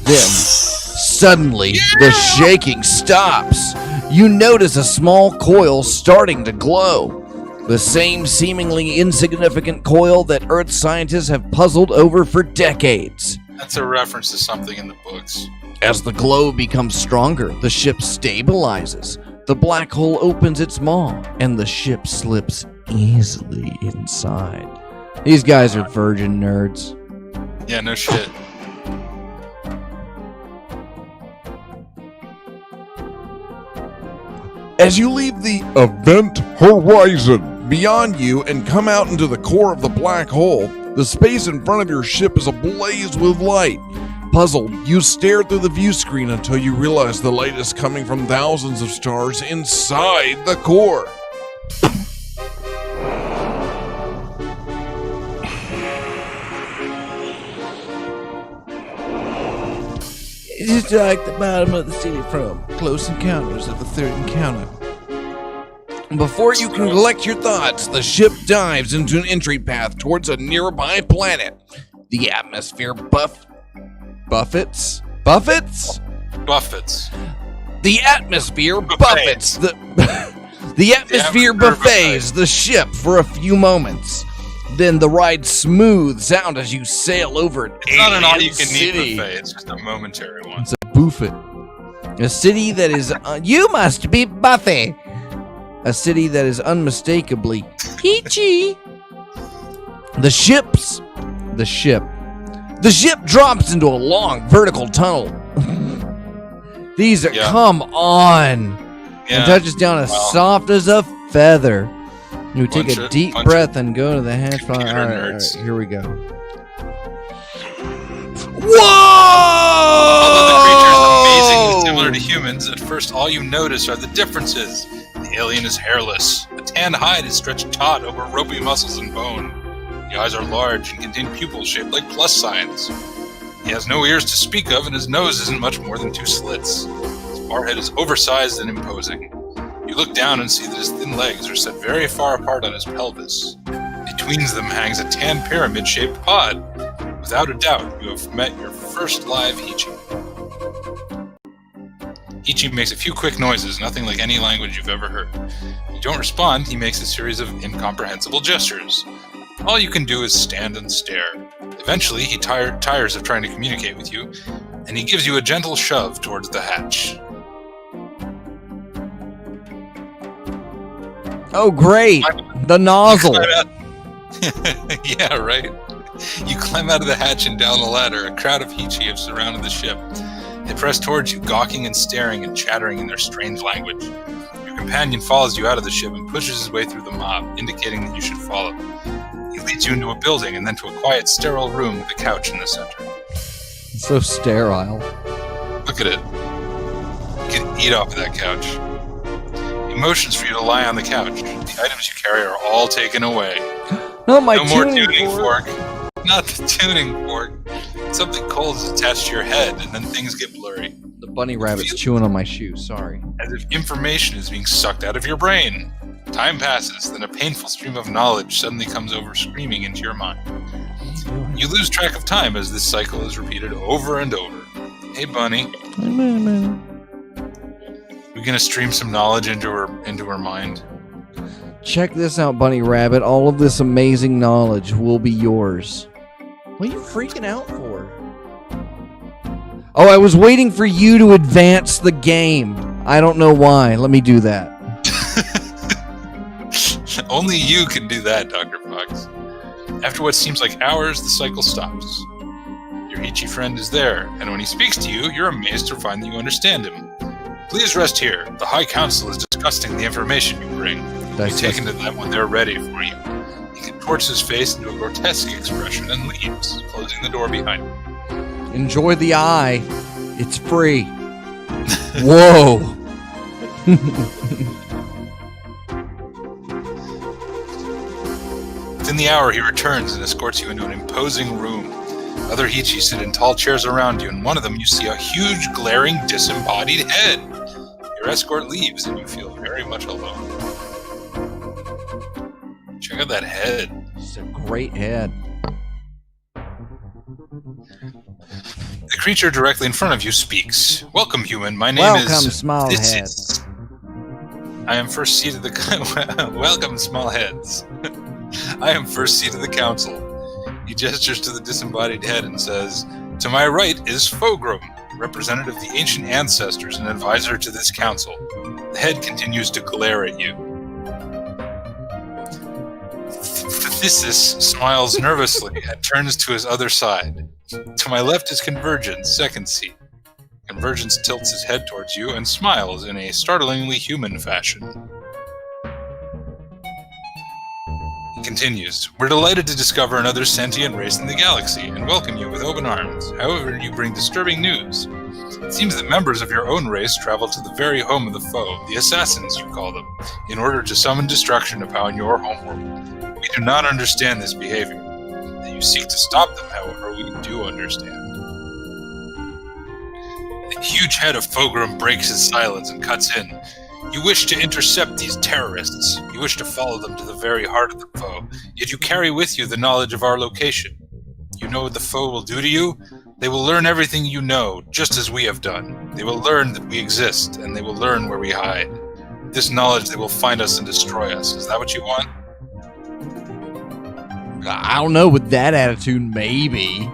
Then, suddenly, the shaking stops. You notice a small coil starting to glow. The same seemingly insignificant coil that Earth scientists have puzzled over for decades. That's a reference to something in the books. As the glow becomes stronger, the ship stabilizes. The black hole opens its maw, and the ship slips easily inside. These guys are virgin nerds. Yeah, no shit. As you leave the event horizon beyond you and come out into the core of the black hole, the space in front of your ship is ablaze with light. Puzzled, you stare through the view screen until you realize the light is coming from thousands of stars inside the core. It's like the bottom of the city from Close Encounters of the Third Encounter. Before you can collect your thoughts, the ship dives into an entry path towards a nearby planet. The atmosphere buffets? The atmosphere buffets the atmosphere buffets the ship for a few moments. Then the ride smooths out as you sail over It's not an all-you-can-eat city. buffet. It's just a momentary one. It's a buffet. A city that is... you must be Buffy. A city that is unmistakably peachy. The ship drops into a long vertical tunnel. These are... Yeah. Come on. Yeah. And touches down as soft as a feather. You take Bunch a of- deep bunch breath and go to the hatch. All computer right, nerds. here we go. Although the creature is amazingly Whoa! similar to humans, at first all you notice are the differences. The alien is hairless. The tanned hide is stretched taut over ropey muscles and bone. The eyes are large and contain pupils shaped like plus signs. He has no ears to speak of, and his nose isn't much more than 2 slits. His forehead is oversized and imposing. You look down and see that his thin legs are set very far apart on his pelvis. Between them hangs a tan pyramid-shaped pod. Without a doubt, you have met your first live Heechee. Heechee makes a few quick noises, nothing like any language you've ever heard. You don't respond, he makes a series of incomprehensible gestures. All you can do is stand and stare. Eventually, he tires of trying to communicate with you, and he gives you a gentle shove towards the hatch. Oh, great. The nozzle. Yeah, right. You climb out of the hatch and down the ladder. A crowd of Hichi have surrounded the ship. They press towards you, gawking and staring and chattering in their strange language. Your companion follows you out of the ship and pushes his way through the mob, indicating that you should follow. He leads you into a building and then to a quiet, sterile room with a couch in the center. It's so sterile. Look at it. You can eat off of that couch. He motions for you to lie on the couch. The items you carry are all taken away. No, my No more tuning tuning fork. fork. Not the tuning fork. Something cold is attached to your head, and then things get blurry. The bunny rabbit's chewing on my shoe. Sorry. As if information is being sucked out of your brain. Time passes, then a painful stream of knowledge suddenly comes over screaming into your mind. You lose track of time as this cycle is repeated over and over. Hey, bunny. We're gonna stream some knowledge into her mind. Check this out, bunny rabbit. All of this amazing knowledge will be yours. What are you freaking out for? Oh, I was waiting for you to advance the game. I don't know why. Let me do that. Only you can do that, Dr. Fox. After what seems like hours, the cycle stops. Your Hichi friend is there, and when he speaks to you, you're amazed to find that you understand him. Please rest here. The High Council is discussing the information you bring. Be taken to them when they're ready for you. He contorts his face into a grotesque expression and leaves, closing the door behind him. Enjoy the eye. It's free. Whoa. Within the hour, he returns and escorts you into an imposing room. Other Hichi sit in tall chairs around you, and one of them you see a huge, glaring, disembodied head. Your escort leaves, and you feel very much alone. Check out that head. It's a great head. The creature directly in front of you speaks. Welcome, human. My name is... Welcome, small This head. is- I am first seat of the... Welcome, small heads. I am first seat of the council. He gestures to the disembodied head and says, To my right is Fogram, representative of the ancient ancestors and advisor to this council. The head continues to glare at you. Thesis smiles nervously and turns to his other side. To my left is Convergence, second seat. Convergence tilts his head towards you and smiles in a startlingly human fashion. He continues, We're delighted to discover another sentient race in the galaxy and welcome you with open arms. However, you bring disturbing news. It seems that members of your own race travel to the very home of the foe, the assassins you call them, in order to summon destruction upon your homeworld. We do not understand this behavior. That you seek to stop them, however, we do understand. The huge head of Fogram breaks his silence and cuts in. You wish to intercept these terrorists. You wish to follow them to the very heart of the foe, yet you carry with you the knowledge of our location. You know what the foe will do to you? They will learn everything you know, just as we have done. They will learn that we exist, and they will learn where we hide. With this knowledge, they will find us and destroy us. Is that what you want? I don't know, with that attitude, maybe.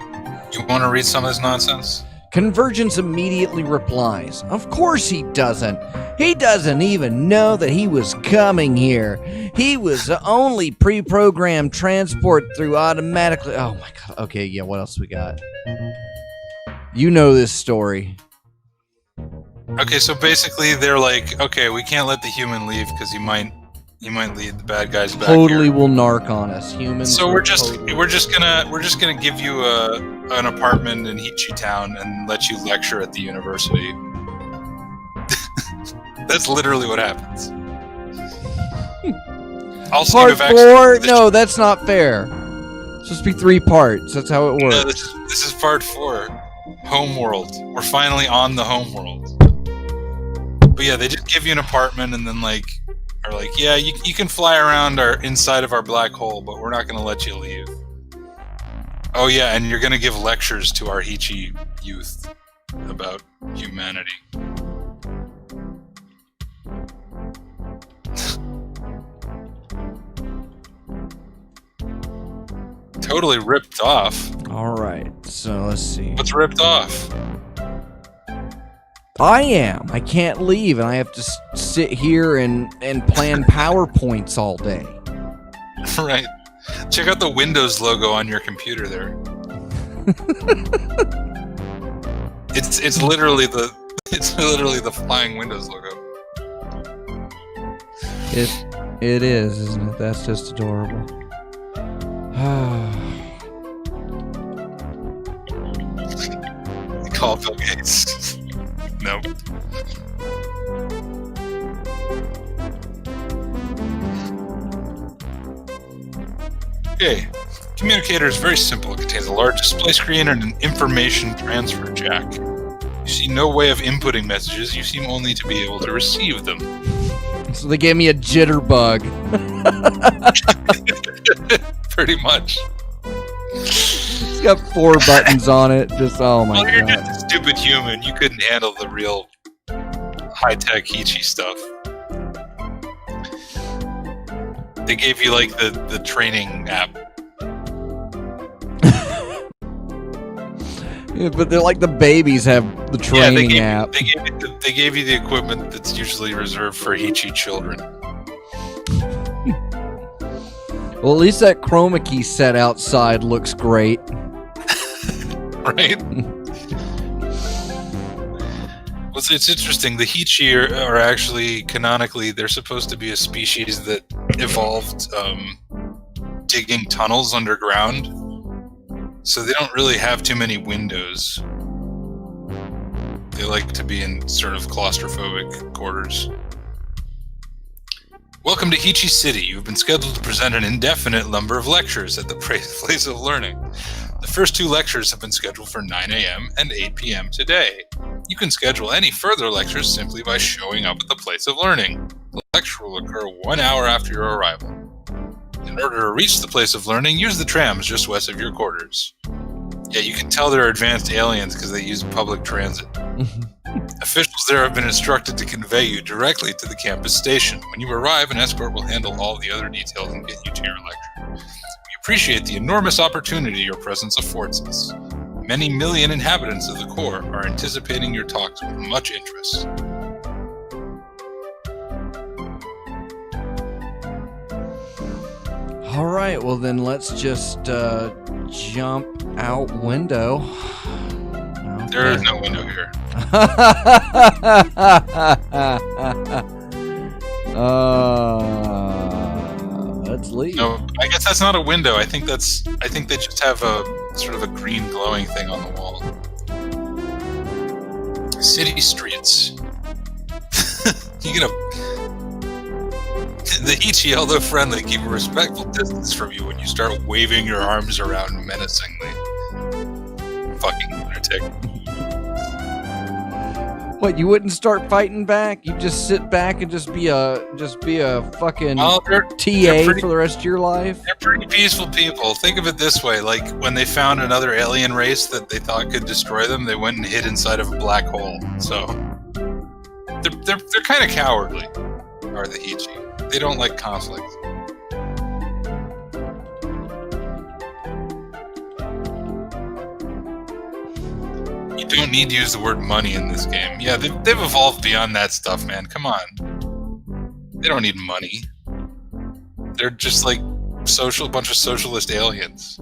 You want to read some of this nonsense? Convergence immediately replies, Of course he doesn't. He doesn't even know that he was coming here. He was only pre-programmed transport through automatically... Oh my god. Okay, yeah, what else we got? You know this story. Okay, so basically they're like, okay, we can't let the human leave because he might lead the bad guys back Totally here. will narc on us, humans. So will we're just totally- gonna give you an apartment in Hichi Town and let you lecture at the university. That's literally what happens. Also, Part you have access 4? to the No, that's not fair. It's supposed to be 3 parts. That's how it works. No, this is part 4. Homeworld. We're finally on the Homeworld. But yeah, they just give you an apartment and then are like, yeah, you can fly around inside of our black hole, but we're not going to let you leave. Oh yeah, and you're going to give lectures to our Hichi youth about humanity. Totally ripped off. Alright, so let's see. What's ripped off? I am. I can't leave, and I have to sit here and plan PowerPoints all day. Right. Check out the Windows logo on your computer there. It's literally the flying Windows logo. It is, isn't it? That's just adorable. Call Bill Gates. Nope. Okay. Communicator is very simple. It contains a large display screen and an information transfer jack. You see no way of inputting messages. You seem only to be able to receive them. So they gave me a jitterbug. Pretty much. It's got 4 buttons on it. Just, oh my Well, you're god. just a stupid human. You couldn't handle the real high-tech Heechee stuff. They gave you, like, the training app. Yeah, but they're like the babies have the training app. They gave you the equipment that's usually reserved for Heechee children. Well, at least that chroma key set outside looks great. Right? Well, it's interesting. The Heechee are actually, canonically, they're supposed to be a species that evolved digging tunnels underground. So they don't really have too many windows. They like to be in sort of claustrophobic quarters. Welcome to Heechee City. You've been scheduled to present an indefinite number of lectures at the Place of Learning. The first 2 lectures have been scheduled for 9 a.m. and 8 p.m. today. You can schedule any further lectures simply by showing up at the Place of Learning. The lecture will occur 1 hour after your arrival. In order to reach the Place of Learning, use the trams just west of your quarters. Yeah, you can tell they're advanced aliens because they use public transit. Officials there have been instructed to convey you directly to the campus station. When you arrive, an escort will handle all the other details and get you to your lecture. We appreciate the enormous opportunity your presence affords us. Many million inhabitants of the core are anticipating your talks with much interest. All right, well then let's just jump out window. There is no window here. Let's leave. No, I guess that's not a window. I think they just have a sort of a green glowing thing on the wall. City streets. The Heechee, although friendly, keep a respectful distance from you when you start waving your arms around menacingly. Fucking lunatic. What, you wouldn't start fighting back? You just sit back and just be a fucking TA for the rest of your life? They're pretty peaceful people. Think of it this way, like when they found another alien race that they thought could destroy them, they went and hid inside of a black hole. So they're kind of cowardly, are the Heechee. They don't like conflict. You don't need to use the word money in this game. Yeah, they've evolved beyond that stuff, man. Come on. They don't need money. They're just like a bunch of socialist aliens.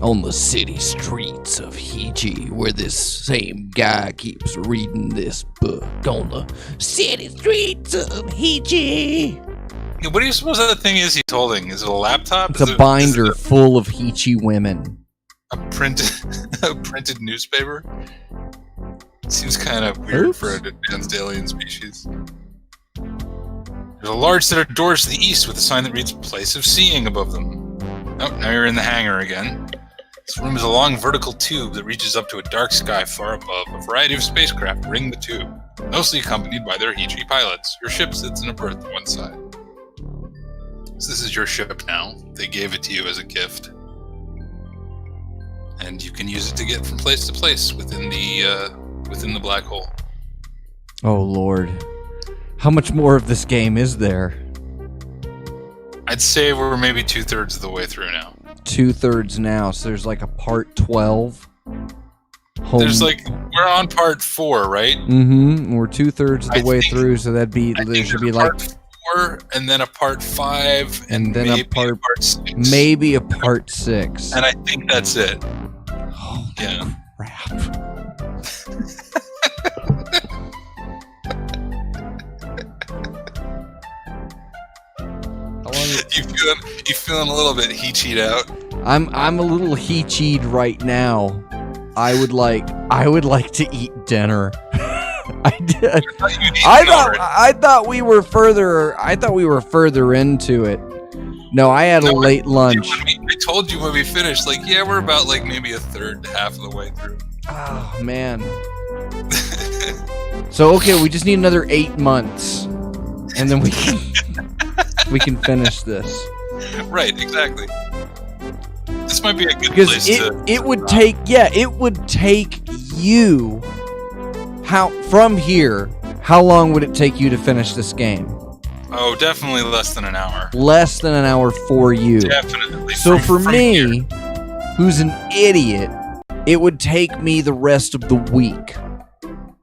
On the city streets of Heechee, where this same guy keeps reading this book. On the city streets of Heechee. Yeah, what do you suppose that thing is he's holding? Is it a laptop? It's a binder full of Heechee women. A printed newspaper? Seems kind of weird for an advanced alien species. There's a large set of doors to the east with a sign that reads Place of Seeing above them. Oh, now you're in the hangar again. This room is a long vertical tube that reaches up to a dark sky far above. A variety of spacecraft ring the tube, mostly accompanied by their Heechee pilots. Your ship sits in a berth to one side. So this is your ship now. They gave it to you as a gift. And you can use it to get from place to place within the black hole. Oh, Lord. How much more of this game is there? I'd say we're maybe 2/3 of the way through now. 2/3 now, so there's like a part 12. There's like we're on part 4, right? Mm-hmm. We're 2/3 of the way think- through, so there should be like part 4, and then a part 5, And then a maybe part- 6. maybe a part 6. And I think that's it. Oh, Yeah. crap. How long is- You feeling a little bit heat out? I'm a little heat-cheed right now. I would like to eat dinner. I did. I thought we were further into it. No, I had a late lunch. I told you when we finished, like, yeah, we're about like maybe a third, half of the way through. Oh man. So okay, we just need another 8 months, and then we can finish this. Right, exactly. This might be a good Because place it would take you from here. How long would it take you to finish this game? Oh, definitely less than an hour. Less than an hour for you. Definitely. So From for me, here. who's an idiot, it would take me the rest of the week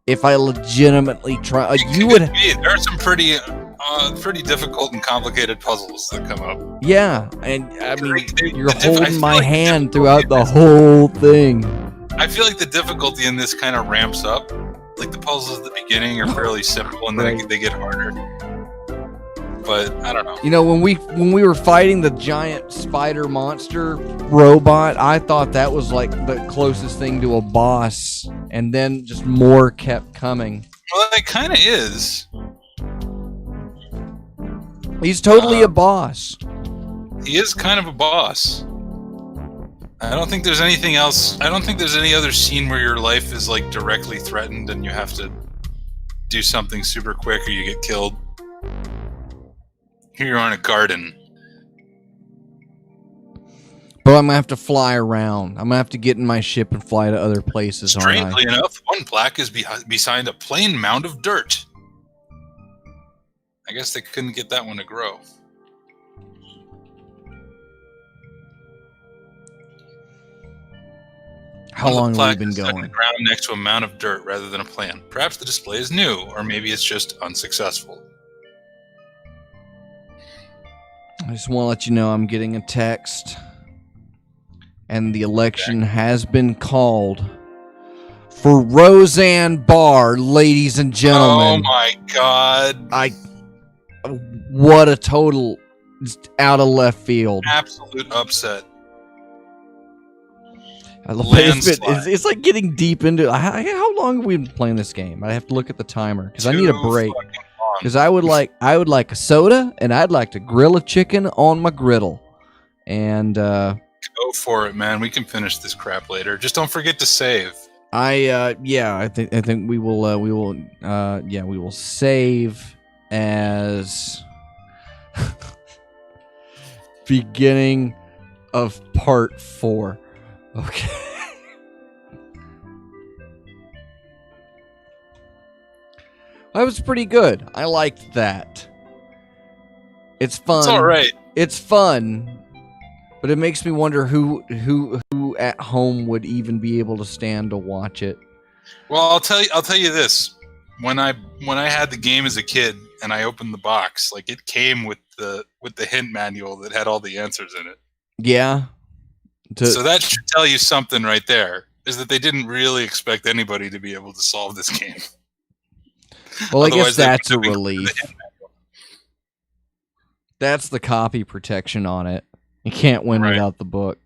if I legitimately try. There are some pretty difficult and complicated puzzles that come up. Yeah, and I mean, you're I feel holding my like hand throughout the whole thing. I feel like the difficulty in this kind of ramps up. Like the puzzles at the beginning are fairly simple, and then Right. they get harder. But I don't know. You know, when we were fighting the giant spider monster robot, I thought that was like the closest thing to a boss, and then just more kept coming. Well, it kind of is. He's totally a boss. He is kind of a boss. I don't think there's anything else. I don't think there's any other scene where your life is like directly threatened and you have to do something super quick or you get killed. Here you're in a garden. But I'm gonna have to fly around. I'm gonna have to get in my ship and fly to other places, aren't I? Strangely enough, one plaque is beside a plain mound of dirt. I guess they couldn't get that one to grow. How long have we Plaque been is stuck in going? the ground next to a mound of dirt rather than a plant. Perhaps the display is new, or maybe it's just unsuccessful. I just want to let you know I'm getting a text, and the election has been called for Roseanne Barr, ladies and Oh gentlemen. my god. What a total just out of left field. Absolute upset. I love it. Landslide. It's like getting deep into how long have we been playing this game? I have to look at the timer because I need a Too break. fucking long. Because I would like a soda, and I'd like to grill a chicken on my griddle. And Go for it, man. We can finish this crap later. Just don't forget to save. I think we will save as beginning of part 4. Okay. That was pretty good. I liked that. It's fun. It's all right. It's fun, but it makes me wonder who at home would even be able to stand to watch it. Well, I'll tell you this. When I had the game as a kid and I opened the box, like it came with the hint manual that had all the answers in it. Yeah. So that should tell you something right there. Is that they didn't really expect anybody to be able to solve this game. Well, I guess Otherwise, they that's a would have been relief. the hint manual. That's the copy protection on it. You can't win Right. without the book.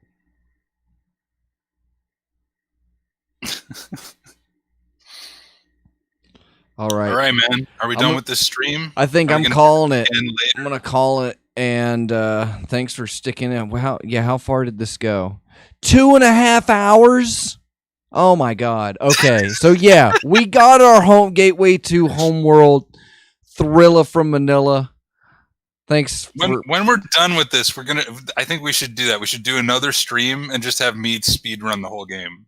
All right. All right, man. Are we I'm done a- with this stream? I think Are we I'm gonna calling it. end later? I'm gonna call it. And thanks for sticking it. How far did this go? 2.5 hours. Oh my god. Okay, so yeah, we got our home gateway to Homeworld, Thrilla from Manila. Thanks. When we're done with this, I think we should do that. We should do another stream and just have me speed run the whole game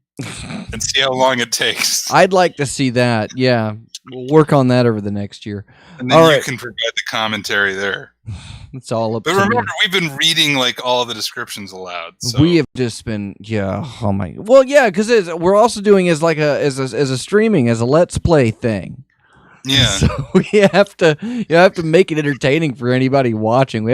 and see how long it takes. I'd like to see that. Yeah, we'll work on that over the next year. And then all you right. can provide the commentary there. It's all up But to remember, me. we've been reading like all the descriptions aloud. So. We have just been, oh my, well, yeah, because we're also doing as like as a streaming, as a let's play thing. Yeah. So you have to make it entertaining for anybody watching. We